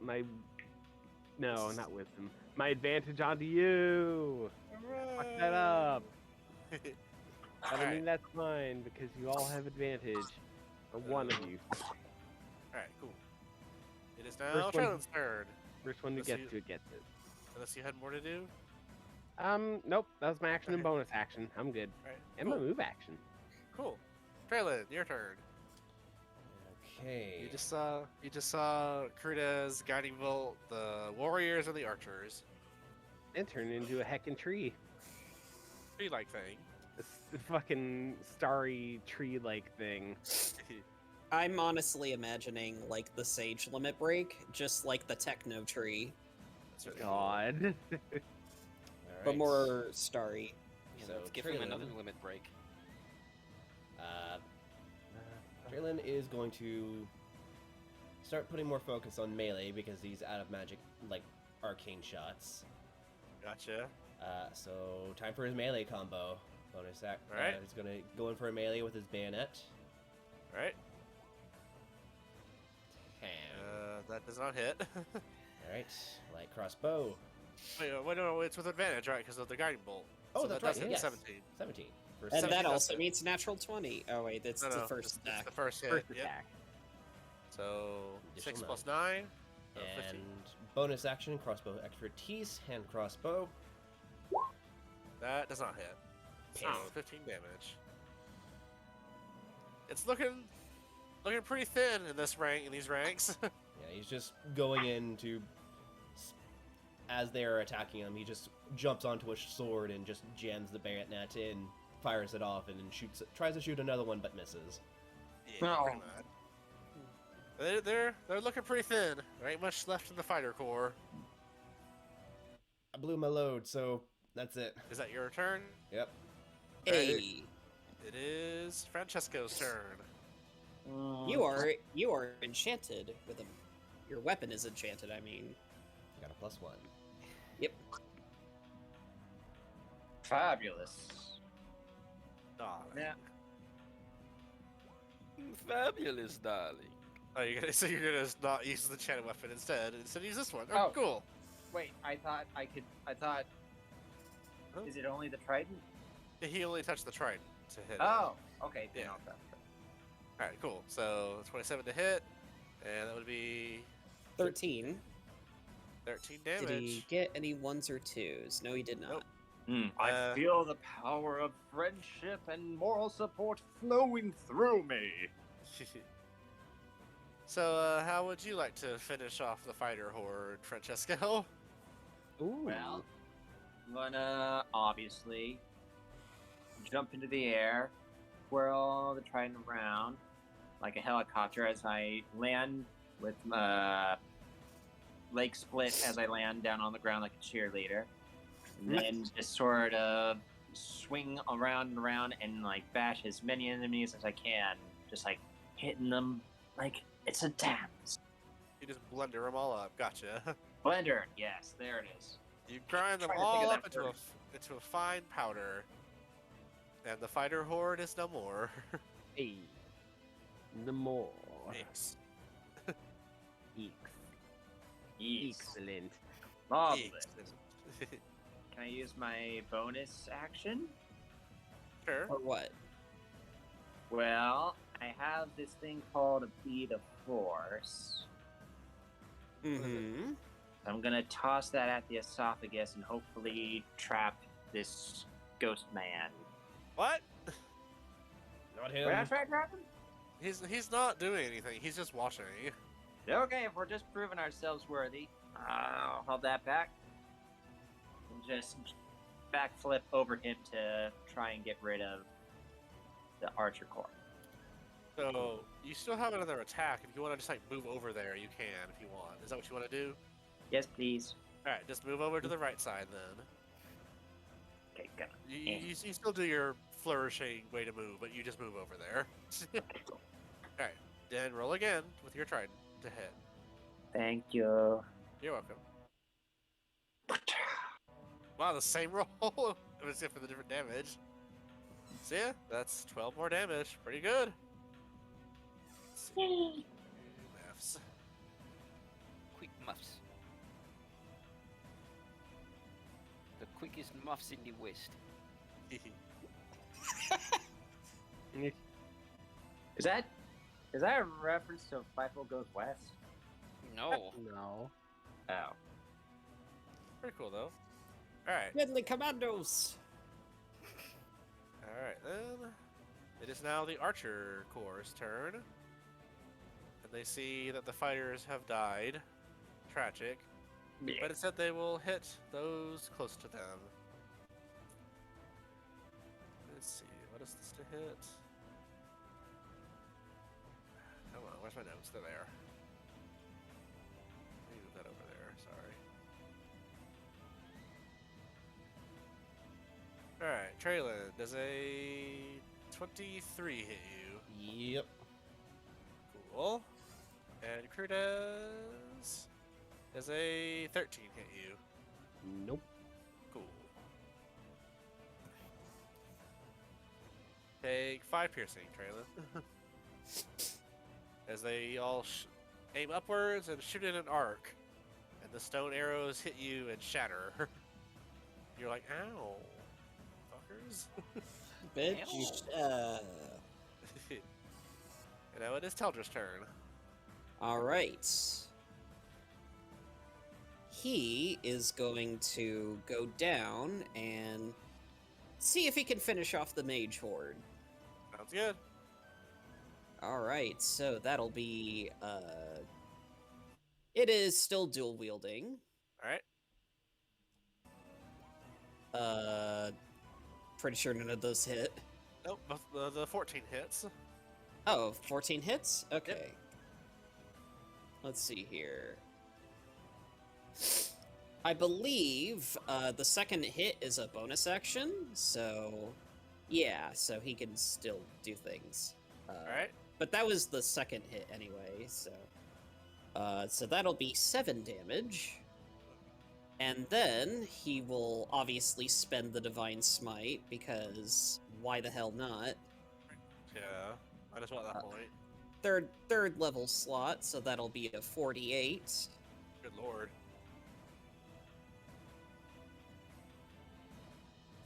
no, not wisdom, my advantage onto you. Fuck that up. But I mean, Alright. that's fine because you all have advantage. Or one of you. Alright, cool. It is now First one- Trellin's turn. First one who Let's gets see- to it gets it. Unless you had more to do. Nope. That was my action and Okay. bonus action. I'm good. Alright, And my cool. move action. Cool. Trellin, your turn. Okay. You just saw Kruta's guiding bolt, the warriors and the archers. And turn into a heckin' tree. Tree-like thing. A fucking starry tree-like thing. I'm honestly imagining like the Sage Limit Break, just like the Techno Tree, That's really cool. God. but Alright. more starry. Yeah, So let's give him Traylon- another limit break. Traylon is going to start putting more focus on melee because he's out of magic, like arcane shots. Gotcha. So time for his melee combo. Bonus act. Alright. He's gonna go in for a melee with his bayonet. Alright. And That does not hit. alright, light crossbow. wait, no, it's with advantage, right? Because of the guiding bolt. Oh, So that's that right. does hit Yes. 17. 17. For And 17. that 17 also does means natural 20. Oh wait, that's No, the no, first it's attack. the first hit. First Yep. attack. So Additional 6 nine. plus 9. And 15. bonus action, crossbow expertise, hand crossbow. That does not hit. So Damn. 15 damage. It's looking pretty thin in this rank, in these ranks. Yeah, he's just going in to. As they're attacking him, he just jumps onto a sword and just jams the bayonet in, fires it off, and then tries to shoot another one but misses. Yeah, Oh. pretty much. They're looking pretty thin. There ain't much left in the fighter core. I blew my load, so that's it. Is that your turn? Yep. Hey, It is Francesco's turn. you are enchanted with a. Your weapon is enchanted. I mean, Got a +1. yep. Fabulous. Darling. Yeah. Fabulous, darling. Oh, so you're gonna not use the enchanted weapon instead use this one. Oh. Cool. Wait, I thought. Huh? Is it only the trident? He only touched the trident to hit. Oh, okay. Then Yeah. I'll try. All right, cool. So 27 to hit, and that would be 13. 13 Did damage. he get any ones or twos? No, he did not. Nope. I feel the power of friendship and moral support flowing through me. So, how would you like to finish off the fighter horde, Francesco? Ooh. Well, I'm gonna obviously jump into the air, whirl the trident around like a helicopter as I land with leg split as I land down on the ground like a cheerleader. And then just sort of swing around and around and like bash as many enemies as I can, just like hitting them like it's a dance. You just blender them all up. Gotcha. Blender, yes, there it is. You grind them Trying to think all of up that into a fine powder, and the fighter horde is no more. Hey. No more. Thanks. Eeks. Yes. Excellent. Marvelous. Excellent. Can I use my bonus action? Sure. Or what? Well, I have this thing called a bead of force. Mm-hmm. I'm gonna toss that at the esophagus and hopefully trap this ghost man. What? Not Did I him. try to trap him? He's not doing anything. He's just watching. Okay, if we're just proving ourselves worthy, I'll hold that back. And just backflip over him to try and get rid of the archer core. So you still have another attack. If you want to just like move over there, you can. If you want, is that what you want to do? Yes, please. All right, just move over to the right side then. Okay, go. You still do your flourishing way to move, but you just move over there. All right, then roll again with your trident to hit. Thank you. You're welcome. Wow, the same roll, except for the different damage. So yeah, that's 12 more damage. Pretty good. Let's see. Maths. Quick muffs. The quickest muffs in the West. Is that a reference to Fievel Goes West? No. No. Oh. Pretty cool though. Alright. Deadly Commandos! Alright then. It is now the Archer Corps' turn. And they see that the fighters have died. Tragic. Yeah. But instead they will hit those close to them. Let's see, what is this to hit? Come on, where's my notes? They're there. Let me move that over there, sorry. Alright, Traylon, does a 23 hit you? Yep. Cool. And Crudez, does a 13 hit you? Nope. Cool. Take 5 piercing, Traylon. As they all aim upwards and shoot in an arc, and the stone arrows hit you and shatter. You're like, ow, fuckers. Bitch. And now it is Teldra's turn. Alright. He is going to go down and see if he can finish off the mage horde. Sounds good. Alright, so that'll be, it is still dual wielding. Alright. Pretty sure none of those hit. Nope, the 14 hits. Oh, 14 hits? Okay. Let's see here. I believe the second hit is a bonus action, so yeah, so he can still do things. Alright. But that was the second hit anyway, so so that'll be 7 damage. And then he will obviously spend the Divine Smite, because why the hell not? Yeah, I just want that point. Third level slot, so that'll be a 48. Good lord.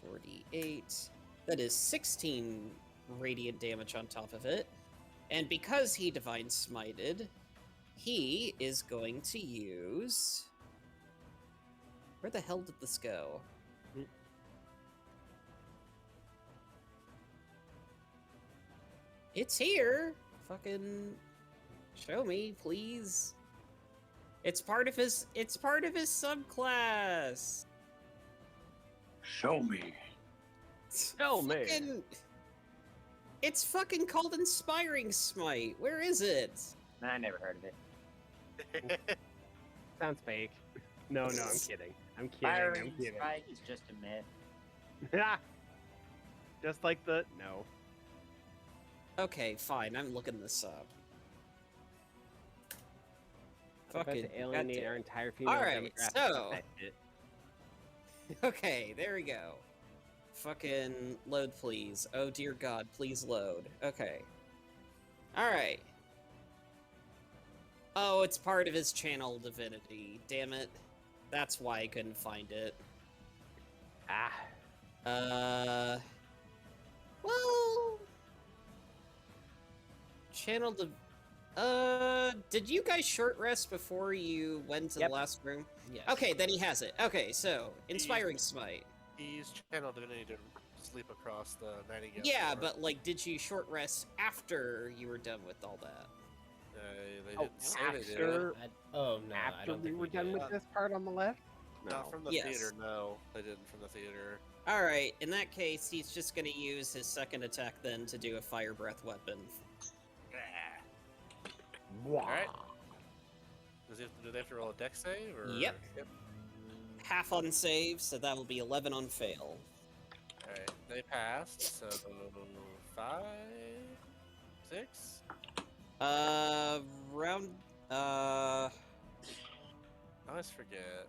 48. That is 16 radiant damage on top of it. And because he Divine Smited, he is going to use... Where the hell did this go? It's here! Fucking... Show me, please. It's part of his subclass! Show me. Tell me. It's fucking called Inspiring Smite. Where is it? I never heard of it. Sounds fake. No, I'm kidding. I'm Firing kidding. Strike is just a myth. Just like the no. Okay, fine. I'm looking this up. I'm about Fucking to alienate goddamn- our entire female Alright, demographic so- with that shit. Okay, there we go. Fucking load, please. Oh dear God, please load. Okay. Alright. Oh, it's part of his channel divinity. Damn it. That's why I couldn't find it. Well... Channel did you guys short rest before you went to Yep. the last room? Yes. Okay, then he has it. Okay, so, Inspiring Smite. He's channeled divinity to sleep across the Nightingale. Yeah, floor. but, like, did you short rest after you were done with all that? They Oh, didn't say they did. after Oh no, I after don't we think were done did. with this part on the left? Not from the Yes. theater, no. They didn't from the theater. Alright, in that case, he's just gonna use his second attack then to do a Fire Breath weapon. Alright. Do they have to roll a dex save? Or... Yep. Half on save, so that'll be 11 on fail. Alright, they passed, so 5, 6. Round, I always forget.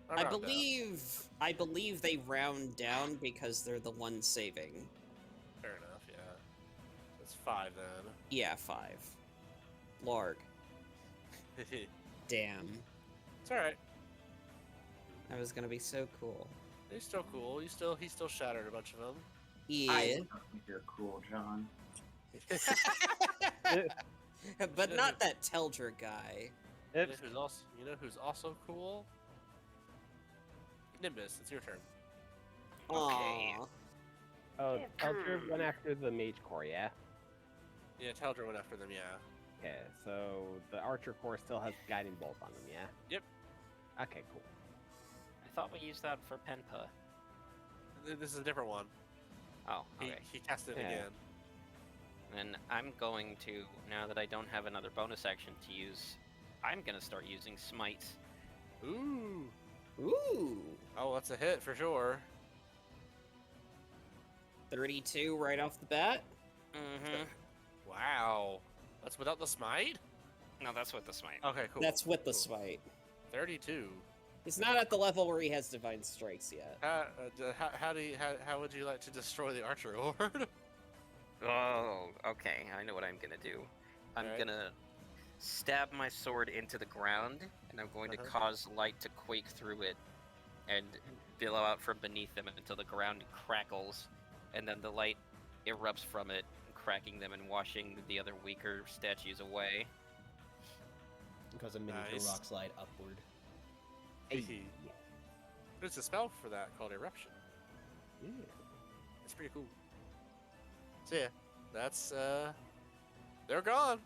I believe they round down because they're the ones saving. Fair enough, yeah. That's 5 then. Yeah, 5. Larg. It's Damn. alright. That was gonna be so cool. He's still cool. He still shattered a bunch of them. Yeah, I don't think you're cool, John. but not that Teldra guy. You know who's also cool? Nimbus, it's your turn. Okay. Aw. Oh, Elder went after the Mage Core, yeah? Yeah, Teldra went after them, yeah. Okay, so the Archer Core still has Guiding Bolt on them, yeah? Yep. Okay, cool. I thought we used that for Penpa. This is a different one. Oh, okay. He cast it Yeah. again. Then I'm going to, now that I don't have another bonus action to use, I'm gonna start using Smite. Ooh. Ooh. Oh, that's a hit for sure. 32 right off the bat. Mm-hmm. Wow. That's without the smite? No, that's with the Smite. Okay, cool. That's with the Cool. smite. 32. He's not at the level where he has divine strikes yet. How would you like to destroy the archer horde? Oh, okay. I know what I'm gonna do. I'm Alright. gonna stab my sword into the ground, and I'm going to cause light to quake through it and billow out from beneath them until the ground crackles, and then the light erupts from it, cracking them and washing the other weaker statues away. Because a miniature Nice. rock slide upward. There's a spell for that called Eruption. Yeah. It's pretty cool. So yeah, that's they're gone.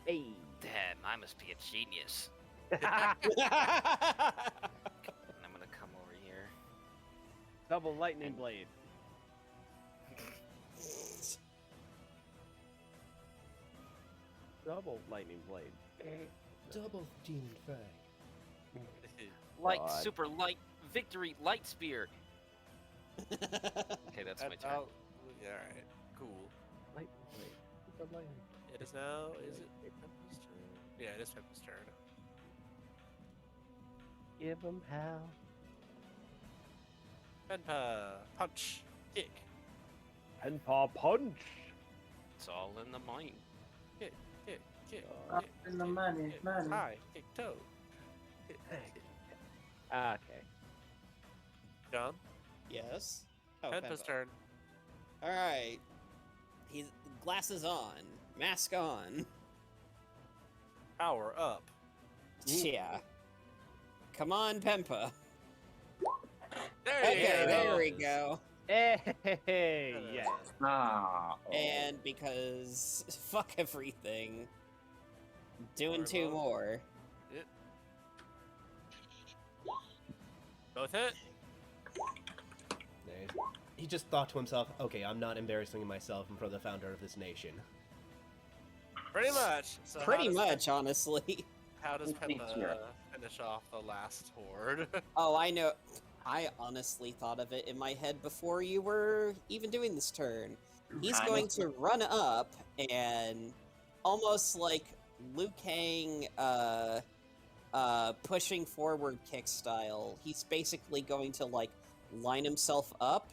Hey! Damn, I must be a genius. And I'm gonna come over here. Double Lightning Blade. Double Lightning Blade. Double demon fang. Light, God. super light, victory, light spear. Okay, that's my turn. Yeah, alright. Cool. Lightning Blade. Super Lightning. It is now, is it Peppa's turn? Yeah, it is Peppa's turn. Give him hell. Peppa, punch, kick, And paw punch. It's all in the mind. kick, kick, Up kick, in the kick, money, kick, money. high, kick toe. Kick, Hey. kick. Okay. John, Yes. Oh, Peppa's Peppa. turn. All right. He's glasses on, mask on. Power up. Yeah. Come on, Pempa. There Okay, you go. there we go. Hey, yes. Ah. oh. And because fuck everything, doing Power two up. more. Both hit. Nice. He just thought to himself, okay, I'm not embarrassing myself in front of the founder of this nation. Pretty much. So Pretty how does much, honestly. How does Thanks, Peppa Mira. finish off the last horde? Oh, I know. I honestly thought of it in my head before you were even doing this turn. He's I going know. to run up and almost like Liu Kang pushing forward kick style. He's basically going to like line himself up,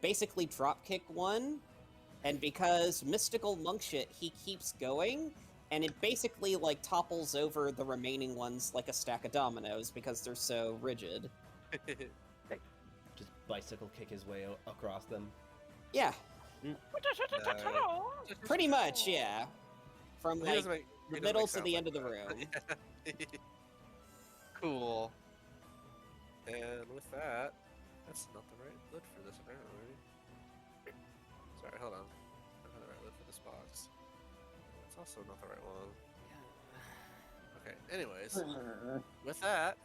basically drop kick one, and because mystical monk shit, he keeps going, and it basically like topples over the remaining ones like a stack of dominoes because they're so rigid. Just bicycle kick his way across them. Yeah, Nice. pretty much, yeah. From He like doesn't make- he the doesn't middle make to sounds the like end of the that. room. Cool. And with that, that's not the right lid for this apparently. Sorry, hold on. I have the right lid for this box. It's also not the right one. Okay, anyways, with that,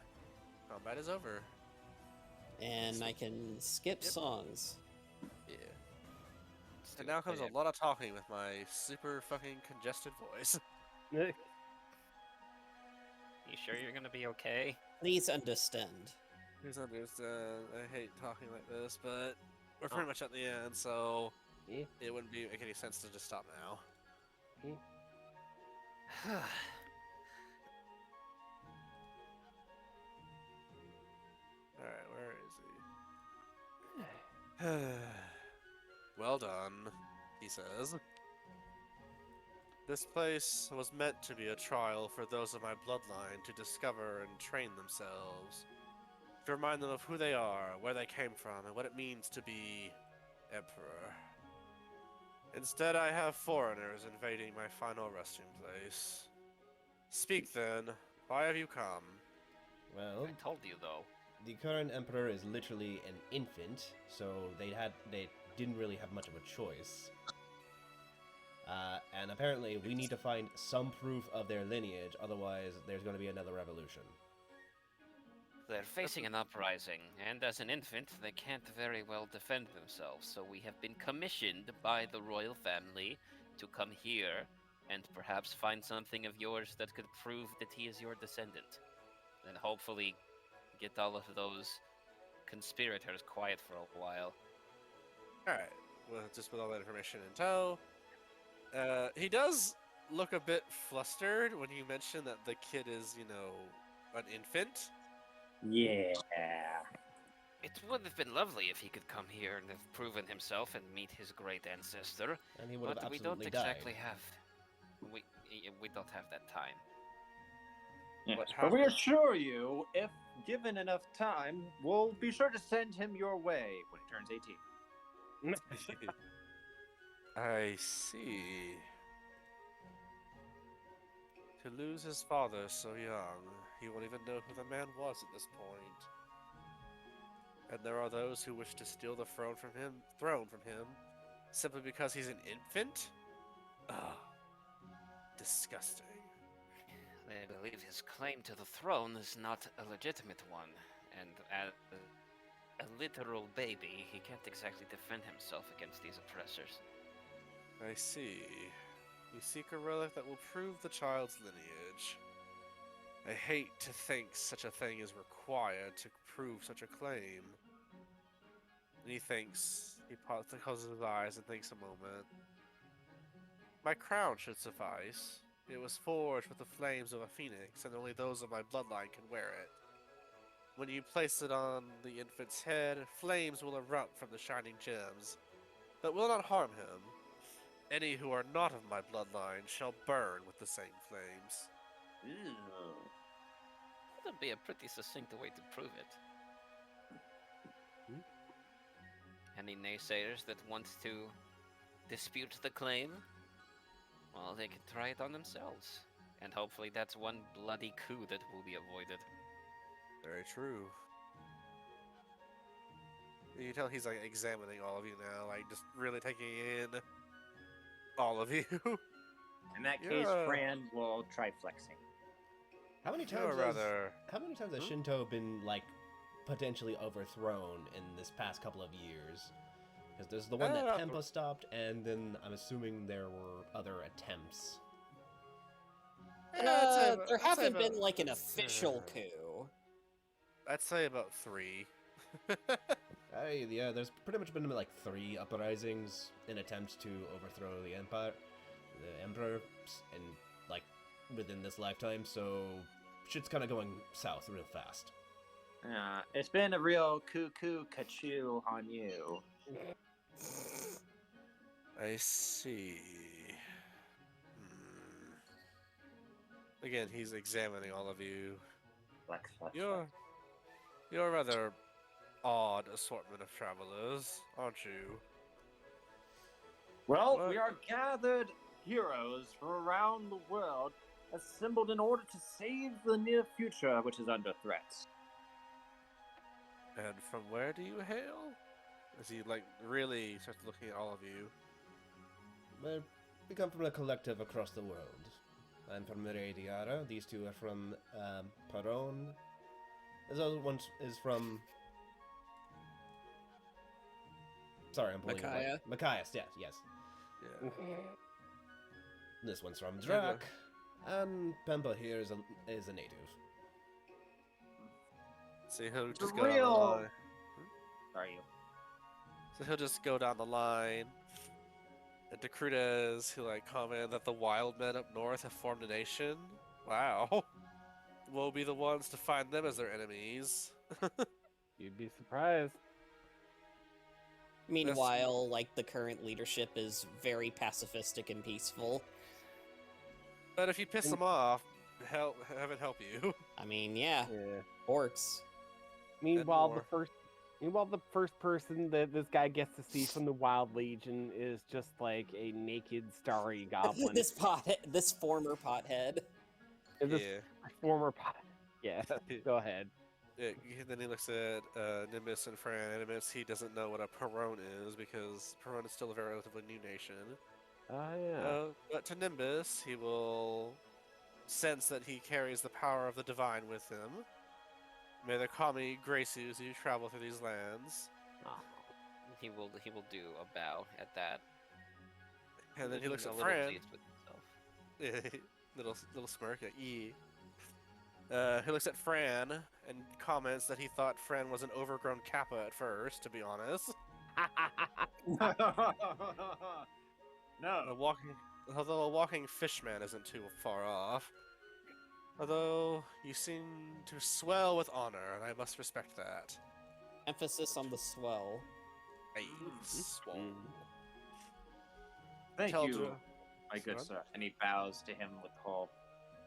combat is over. And I can skip Yep. songs. Yeah. And now comes a lot of talking with my super fucking congested voice. You sure you're gonna be okay? Please understand. Please understand, I hate talking like this, but we're pretty much at the end, so Yeah. it wouldn't make any sense to just stop now. Alright, where is he? Well done, he says. This place was meant to be a trial for those of my bloodline to discover and train themselves. To remind them of who they are, where they came from, and what it means to be Emperor. Instead, I have foreigners invading my final resting place. Speak then. Why have you come? Well, I told you though. the current emperor is literally an infant, so they didn't really have much of a choice. And apparently, we need to find some proof of their lineage, otherwise there's going to be another revolution. They're facing an uprising, and as an infant, they can't very well defend themselves, so we have been commissioned by the royal family to come here and perhaps find something of yours that could prove that he is your descendant. And hopefully get all of those conspirators quiet for a while. Alright, well, just with all that information in tow. He does look a bit flustered when you mention that the kid is, an infant. Yeah. It would have been lovely if he could come here and have proven himself and meet his great ancestor, And he would have but we don't absolutely exactly died. have... We don't have that time. Yes, What But we happened? assure you, if given enough time, we'll be sure to send him your way when he turns 18. I see. To lose his father so young, he won't even know who the man was at this point. And there are those who wish to steal the throne from him, simply because he's an infant? Ugh. Disgusting. They believe his claim to the throne is not a legitimate one, and as a literal baby, he can't exactly defend himself against these oppressors. I see. You seek a relic that will prove the child's lineage. I hate to think such a thing is required to prove such a claim. And he closes his eyes and thinks a moment. My crown should suffice. It was forged with the flames of a phoenix, and only those of my bloodline can wear it. When you place it on the infant's head, flames will erupt from the shining gems, but will not harm him. Any who are not of my bloodline shall burn with the same flames. Ew. That'd be a pretty succinct way to prove it. Any naysayers that want to dispute the claim? Well, they can try it on themselves. And hopefully that's one bloody coup that will be avoided. Very true. You can tell he's like examining all of you now, like just really taking in all of you. In that case, Yeah. Fran will try flexing. How many You're times rather. How many times has Shinto been potentially overthrown in this past couple of years? Because there's the one that Pempa stopped, and then I'm assuming there were other attempts. There haven't been like an official coup. I'd say about 3. Yeah, there's pretty much been like 3 uprisings in attempts to overthrow the emperor, and within this lifetime. So shit's kind of going south real fast. It's been a real cuckoo kachoo on you. I see. Again, he's examining all of you. Flex, flex, You're a rather odd assortment of travelers, aren't you? Well, What? we are gathered heroes from around the world, assembled in order to save the near future, which is under threat. And from where do you hail? As he really starts looking at all of you. Well, we come from a collective across the world. I'm from Meridiara. These two are from Paron. This other one is from. Sorry, I'm pulling Micaiah? Machias, yes. Yeah. This one's from Yeah, Drak, and Pemba here is a native. So he'll The just go down the real- line. Are you? So he'll just go down the line. And to Crudez, he'll comment that the wild men up north have formed a nation. Wow. We'll be the ones to find them as their enemies. You'd be surprised. Meanwhile, the current leadership is very pacifistic and peaceful. But if you piss them off, have it help you. I mean, yeah, Yeah. orcs. Meanwhile, more. the Meanwhile, the first person that this guy gets to see from the Wild Legion is just like a naked, starry goblin. this former pothead. This Yeah. former pot. Yeah, go ahead. Yeah, then he looks at Nimbus and Fran and admits he doesn't know what a Perone is because Perone is still a very relatively new nation. Yeah. But to Nimbus, he will sense that he carries the power of the divine with him. May the kami grace you as you travel through these lands. Oh. He will do a bow at that. And then he looks a at little Fran. pleased with himself. little smirk, like, "Ee." He looks at Fran and comments that he thought Fran was an overgrown kappa at first, to be honest. No. Although a walking fishman isn't too far off. Although you seem to swell with honor, and I must respect that. Emphasis on the swell. Hey, swell. Thank Tell you, Drew. my good Son? sir. And he bows to him with the whole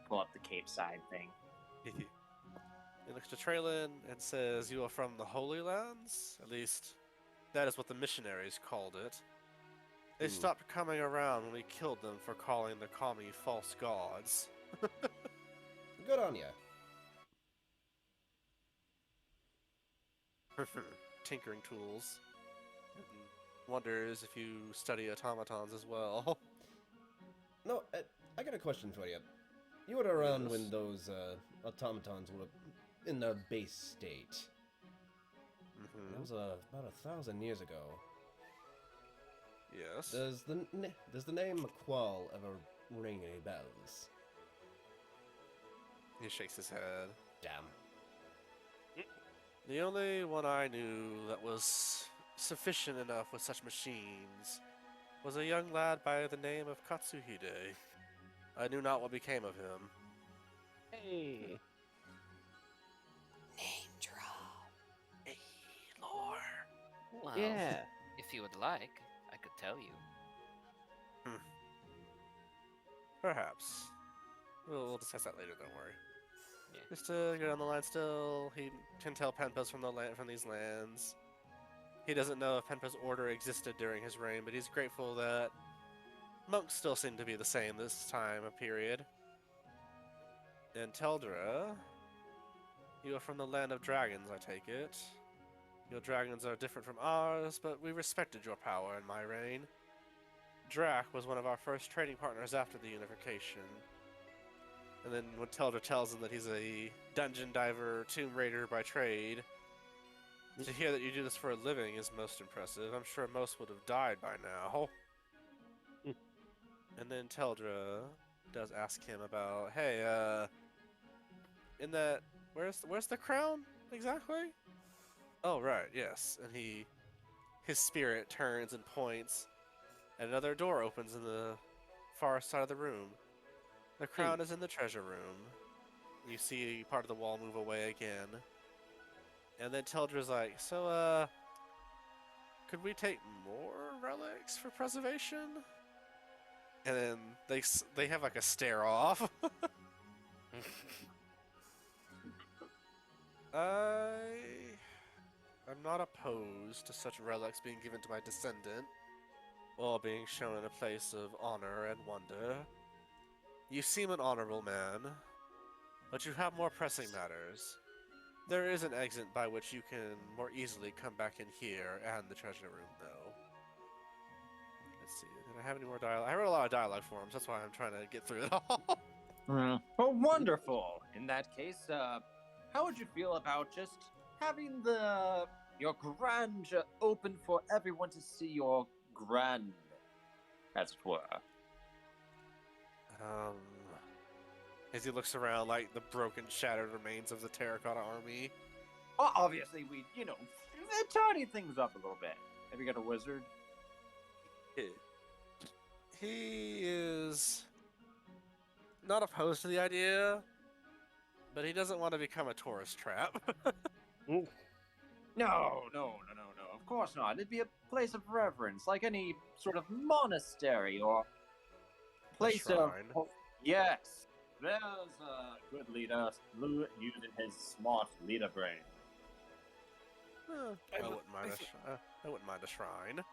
pull up the cape side thing. He looks to Traylon and says, "You are from the Holy Lands? At least, that is what the missionaries called it. They stopped coming around when we killed them for calling the kami false gods." Good on ya. Tinkering tools. And wonders if you study automatons as well. No, I got a question for you. You were around Yes. when those automatons were in their base state. That was about 1,000 years ago. Yes. Does the name McQuall ever ring any bells? He shakes his head. Damn. The only one I knew that was sufficient enough with such machines was a young lad by the name of Katsuhide. I knew not what became of him. Hey. Name drop. Hey, lore. Well, Yeah. if you would like, I could tell you. Perhaps. We'll discuss that later, don't worry. Yeah. Just to get on the line still, he can tell Penpa's from these lands. He doesn't know if Penpa's order existed during his reign, but he's grateful that monks still seem to be the same this time of period. And Teldra, you are from the land of dragons, I take it. Your dragons are different from ours, but we respected your power in my reign. Drac was one of our first trading partners after the unification. And then when Teldra tells him that he's a dungeon diver, tomb raider by trade, to hear that you do this for a living is most impressive. I'm sure most would have died by now. And then Teldra does ask him about, hey, in that, where's the crown exactly? Oh, right, yes. And his spirit turns and points, and another door opens in the far side of the room. The crown is in the treasure room. You see part of the wall move away again. And then Teldra's like, so, could we take more relics for preservation? And then they have like a stare off. I'm not opposed to such relics being given to my descendant, or being shown in a place of honor and wonder. You seem an honorable man, but you have more pressing matters. There is an exit by which you can more easily come back in here and the treasure room, though. Let's see, did I have any more dialogue? I wrote a lot of dialogue forms, that's why I'm trying to get through it all. Oh, wonderful. In that case, how would you feel about just having your grand open for everyone to see your grand, as it were? As he looks around like the broken, shattered remains of the terracotta army. Obviously, we, tidy things up a little bit. Have you got a wizard? He is not opposed to the idea, but he doesn't want to become a tourist trap. No. Of course not. It'd be a place of reverence, like any sort of monastery or place of. shrine. Yes. There's a good leader using his smart leader brain. I wouldn't mind I wouldn't mind a shrine.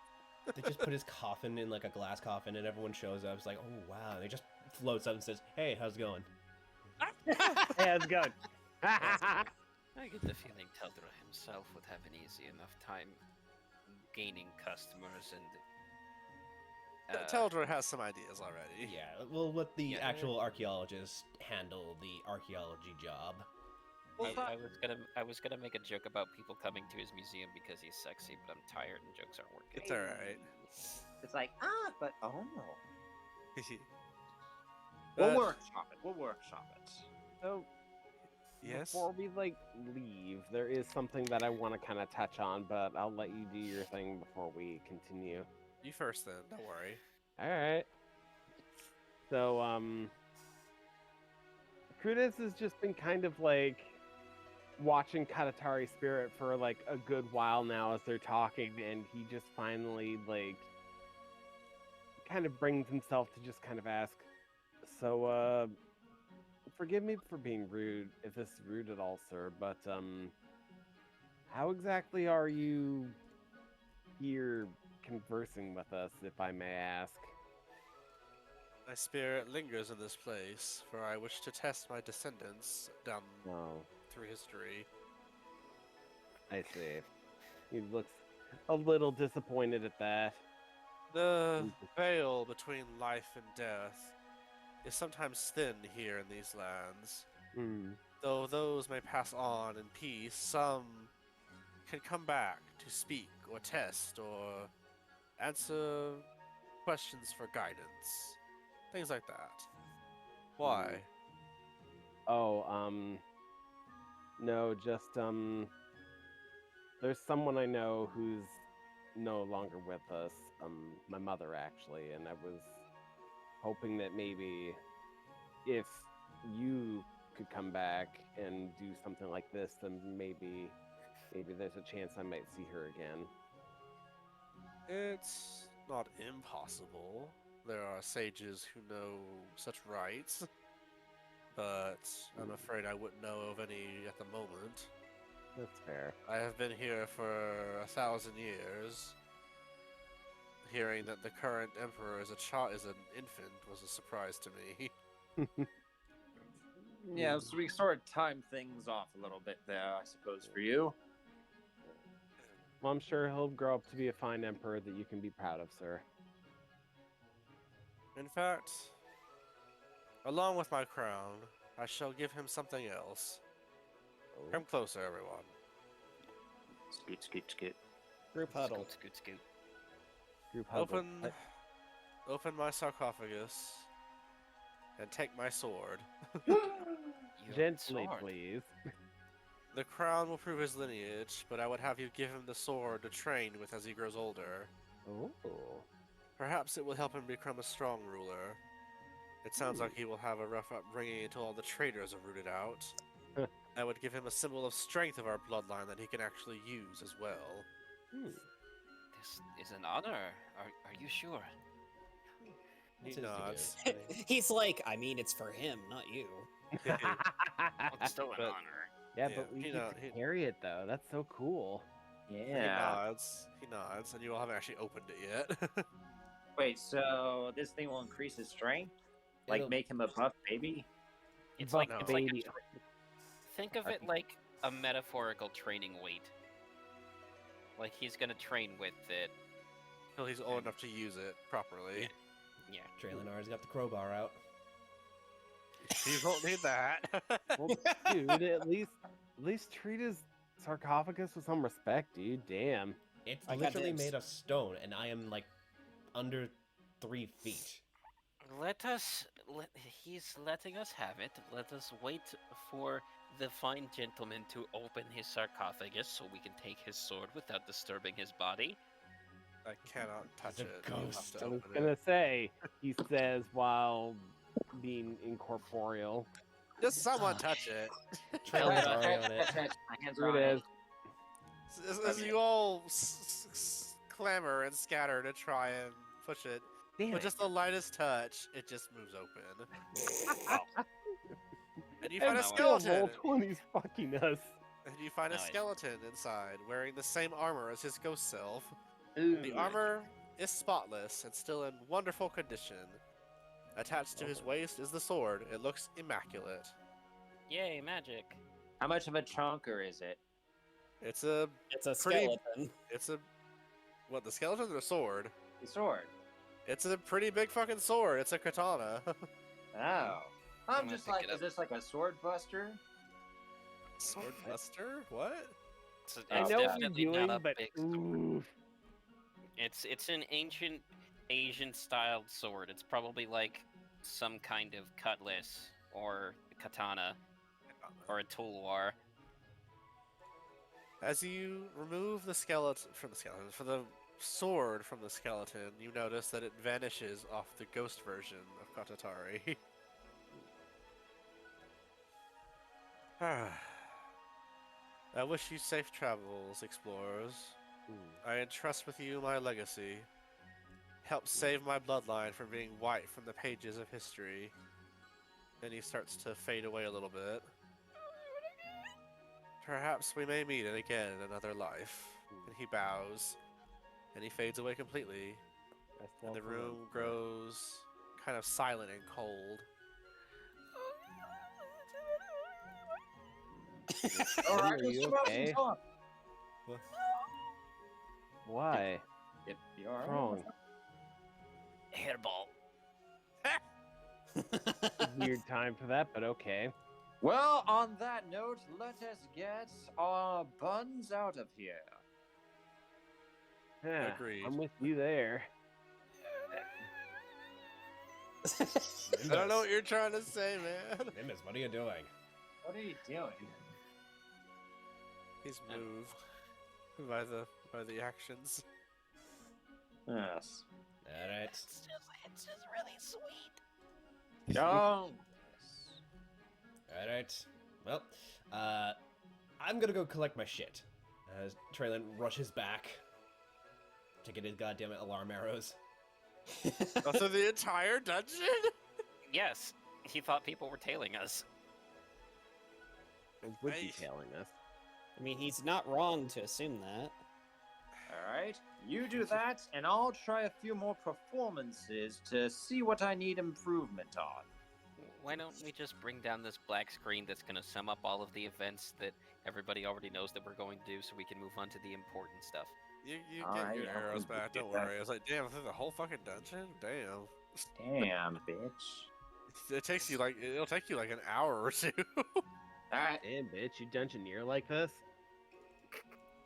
They just put his coffin in like a glass coffin, and everyone shows up. It's like, oh wow! And he just floats up and says, "Hey, how's it going?" Yeah, it's good. I get the feeling Teldra himself would have an easy enough time gaining customers and. Teldra has some ideas already. Yeah, we'll let the Yeah. actual archaeologists handle the archaeology job. I was gonna make a joke about people coming to his museum because he's sexy, but I'm tired and jokes aren't working. It's alright. It's like, but oh no. We'll But- workshop it. We'll workshop it. So, Yes? before we leave, there is something that I want to kind of touch on, but I'll let you do your thing before we continue. You first then, don't worry. All right. So, Crudis has just been kind of like watching Katatari Spirit for like a good while now as they're talking, and he just finally like kind of brings himself to just kind of ask, so, forgive me for being rude, if this is rude at all, sir, but, how exactly are you here conversing with us, if I may ask? My spirit lingers in this place, for I wish to test my descendants down Oh, through history. I see. He looks a little disappointed at that. The veil between life and death is sometimes thin here in these lands. Hmm. Though those may pass on in peace, some can come back to speak or test or answer questions for guidance. Things like that. Why? Oh, no, just, there's someone I know who's no longer with us, my mother actually, and I was hoping that maybe if you could come back and do something like this, then maybe there's a chance I might see her again. It's not impossible. There are sages who know such rites, but I'm afraid I wouldn't know of any at the moment. That's fair. I have been here for 1,000 years. Hearing that the current emperor is an infant was a surprise to me. Yeah, so we sort of time things off a little bit there, I suppose, for you. Well, I'm sure he'll grow up to be a fine emperor that you can be proud of, sir. In fact, along with my crown, I shall give him something else. Come closer, everyone. Scoot, scoot, scoot. Group huddle. Scoot, scoot, scoot. Group huddle. Open my sarcophagus and take my sword. Your Gently, sword. please. The crown will prove his lineage, but I would have you give him the sword to train with as he grows older. Oh. Perhaps it will help him become a strong ruler. It sounds like he will have a rough upbringing until all the traitors are rooted out. I would give him a symbol of strength of our bloodline that he can actually use as well. This is an honor. Are you sure? He That's his nods. He's like, I mean, it's for him, not you. Well, it's still an But- honor. Yeah, Yeah, but we he get know- to he- carry it though. That's so cool. He Yeah. nods, and you all haven't actually opened it yet. Wait, so this thing will increase his strength? Like It'll- make him a buff baby? It's Buff like, no. it's like baby. think of it like a metaphorical training weight. Like he's gonna train with it. Until he's old enough to use it properly. Yeah. Trailinar's got the crowbar out. You won't need that. Well, dude, at least treat his sarcophagus with some respect, dude. Damn. It's I got literally dibs. made of stone, and I am like under 3 feet. He's letting us have it. Let us wait for the fine gentleman to open his sarcophagus so we can take his sword without disturbing his body. I cannot touch He's a it. You'll have ghost. to I was open gonna it. say, he says while being incorporeal. Just someone touch it. Trailinar's already on it. My hands Here are on it is. As you all clamor and scatter to try and push it, Damn with it. just the lightest touch, it just moves open. And you And find a still skeleton. Roll20's fucking us. And you find a Nice. skeleton inside, wearing the same armor as his ghost self. Ooh. The armor is spotless and still in wonderful condition. Attached to his waist is the sword. It looks immaculate. Yay, magic. How much of a chonker is it? It's a It's a Pretty- skeleton. It's a what? The skeleton or the sword? The sword. It's a pretty big fucking sword. It's a katana. Oh. I'm I'm gonna just pick like, it is up. this like a sword buster? Sword buster? What? I It's know what you're definitely doing, not a but big sword. ooh. It's an ancient Asian styled sword. It's probably like some kind of cutlass or katana or a tulwar. As you remove the skeleton from the sword from the skeleton, you notice that it vanishes off the ghost version of Katatari. I wish you safe travels, explorers. I entrust with you my legacy. Help save my bloodline from being wiped from the pages of history. Then he starts to fade away a little bit. Perhaps we may meet again in another life. And he bows. And he fades away completely. And the room grows kind of silent and cold. All right, Are you Mr. Mouse, okay? talk. Why? Yep, you are. Wrong. Hairball. Weird time for that, but okay. Well, on that note, let us get our buns out of here. Yeah, Agreed. I'm with you there. I don't know what you're trying to say, man. Nimbus, what are you doing? What are you doing? He's moved by the actions. Yes. Alright. It's just really sweet. Don't. Alright. Well, I'm gonna go collect my shit. As Traylon rushes back to get his goddamn alarm arrows. Also, the entire dungeon? Yes, he thought people were tailing us. It would be Nice. tailing us. I mean, he's not wrong to assume that. All right, you do that, and I'll try a few more performances to see what I need improvement on. Why don't we just bring down this black screen that's going to sum up all of the events that everybody already knows that we're going to do so we can move on to the important stuff? You get Alright, your I'll arrows do back, don't that. worry. I was like, damn, through the whole fucking dungeon? Damn. Damn, bitch. It'll take you like an hour or two. All right. Damn, bitch, you dungeoneer like this?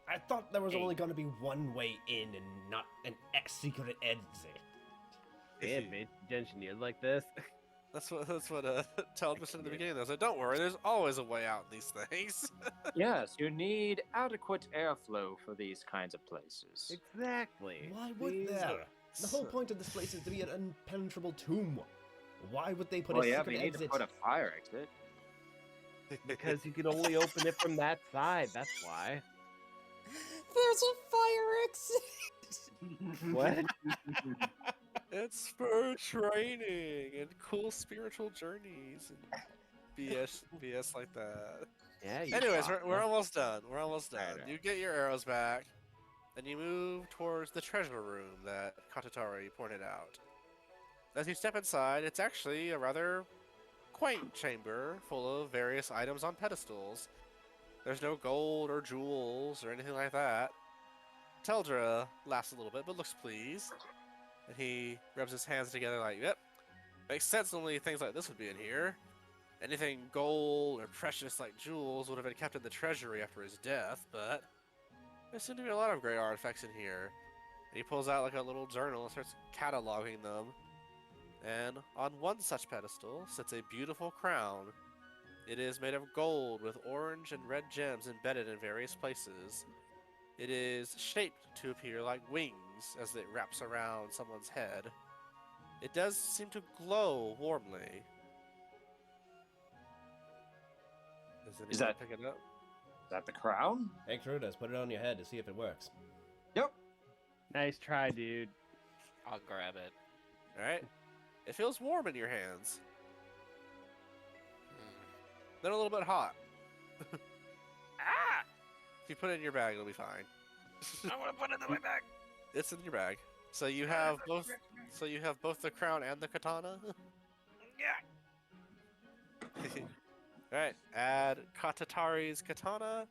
I thought there was Hey. only gonna be one way in and not an secret exit. Damn, bitch, you dungeoneer like this? That's what Todd was saying at the beginning. I was like, don't worry, there's always a way out in these things. Yes, you need adequate airflow for these kinds of places. Exactly. Why would See? there? The whole point of this place is to be an impenetrable tomb. Why would they put Well, a yeah, but secret you need exit? to put a fire exit. Because you can only open it from that side, that's why. There's a fire exit! What? It's for training and cool spiritual journeys and BS like that. Yeah, you Anyways, fuck, we're huh? almost done. We're almost done. Alright. You get your arrows back, and you move towards the treasure room that Katatari pointed out. As you step inside, it's actually a rather quaint chamber full of various items on pedestals. There's no gold or jewels or anything like that. Teldra laughs a little bit, but looks pleased. And he rubs his hands together like, yep, makes sense only things like this would be in here. Anything gold or precious like jewels would have been kept in the treasury after his death, but there seem to be a lot of great artifacts in here. And he pulls out like a little journal and starts cataloging them. And on one such pedestal sits a beautiful crown. It is made of gold with orange and red gems embedded in various places. It is shaped to appear like wings as it wraps around someone's head. It does seem to glow warmly. Does anyone that- pick it up? Is that the crown? Hey, Trudas, put it on your head to see if it works. Yep. Nice try, dude. I'll grab it. Alright. It feels warm in your hands. Then a little bit hot. Ah! you put it in your bag, it'll be fine. I want to put it in my bag. It's in your bag. So you have both. So you have both the crown and the katana. Yeah. All right. Add Katatari's katana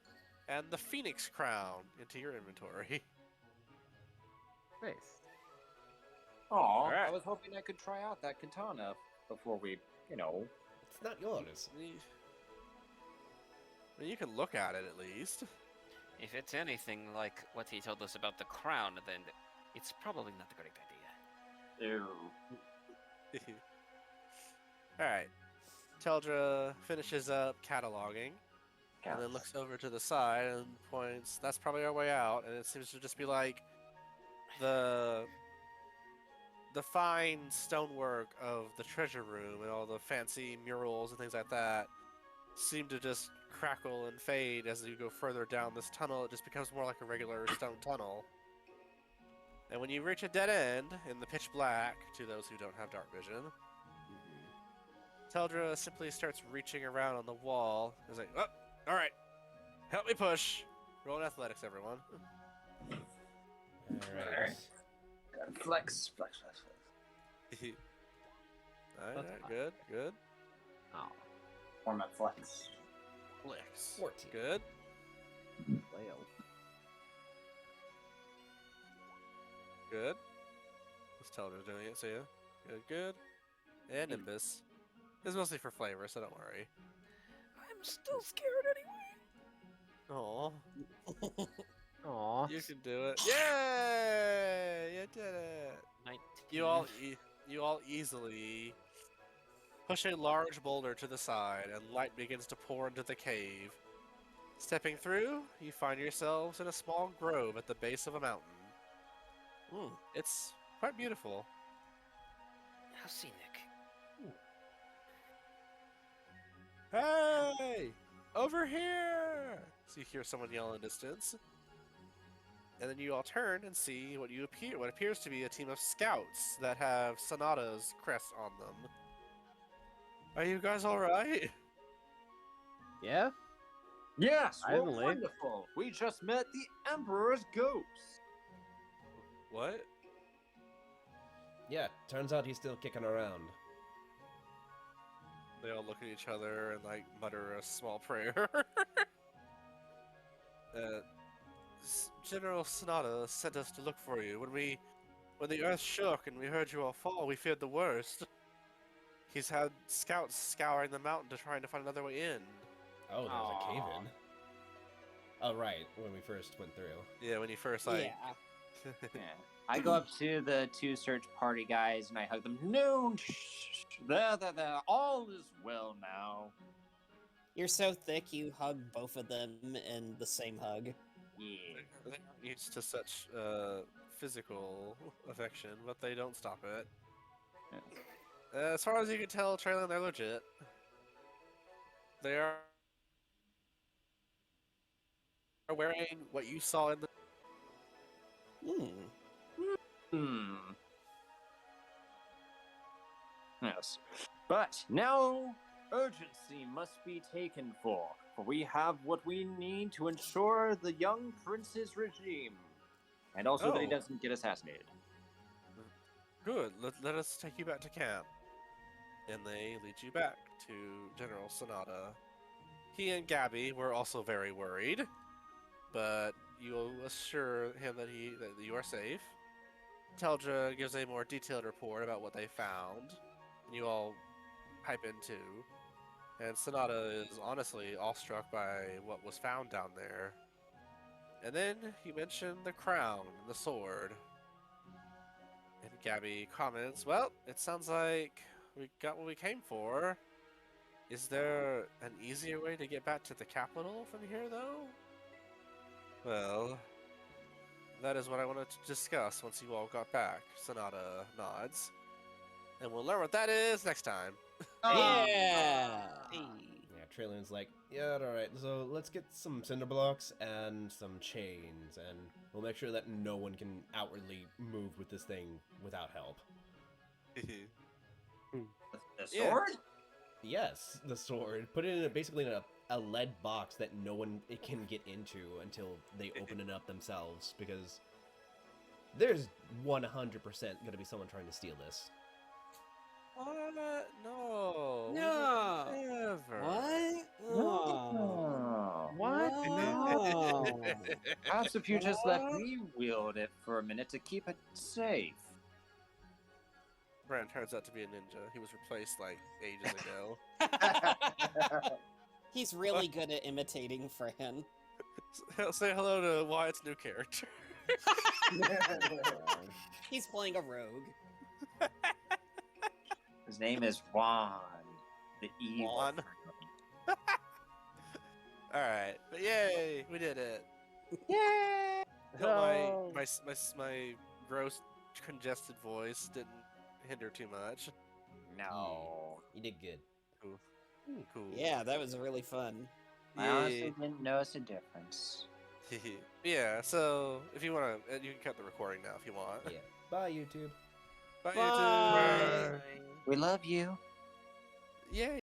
and the Phoenix crown into your inventory. Nice. Aw, I Alright. was hoping I could try out that katana before we, It's not yours. Well, you can look at it at least. If it's anything like what he told us about the crown, then it's probably not a great idea. Ew. Alright. Teldra finishes up cataloging and then looks over to the side and points, that's probably our way out, and it seems to just be like the fine stonework of the treasure room and all the fancy murals and things like that seem to just crackle and fade as you go further down this tunnel. It just becomes more like a regular stone tunnel. And when you reach a dead end in the pitch black, to those who don't have dark vision, Teldra simply starts reaching around on the wall. He's like, oh, alright, help me push. Roll in athletics, everyone. Alright. Flex. Alright, good, good. Oh, Format flex. Flicks. 14. Good. well. Good. Let's tell her doing it, so yeah. Good, good. And Nimbus. It's mostly for flavor, so don't worry. I'm still scared anyway. Aw, Aw. you can do it. Yay! You did it! 19. You all easily push a large boulder to the side, and light begins to pour into the cave. Stepping through, you find yourselves in a small grove at the base of a mountain. It's quite beautiful. How scenic. Hey! Over here! So you hear someone yell in the distance. And then you all turn and see what appears to be a team of scouts that have Sonata's crest on them. Are you guys alright? Yeah? Yes, we're Finally. wonderful. We just met the Emperor's ghost. What? Yeah, turns out he's still kicking around. They all look at each other and like mutter a small prayer. General Sonata sent us to look for you. When the earth shook and we heard you all fall, we feared the worst. He's had scouts scouring the mountain to try to find another way in. Oh, there was a Aw. cave in. Oh, right, when we first went through. Yeah, when you first like. Yeah. Yeah. I go up to the two search party guys and I hug them. No, there. All is well now. You're so thick you hug both of them in the same hug. Yeah. They're not used to such physical affection, but they don't stop it. As far as you can tell, Traylon, they're legit. They are wearing what you saw in the. Yes. But now urgency must be taken for we have what we need to ensure the young prince's regime. And also that he Oh. doesn't get assassinated. Good. Let us take you back to camp. And they lead you back to General Sonata. He and Gabby were also very worried, but you will assure him that you are safe. Teldra gives a more detailed report about what they found, and you all pipe in too. And Sonata is honestly awestruck by what was found down there. And then you mention the crown and the sword. And Gabby comments, well, it sounds like we got what we came for. Is there an easier way to get back to the capital from here, though? Well, that is what I wanted to discuss once you all got back. Sonata nods. And we'll learn what that is next time. Yeah! Yeah, Traylon's like, yeah, alright, so let's get some cinder blocks and some chains, and we'll make sure that no one can outwardly move with this thing without help. The Yeah. sword? Yes, the sword. Put it in basically in a a lead box that no one can get into until they open it up themselves, because there's 100% gonna be someone trying to steal this. What? No. No. Never. What? Oh. What? No. Perhaps if you just let What? me wield it for a minute to keep it safe. Brand turns out to be a ninja. He was replaced like ages ago. He's really good at imitating Fran. Say hello to Wyatt's new character. He's playing a rogue. His name is Juan, the evil. Juan? Alright, but yay, we did it. Yay! I hope my gross congested voice didn't hinder too much. No. You did good. Cool. Yeah, that was really fun. I honestly didn't notice a difference. Yeah, so if you want to, you can cut the recording now if you want. Yeah. Bye, YouTube. Bye, Bye. YouTube. We love you. Yay.